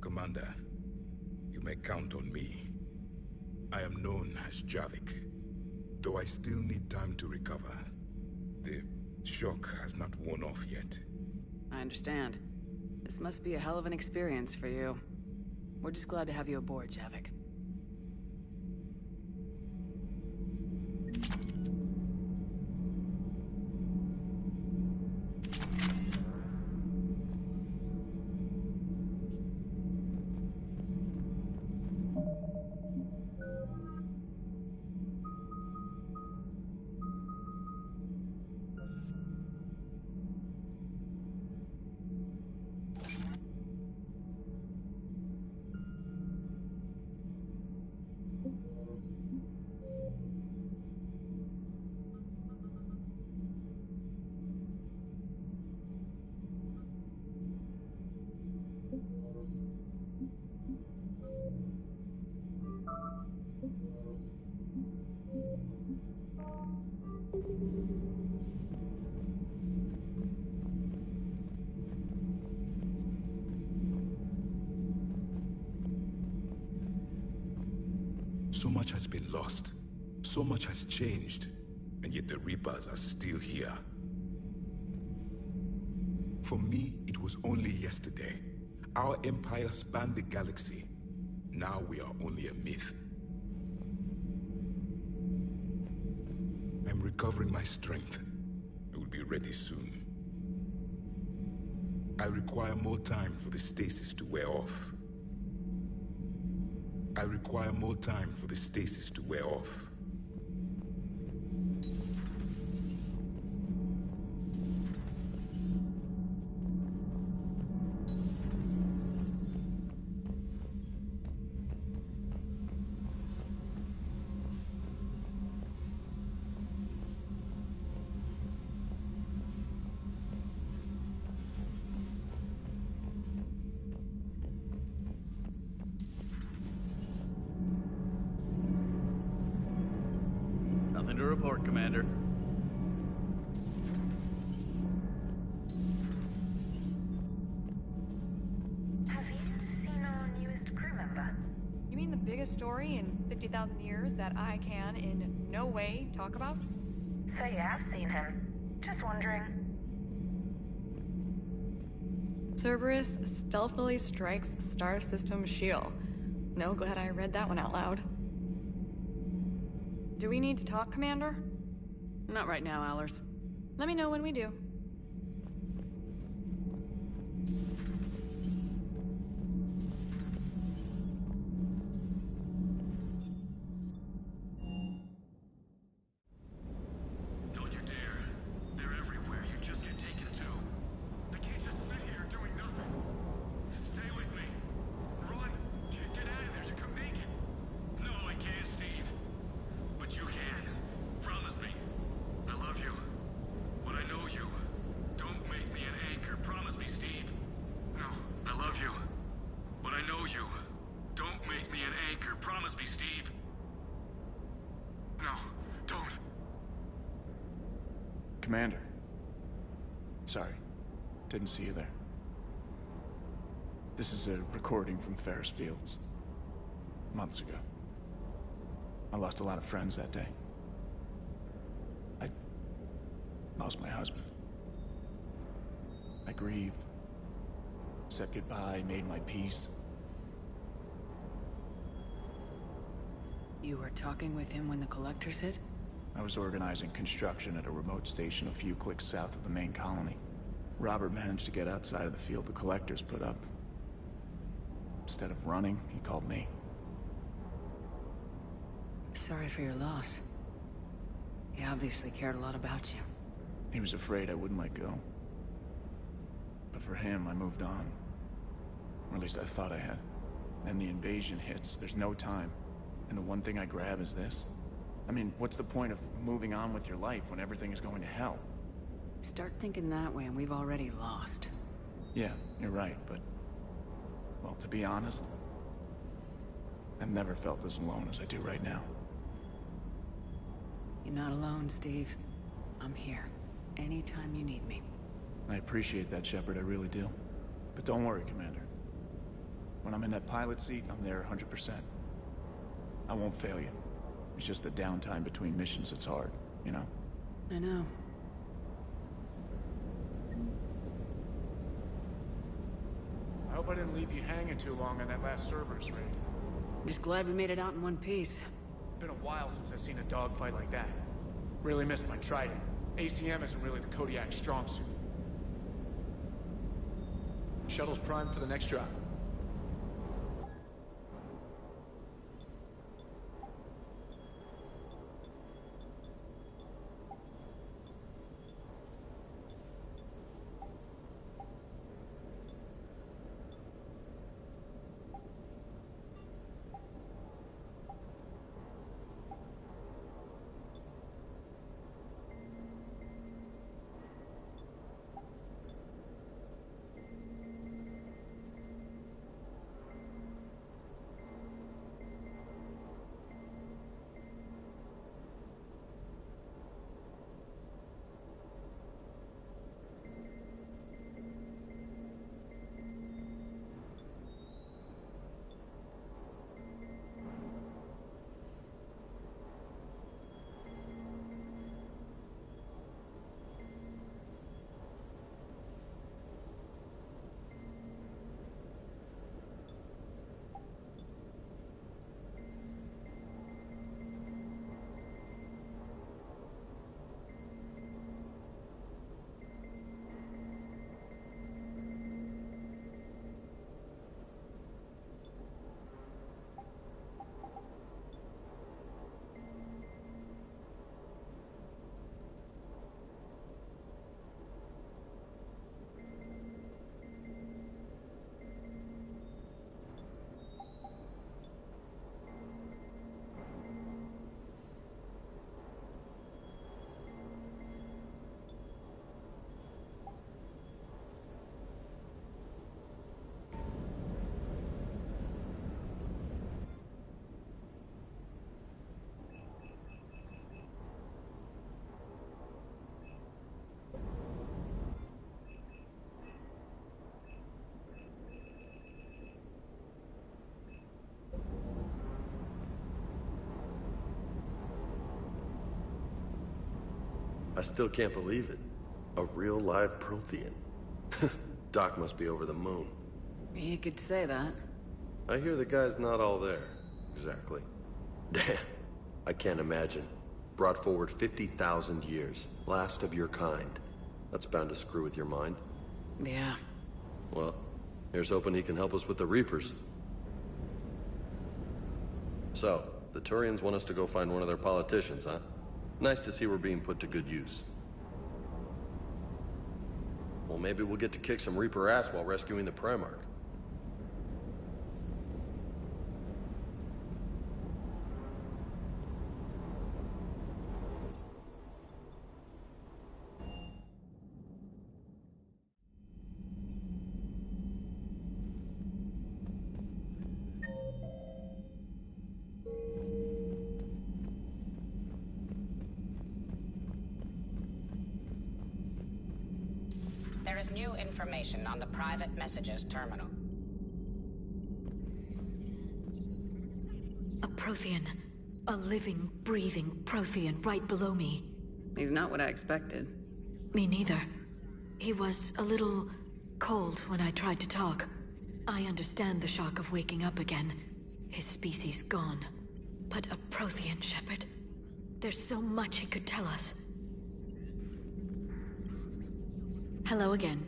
Commander, you may count on me. I am known as Javik, though I still need time to recover. The shock has not worn off yet. I understand. This must be a hell of an experience for you. We're just glad to have you aboard, Javik. So much has been lost. So much has changed. And yet the Reapers are still here. For me, it was only yesterday. Our empire spanned the galaxy. Now we are only a myth. I'm recovering my strength. ready soon. I require more time for the stasis to wear off. I require more time for the stasis to wear off. Nothing to report, Commander. Have you seen our newest crew member? You mean the biggest story in 50,000 years that I can in no way talk about? So you have seen him. Just wondering. Cerberus stealthily strikes Star System shield. No, glad I read that one out loud. Do we need to talk, Commander? Not right now, Allers. Let me know when we do. Don't you dare. They're everywhere. You just get taken too. I can't just sit here doing nothing. Stay with me. Run. Get out of there. You can make it. No, I can't, Steve. But you can. Promise me. I love you. But I know you. Don't make me an anchor. Promise me, Steve. No, I love you. But I know you. Don't make me an anchor. Promise me, Steve. No, don't. Commander. Sorry. Didn't see you there. This is a recording from Ferris Fields. Months ago. I lost a lot of friends that day. I lost my husband. I grieved. Said goodbye, made my peace. You were talking with him when the Collectors hit? I was organizing construction at a remote station a few clicks south of the main colony. Robert managed to get outside of the field the Collectors put up. Instead of running, he called me. Sorry for your loss. He obviously cared a lot about you. He was afraid I wouldn't let go. But for him, I moved on. Or at least I thought I had. Then the invasion hits, there's no time. And the one thing I grab is this. I mean, what's the point of moving on with your life when everything is going to hell? Start thinking that way and we've already lost. Yeah, you're right, but... well, to be honest, I've never felt as alone as I do right now. You're not alone, Steve. I'm here. Anytime you need me. I appreciate that, Shepard, I really do. But don't worry, Commander. When I'm in that pilot seat, I'm there 100%. I won't fail you. It's just the downtime between missions that's hard, you know? I know. I hope I didn't leave you hanging too long on that last Cerberus raid. I'm just glad we made it out in one piece. Been a while since I've seen a dogfight like that. Really missed my Trident. ACM isn't really the Kodiak's strong suit. Shuttle's primed for the next drop. still can't believe it. A real live Prothean. Doc must be over the moon. You could say that. I hear the guy's not all there. Exactly. Damn. I can't imagine. Brought forward 50,000 years. Last of your kind. That's bound to screw with your mind. Yeah. Well, here's hoping he can help us with the Reapers. So, the Turians want us to go find one of their politicians, huh? Nice to see we're being put to good use. Well, maybe we'll get to kick some Reaper ass while rescuing the Primarch. There is new information on the private messages terminal. A Prothean. A living, breathing Prothean right below me. He's not what I expected. Me neither. He was a little cold when I tried to talk. I understand the shock of waking up again. His species gone. But a Prothean, Shepard. There's so much he could tell us. Hello again.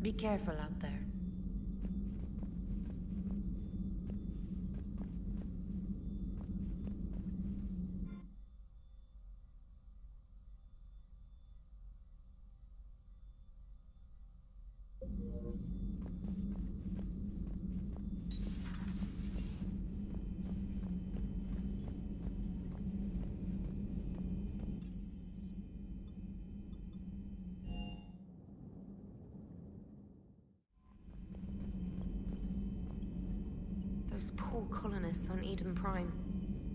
Be careful out there. Those poor colonists on Eden Prime.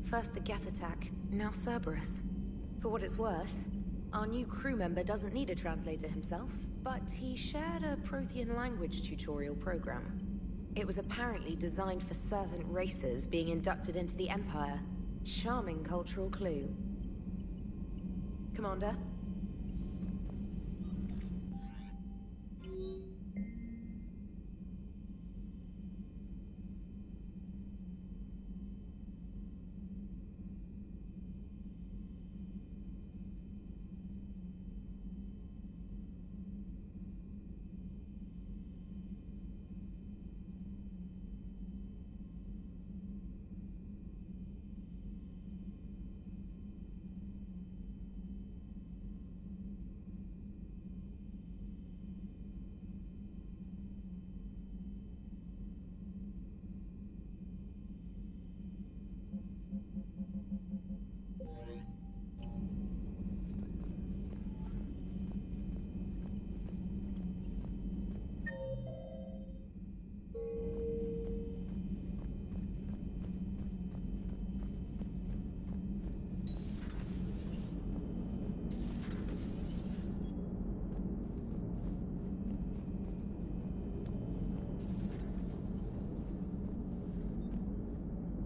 First the Geth attack, now Cerberus. For what it's worth, our new crew member doesn't need a translator himself, but he shared a Prothean language tutorial program. It was apparently designed for servant races being inducted into the Empire. Charming cultural clue. Commander?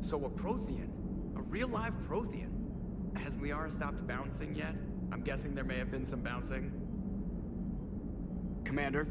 So a Prothean? A real live Prothean? Has Liara stopped bouncing yet? I'm guessing there may have been some bouncing. Commander?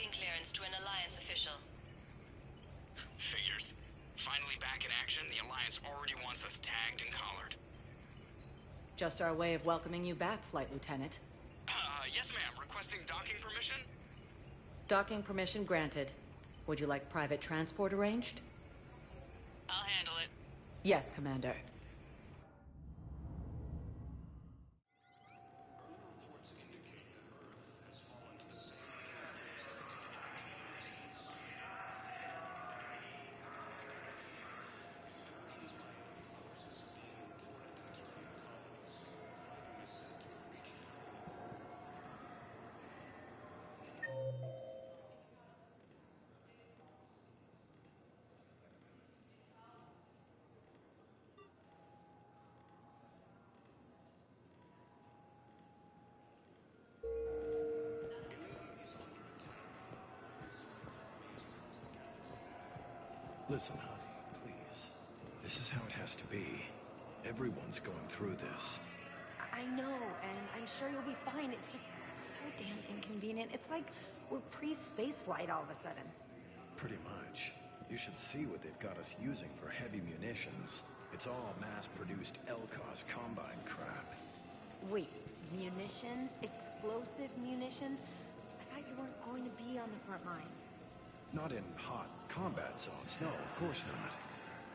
Briefing clearance to an Alliance official. Figures. Finally back in action, the Alliance already wants us tagged and collared. Just our way of welcoming you back, Flight Lieutenant. Yes ma'am. Requesting docking permission? Docking permission granted. Would you like private transport arranged? I'll handle it. Yes, Commander. Listen, honey, please. This is how it has to be. Everyone's going through this. I know, and I'm sure you'll be fine. It's just so damn inconvenient. It's like we're pre-space flight all of a sudden. Pretty much. You should see what they've got us using for heavy munitions. It's all mass-produced LCOS Combine crap. Wait, munitions? Explosive munitions? I thought you weren't going to be on the front lines. Not in hot combat zones, no, of course not.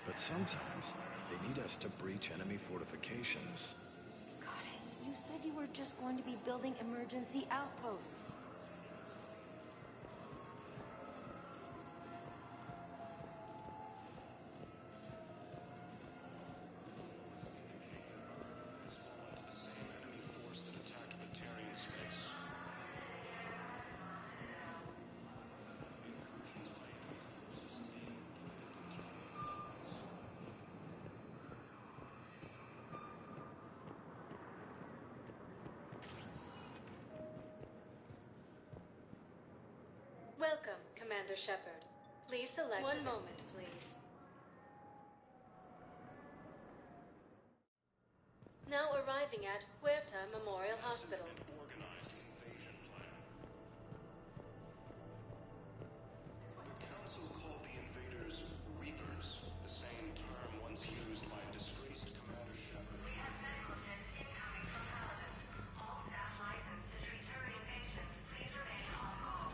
But sometimes, they need us to breach enemy fortifications. Goddess, you said you were just going to be building emergency outposts. Welcome, Commander Shepard. Please select... One moment, please. Now arriving at Huerta Memorial Hospital. The Council called the invaders Reapers, the same term once used by disgraced Commander Shepard. We have negligence incoming from Paladin. All staff licensed to treat terminal patients, please remain on call.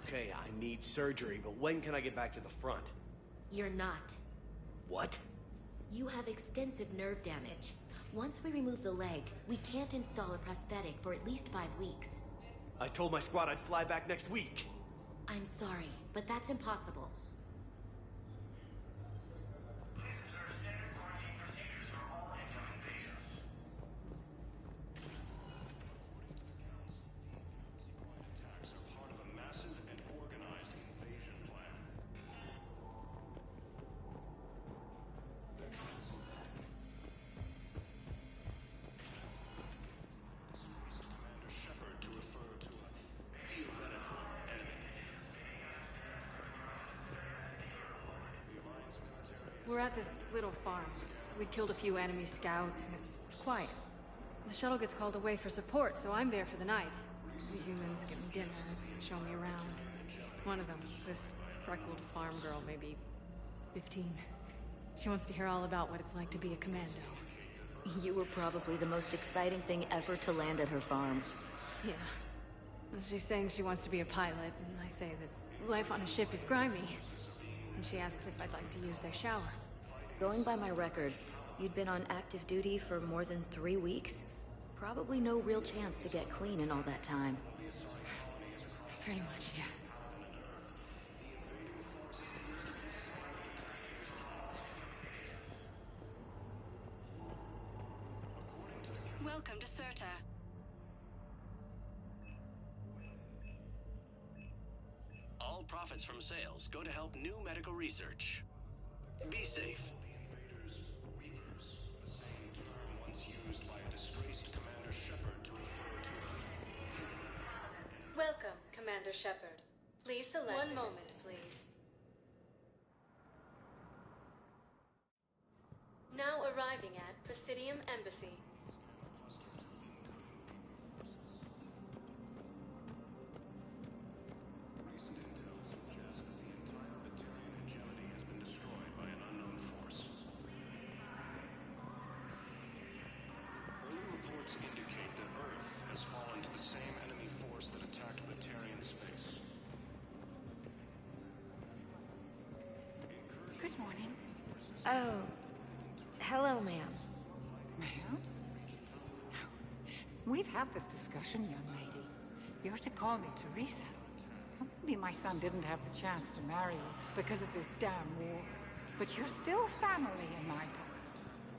Okay, I need surgery, but when can I get back to the front? You're not. What? You have extensive nerve damage. Once we remove the leg, we can't install a prosthetic for at least 5 weeks. I told my squad I'd fly back next week. I'm sorry, but that's impossible. We're at this little farm. We killed a few enemy scouts, and it's quiet. The shuttle gets called away for support, so I'm there for the night. The humans give me dinner, show me around. One of them, this freckled farm girl, maybe 15. She wants to hear all about what it's like to be a commando. You were probably the most exciting thing ever to land at her farm. Yeah. Well, she's saying she wants to be a pilot, and I say that life on a ship is grimy. And she asks if I'd like to use their shower. Going by my records, you'd been on active duty for more than 3 weeks. Probably no real chance to get clean in all that time. Pretty much, yeah. Welcome to Serta. All profits from sales go to help new medical research. Be safe. Commander Shepard. Please select... One moment, please. Now arriving at Presidium Embassy. Recent intel suggests that the entire Batarian hegemony has been destroyed by an unknown force. Early reports indicate that Earth has fallen to the same enemy force that attacked Batarian space. Good morning. Oh. Hello, ma'am. Ma'am? We've had this discussion, young lady. You're to call me Teresa. Maybe my son didn't have the chance to marry you because of this damn war. But you're still family in my book.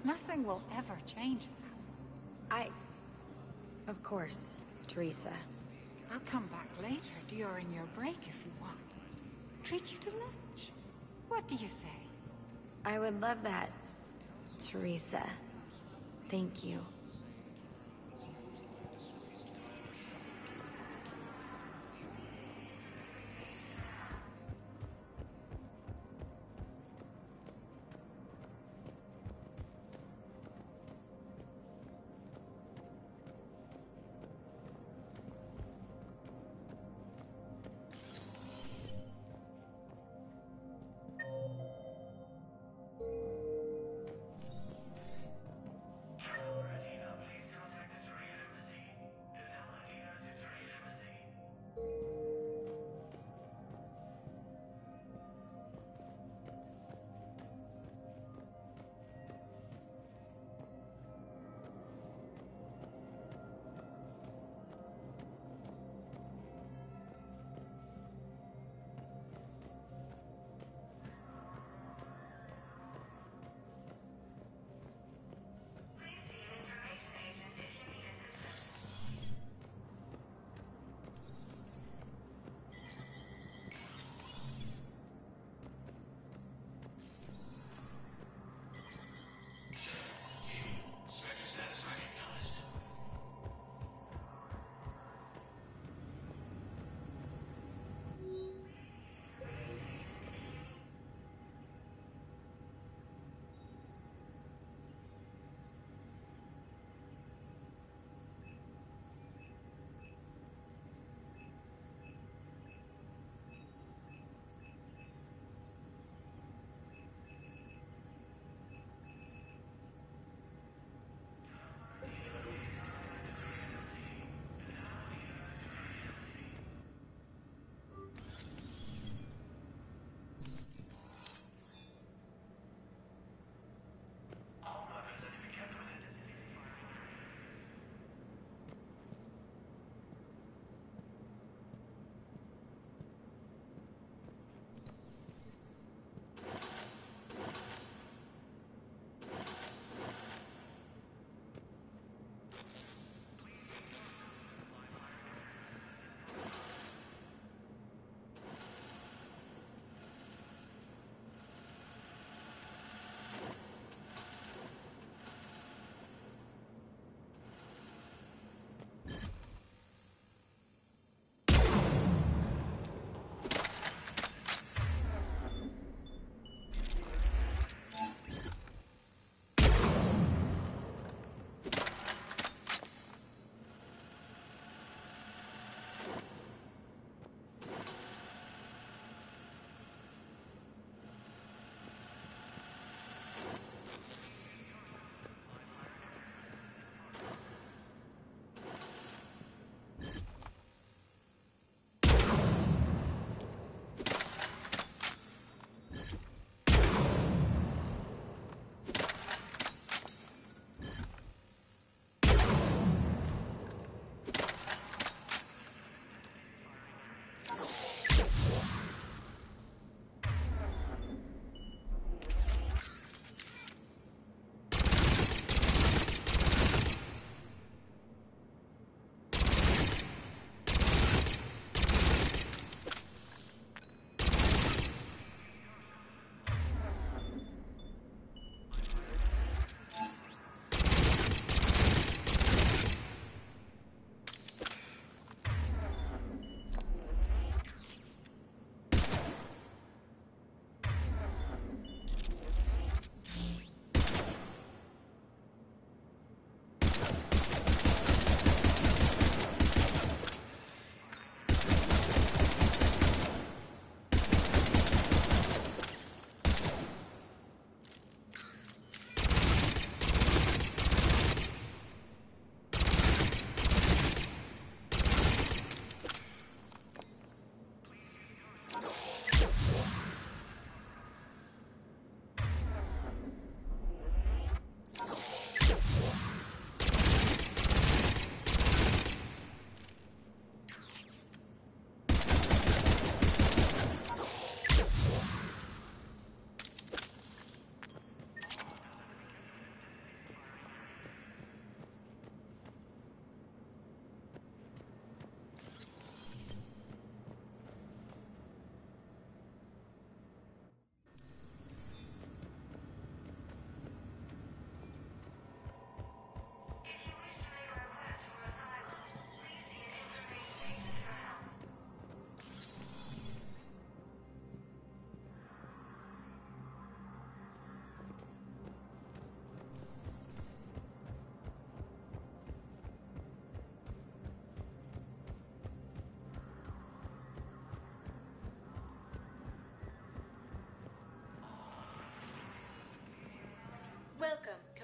Nothing will ever change that. Of course, Teresa. I'll come back later during your break if you want. Treat you to lunch. What do you say? I would love that, Teresa. Thank you. Ready.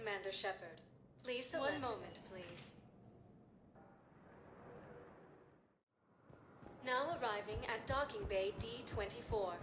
Commander Shepard. Please select. One moment, please. Now arriving at Docking Bay D-24.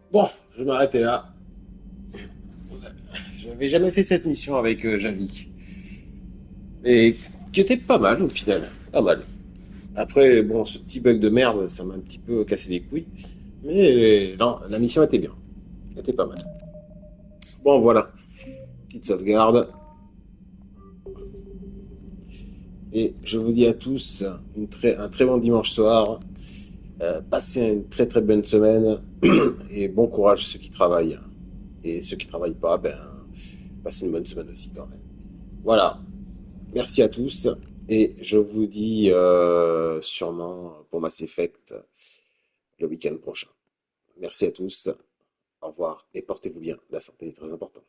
Bon, je vais m'arrêter là. J'avais jamais fait cette mission avec Javik. Et qui était pas mal au final. Pas mal. Après, bon, ce petit bug de merde, ça m'a un petit peu cassé les couilles. Mais non, la mission était bien. Elle était pas mal. Bon, voilà. Petite sauvegarde. Et je vous dis à tous un très bon dimanche soir. Passez une très très bonne semaine. Et bon courage à ceux qui travaillent. Et ceux qui travaillent pas, passez une bonne semaine aussi quand même. Voilà. Merci à tous. Et je vous dis sûrement pour Mass Effect le week-end prochain. Merci à tous. Au revoir et portez-vous bien. La santé est très importante.